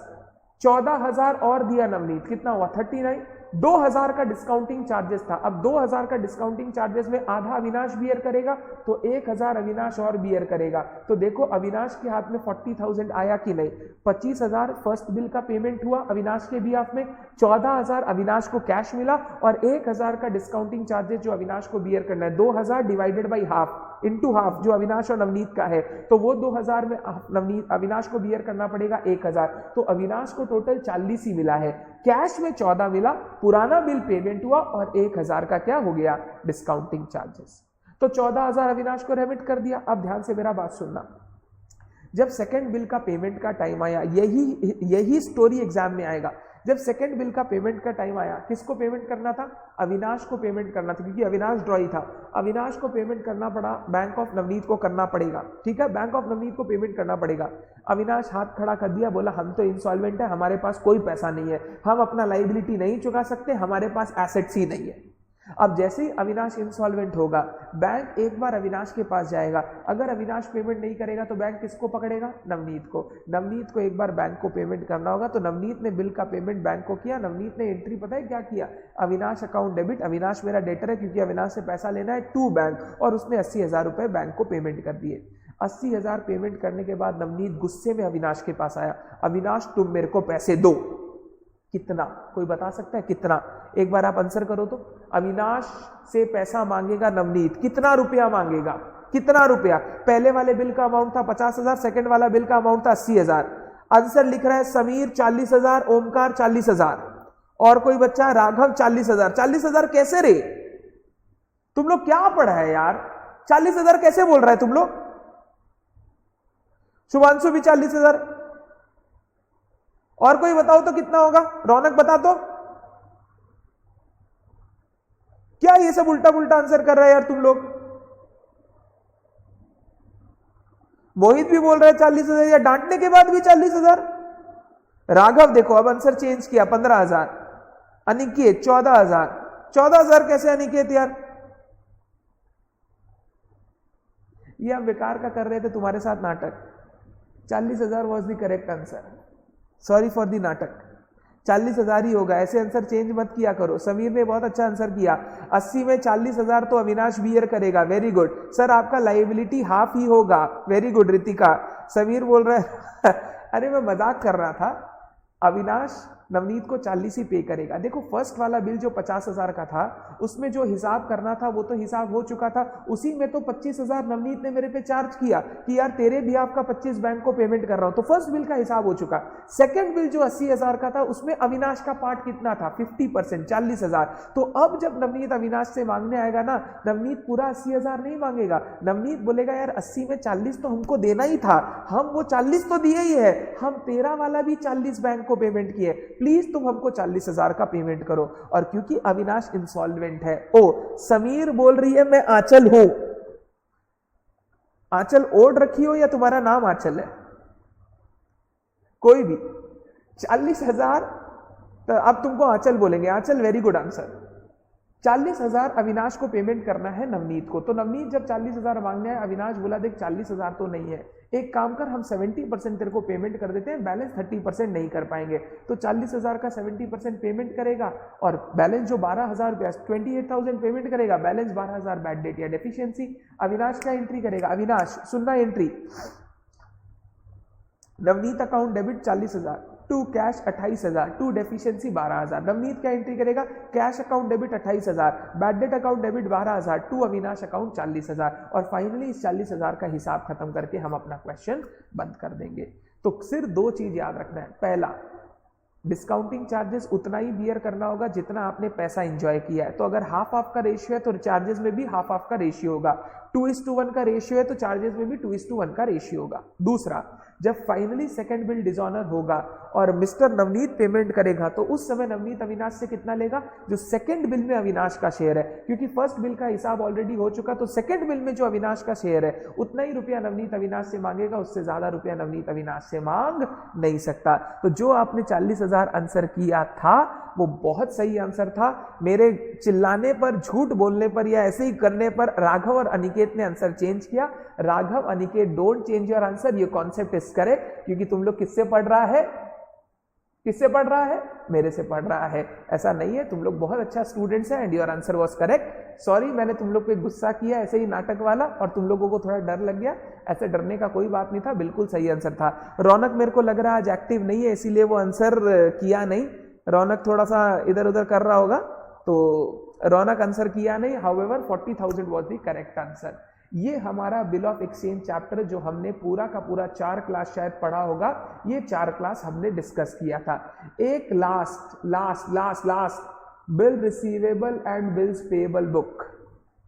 14,000 और दिया नवनीत, कितना हुआ? 39। 2,000 का डिस्काउंटिंग चार्जेस था। अब 2,000 का डिस्काउंटिंग चार्जेस में आधा अविनाश बियर करेगा तो 1,000 अविनाश और बियर करेगा। तो देखो अविनाश के हाथ में 40,000 आया कि नहीं? 25,000 फर्स्ट बिल का पेमेंट हुआ अविनाश के बिहाफ में, 14,000 अविनाश को कैश मिला और 1,000 का डिस्काउंटिंग चार्जेस जो अविनाश को बियर करना है। 2,000 divided by half into half जो अविनाश और नवनीत का है, तो वो 2,000 में नवनीत अविनाश को बियर करना पड़ेगा 1,000। तो अविनाश को टोटल 40 ही मिला है, कैश में 14 मिला, पुराना बिल पेमेंट हुआ और 1,000 का क्या हो गया? Discounting charges. तो 14,000 अविनाश को रेमिट कर दिया। अब ध्यान से मेरा बात सुनना, जब सेकंड बिल का पेमेंट का टाइम आया, यही स्टोरी एग्जाम में आएगा। जब सेकंड बिल का पेमेंट का टाइम आया, किसको पेमेंट करना था? अविनाश को पेमेंट करना था, क्योंकि अविनाश ड्रॉई था। अविनाश को पेमेंट करना पड़ा, बैंक ऑफ नवनीत को करना पड़ेगा, ठीक है, बैंक ऑफ नवनीत को पेमेंट करना पड़ेगा। अविनाश हाथ खड़ा कर दिया, बोला हम तो इंसॉल्वेंट है, हमारे पास कोई पैसा नहीं है, हम अपना लाइबिलिटी नहीं चुका सकते, हमारे पास एसेट्स ही नहीं है। अब जैसे ही अविनाश इंसॉल्वेंट होगा, बैंक एक बार अविनाश के पास जाएगा। अगर अविनाश पेमेंट नहीं करेगा तो बैंक किसको पकड़ेगा? नवनीत को। नवनीत को एक बार बैंक को पेमेंट करना होगा। तो नवनीत ने बिल का पेमेंट बैंक को किया। नवनीत ने एंट्री पता है क्या किया? अविनाश अकाउंट डेबिट, अविनाश मेरा डेटर है क्योंकि अविनाश से पैसा लेना है, टू बैंक, और उसने 80,000 रुपए बैंक को पेमेंट कर दिए। 80,000 पेमेंट करने के बाद नवनीत गुस्से में अविनाश के पास आया, अविनाश तुम मेरे को पैसे दो। कितना? कोई बता सकता है कितना? एक बार आप आंसर करो तो। अविनाश से पैसा मांगेगा नवनीत, कितना रुपया मांगेगा? कितना रुपया? पहले वाले बिल का अमाउंट था 50,000, सेकंड वाला बिल का अमाउंट था 80,000। आंसर लिख रहा है समीर 40,000, ओमकार 40,000, और कोई बच्चा? राघव 40,000। 40,000 कैसे रे? तुम लोग क्या पढ़ा है यार? 40,000 कैसे बोल रहा है तुम लोग? शुभांशु भी 40,000, और कोई बताओ तो कितना होगा? रौनक बता तो। क्या ये सब उल्टा पुल्टा आंसर कर रहा है यार तुम लोग? मोहित भी बोल रहा है 40,000, या डांटने के बाद भी 40,000? राघव देखो अब आंसर चेंज किया, 15,000। अनिकेत 14,000। 14,000 कैसे अनिकेत यार? ये हम बेकार का कर रहे थे तुम्हारे साथ नाटक। 40,000 was the correct answer, sorry for the नाटक। 40,000 ही होगा, ऐसे आंसर चेंज मत किया करो। समीर ने बहुत अच्छा आंसर किया, 80 में 40,000 तो अविनाश बियर करेगा, वेरी गुड सर, आपका लाइबिलिटी हाफ ही होगा, वेरी गुड रितिका। समीर बोल रहा है अरे मैं मजाक कर रहा था, अविनाश नवनीत को 40 ही पे करेगा। देखो फर्स्ट वाला बिल जो 50,000 का था, उसमें जो हिसाब करना था वो तो हिसाब हो चुका था, उसी में तो 25,000 नवनीत ने मेरे पे चार्ज किया कि यार तेरे भी आपका 25 बैंक को पेमेंट कर रहा हूं, तो फर्स्ट बिल का हिसाब हो चुका। सेकंड बिल जो 80,000 का था, उसमें अविनाश का पार्ट कितना था? 50%, 40,000। तो अब जब नवनीत अविनाश से मांगने आएगा ना, नवनीत पूरा 80,000 नहीं मांगेगा। नवनीत बोलेगा यार 80 में 40 तो हमको देना ही था, हम वो 40 तो दिए ही है, हम तेरा वाला भी 40 बैंक को पेमेंट किए, प्लीज तुम हमको 40,000 का पेमेंट करो। और क्योंकि अविनाश इंसॉल्वेंट है, ओ समीर बोल रही है मैं आंचल हूं। आंचल ओढ़ रखी हो या तुम्हारा नाम आंचल है? कोई भी 40,000, तो अब तुमको आंचल बोलेंगे। आंचल वेरी गुड आंसर, 40,000 अविनाश को पेमेंट करना है नवनीत को। तो नवनीत जब 40,000 मांगने है, अविनाश बोला देख 40,000 तो नहीं है, एक काम कर हम 70% तेरे को पेमेंट कर देते हैं, बैलेंस 30% नहीं कर पाएंगे। तो 40,000 का 70% पेमेंट करेगा और बैलेंस जो 12,000 रुपया 28,000 पेमेंट करेगा, बैलेंस 12,000 बैड डेट या डेफिशिएंसी। अविनाश क्या एंट्री करेगा? अविनाश सुनना entry, Navneet account debit 40,000 to cash 28,000 to deficiency 12,000। Navneet क्या एंट्री करेगा? Cash account debit 28,000, bad debt account debit 12,000 to Avinash account 40,000। और फाइनली इस 40,000 का हिसाब खत्म करके हम अपना क्वेश्चन बंद कर देंगे। तो सिर्फ दो चीज याद रखना है, पहला डिस्काउंटिंग चार्जेस उतना ही बियर करना होगा जितना आपने पैसा एंजॉय किया है। तो अगर हाफ हाफ का रेशियो है तो चार्जेस में भी हाफ हाफ का रेशियो होगा, 2:1 का रेशियो है तो चार्जेस में भी 2:1 का रेशियो होगा। दूसरा, जब फाइनली सेकंड बिल डिसऑनर होगा और मिस्टर नवनीत पेमेंट करेगा तो उस समय नवनीत अविनाश से कितना लेगा? जो सेकंड बिल में अविनाश का शेयर है, क्योंकि फर्स्ट बिल का हिसाब ऑलरेडी हो चुका, तो सेकंड बिल में जो अविनाश का शेयर है उतना ही रुपया नवनीत अविनाश से मांगेगा, उससे ज्यादा रुपया नवनीत अविनाश से मांग नहीं सकता। तो जो आपने 40,000 आंसर किया था वो बहुत सही आंसर था। मेरे चिल्लाने पर, झूठ बोलने पर या ऐसे ही करने पर राघव और अनिकेत ने आंसर चेंज किया। Raghav, Aniket, don't change your answer, ये कॉन्सेप्ट इज करेक्ट, क्योंकि तुम लोग किससे पढ़ रहा है? किससे पढ़ रहा है? मेरे से पढ़ रहा है। ऐसा नहीं है, तुम लोग बहुत अच्छा स्टूडेंट्स हैं and your answer was correct. Sorry मैंने तुम लोग पे गुस्सा किया ऐसे ही नाटक वाला और तुम लोगों को थोड़ा डर लग गया, ऐसे डरने का कोई बात नहीं था, बिल्कुल सही आंसर था। रौनक मेरे को लग रहा है आज एक्टिव नहीं है, इसीलिए वो आंसर किया नहीं। रौनक थोड़ा सा इधर उधर कर रहा होगा, तो रौनक आंसर किया नहीं। However 40,000 was the correct answer. ये हमारा बिल ऑफ एक्सचेंज चैप्टर जो हमने पूरा का पूरा 4 क्लास शायद पढ़ा होगा, ये 4 क्लास हमने डिस्कस किया था। एक last bill receivable and bills payable book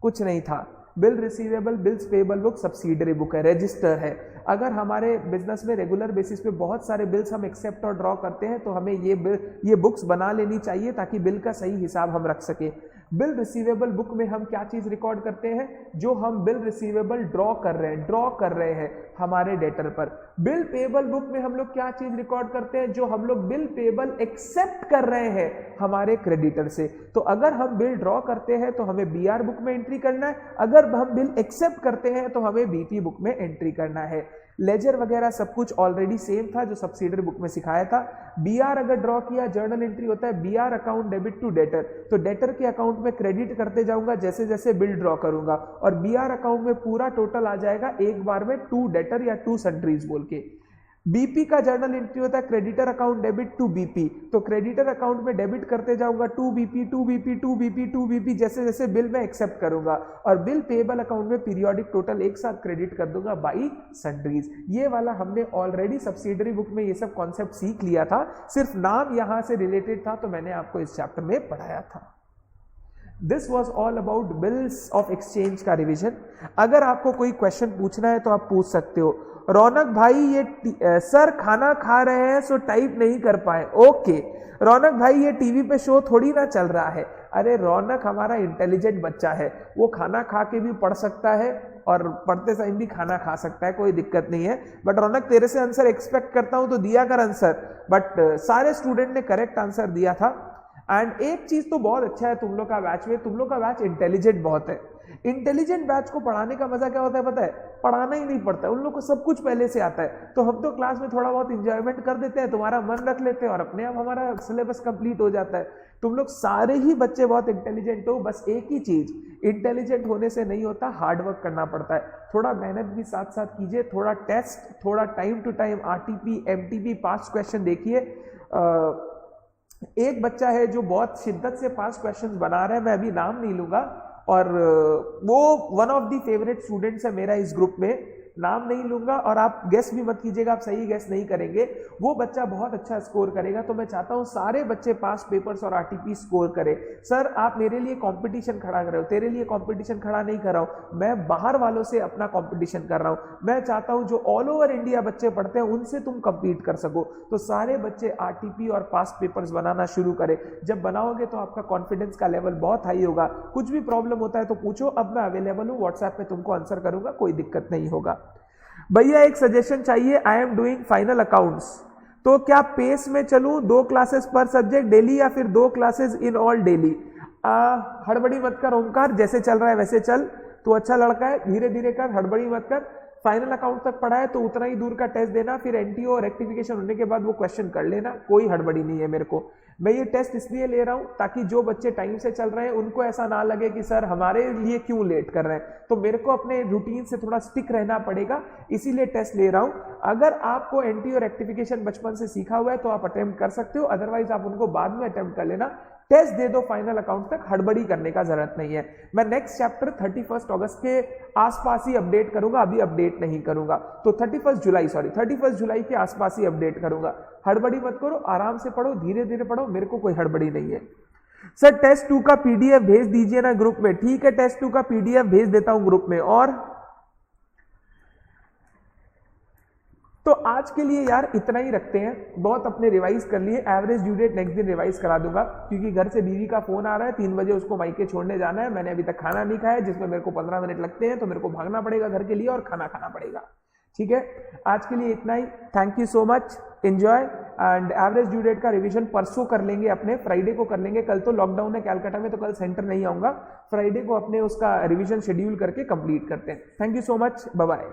कुछ नहीं था। Bill receivable, bills payable book subsidiary book है, रजिस्टर है। अगर हमारे बिजनेस में रेगुलर बेसिस पे बहुत सारे बिल्स हम एक्सेप्ट और ड्रॉ करते हैं तो हमें ये बुक्स बना लेनी चाहिए ताकि बिल का सही हिसाब हम रख सके। बिल रिसीवेबल बुक में हम क्या चीज रिकॉर्ड करते हैं? जो हम बिल रिसीवेबल ड्रॉ कर रहे हैं हमारे डेटर पर। बिल पेएबल बुक में हम लोग क्या चीज रिकॉर्ड करते हैं? जो हम लोग बिल पेएबल एक्सेप्ट कर रहे हैं हमारे क्रेडिटर से। तो अगर हम बिल ड्रॉ करते हैं तो हमें बीआर बुक में एंट्री करना है, अगर हम बिल एक्सेप्ट करते हैं तो हमें बीपी बुक में एंट्री करना है। लेजर वगैरह सब कुछ ऑलरेडी सेम था जो सब्सिडरी बुक में सिखाया था। बीआर अगर ड्रॉ किया, जर्नल एंट्री होता है BR account debit to debtor, तो डेटर के अकाउंट में क्रेडिट करते जाऊंगा जैसे जैसे बिल ड्रॉ करूंगा, और बीआर अकाउंट में पूरा टोटल आ जाएगा एक बार में 2 डेटर या 2 सन्ट्रीज बोल के। बीपी का जर्नल एंट्री होता है creditor account debit to BP, तो क्रेडिटर अकाउंट में डेबिट करते जाऊंगा 2 बीपी जैसे जैसे बिल में एक्सेप्ट करूंगा, और बिल पेएबल अकाउंट में पीरियोडिक टोटल एक साथ क्रेडिट कर दूंगा बाई सन्ट्रीज। ये वाला हमने ऑलरेडी सब्सिडरी बुक में ये सब कॉन्सेप्ट सीख लिया था, सिर्फ नाम यहां से रिलेटेड था तो मैंने आपको इस चैप्टर में पढ़ाया था। This was all about bills of exchange का रिविजन। अगर आपको कोई क्वेश्चन पूछना है तो आप पूछ सकते हो। रौनक भाई ये सर खाना खा रहे हैं सो टाइप नहीं कर पाए। ओके रौनक भाई ये टीवी पे शो थोड़ी ना चल रहा है। अरे रौनक हमारा इंटेलिजेंट बच्चा है, वो खाना खा के भी पढ़ सकता है और पढ़ते समय भी खाना खा सकता है, कोई दिक्कत नहीं है। बट रौनक तेरे से आंसर एक्सपेक्ट करता हूं तो दिया कर आंसर, बट सारे स्टूडेंट ने करेक्ट आंसर दिया था। एंड एक चीज तो बहुत अच्छा है तुम लोग का बैच में, तुम लोग का बैच इंटेलिजेंट बहुत है। इंटेलिजेंट बैच को पढ़ाने का मजा क्या होता है पता है? पढ़ाना ही नहीं पड़ता है, उन लोग को सब कुछ पहले से आता है। तो हम तो क्लास में थोड़ा बहुत इंजॉयमेंट कर देते हैं, तुम्हारा मन रख लेते हैं और अपने आप हमारा सिलेबस कंप्लीट हो जाता है। तुम लोग सारे ही बच्चे बहुत इंटेलिजेंट हो, बस एक ही चीज इंटेलिजेंट होने से नहीं होता, हार्डवर्क करना पड़ता है। थोड़ा मेहनत भी साथ साथ कीजिए, थोड़ा टेस्ट, थोड़ा time to time RTP MTP past question देखिए। एक बच्चा है जो बहुत शिद्दत से पास्ट क्वेश्चन बना रहा है, मैं अभी नाम नहीं लूंगा, और वो one of the favourite students है मेरा इस ग्रुप में, नाम नहीं लूंगा और आप गेस भी मत कीजिएगा, आप सही गेस नहीं करेंगे। वो बच्चा बहुत अच्छा स्कोर करेगा, तो मैं चाहता हूं सारे बच्चे पास पेपर्स और आरटीपी स्कोर करें। सर आप मेरे लिए कंपटीशन खड़ा कर रहे हो, तेरे लिए कंपटीशन खड़ा नहीं कर रहा हूं, मैं बाहर वालों से अपना कंपटीशन कर रहा हूं। मैं चाहता हूं जो ऑल ओवर इंडिया बच्चे पढ़ते हैं उनसे तुम कंपीट कर सको। तो सारे बच्चे आरटीपी और पास पेपर्स बनाना शुरू करें। जब बनाओगे तो आपका कॉन्फिडेंस का लेवल बहुत हाई होगा। कुछ भी प्रॉब्लम होता है तो पूछो, अब मैं अवेलेबल हूं, व्हाट्सएप पे तुमको आंसर करूंगा, कोई दिक्कत नहीं होगा। भैया एक सजेशन चाहिए, I am doing final accounts, तो क्या पेस में चलूं 2 क्लासेस पर सब्जेक्ट डेली या फिर 2 क्लासेस इन ऑल डेली? हड़बड़ी मत कर ओमकार, जैसे चल रहा है वैसे चल, तू अच्छा लड़का है, धीरे धीरे कर, हड़बड़ी मत कर। फाइनल अकाउंट तक पढ़ा है तो उतना ही दूर का टेस्ट देना, फिर एनटीओ और रेक्टिफिकेशन होने के बाद वो क्वेश्चन कर लेना, कोई हड़बड़ी नहीं है मेरे को। मैं ये टेस्ट इसलिए ले रहा हूं ताकि जो बच्चे टाइम से चल रहे हैं उनको ऐसा ना लगे कि सर हमारे लिए क्यों लेट कर रहे हैं, तो मेरे को अपने रूटीन से थोड़ा स्टिक रहना पड़ेगा, इसीलिए टेस्ट ले रहा हूं। अगर आपको एनटीओ रेक्टिफिकेशन बचपन से सीखा हुआ है तो आप अटेम्प्ट कर सकते हो, अदरवाइज आप उनको बाद में अटेम्प्ट कर लेना। टेस्ट दे दो फाइनल अकाउंट तक, हड़बड़ी करने का जरूरत नहीं है। मैं नेक्स्ट चैप्टर 31 अगस्त के आसपास ही अपडेट करूंगा, अभी अपडेट नहीं करूंगा, तो 31 जुलाई के आसपास ही अपडेट करूंगा। हड़बड़ी मत करो, आराम से पढ़ो, धीरे धीरे पढ़ो, मेरे को कोई हड़बड़ी नहीं है। सर टेस्ट 2 का पीडीएफ भेज दीजिए ना ग्रुप में। ठीक है, टेस्ट 2 का पीडीएफ भेज देता हूं ग्रुप में। और तो आज के लिए यार इतना ही रखते हैं, बहुत अपने रिवाइज कर लिए। एवरेज ड्यू डेट नेक्स्ट दिन रिवाइज करा दूंगा, क्योंकि घर से बीवी का फोन आ रहा है, 3 बजे उसको मायके छोड़ने जाना है। मैंने अभी तक खाना नहीं खाया, जिसमें मेरे को 15 मिनट लगते हैं, तो मेरे को भागना पड़ेगा घर के लिए और खाना खाना पड़ेगा। ठीक है, आज के लिए इतना ही। Thank you so much, enjoy. And average due date का रिवीजन परसों कर लेंगे, अपने फ्राइडे को कर लेंगे। कल तो लॉकडाउन है कैलकाटा में, तो कल सेंटर नहीं आऊंगा। फ्राइडे को अपने उसका रिवीजन शेड्यूल करके कंप्लीट करते हैं। Thank you so much, bye bye.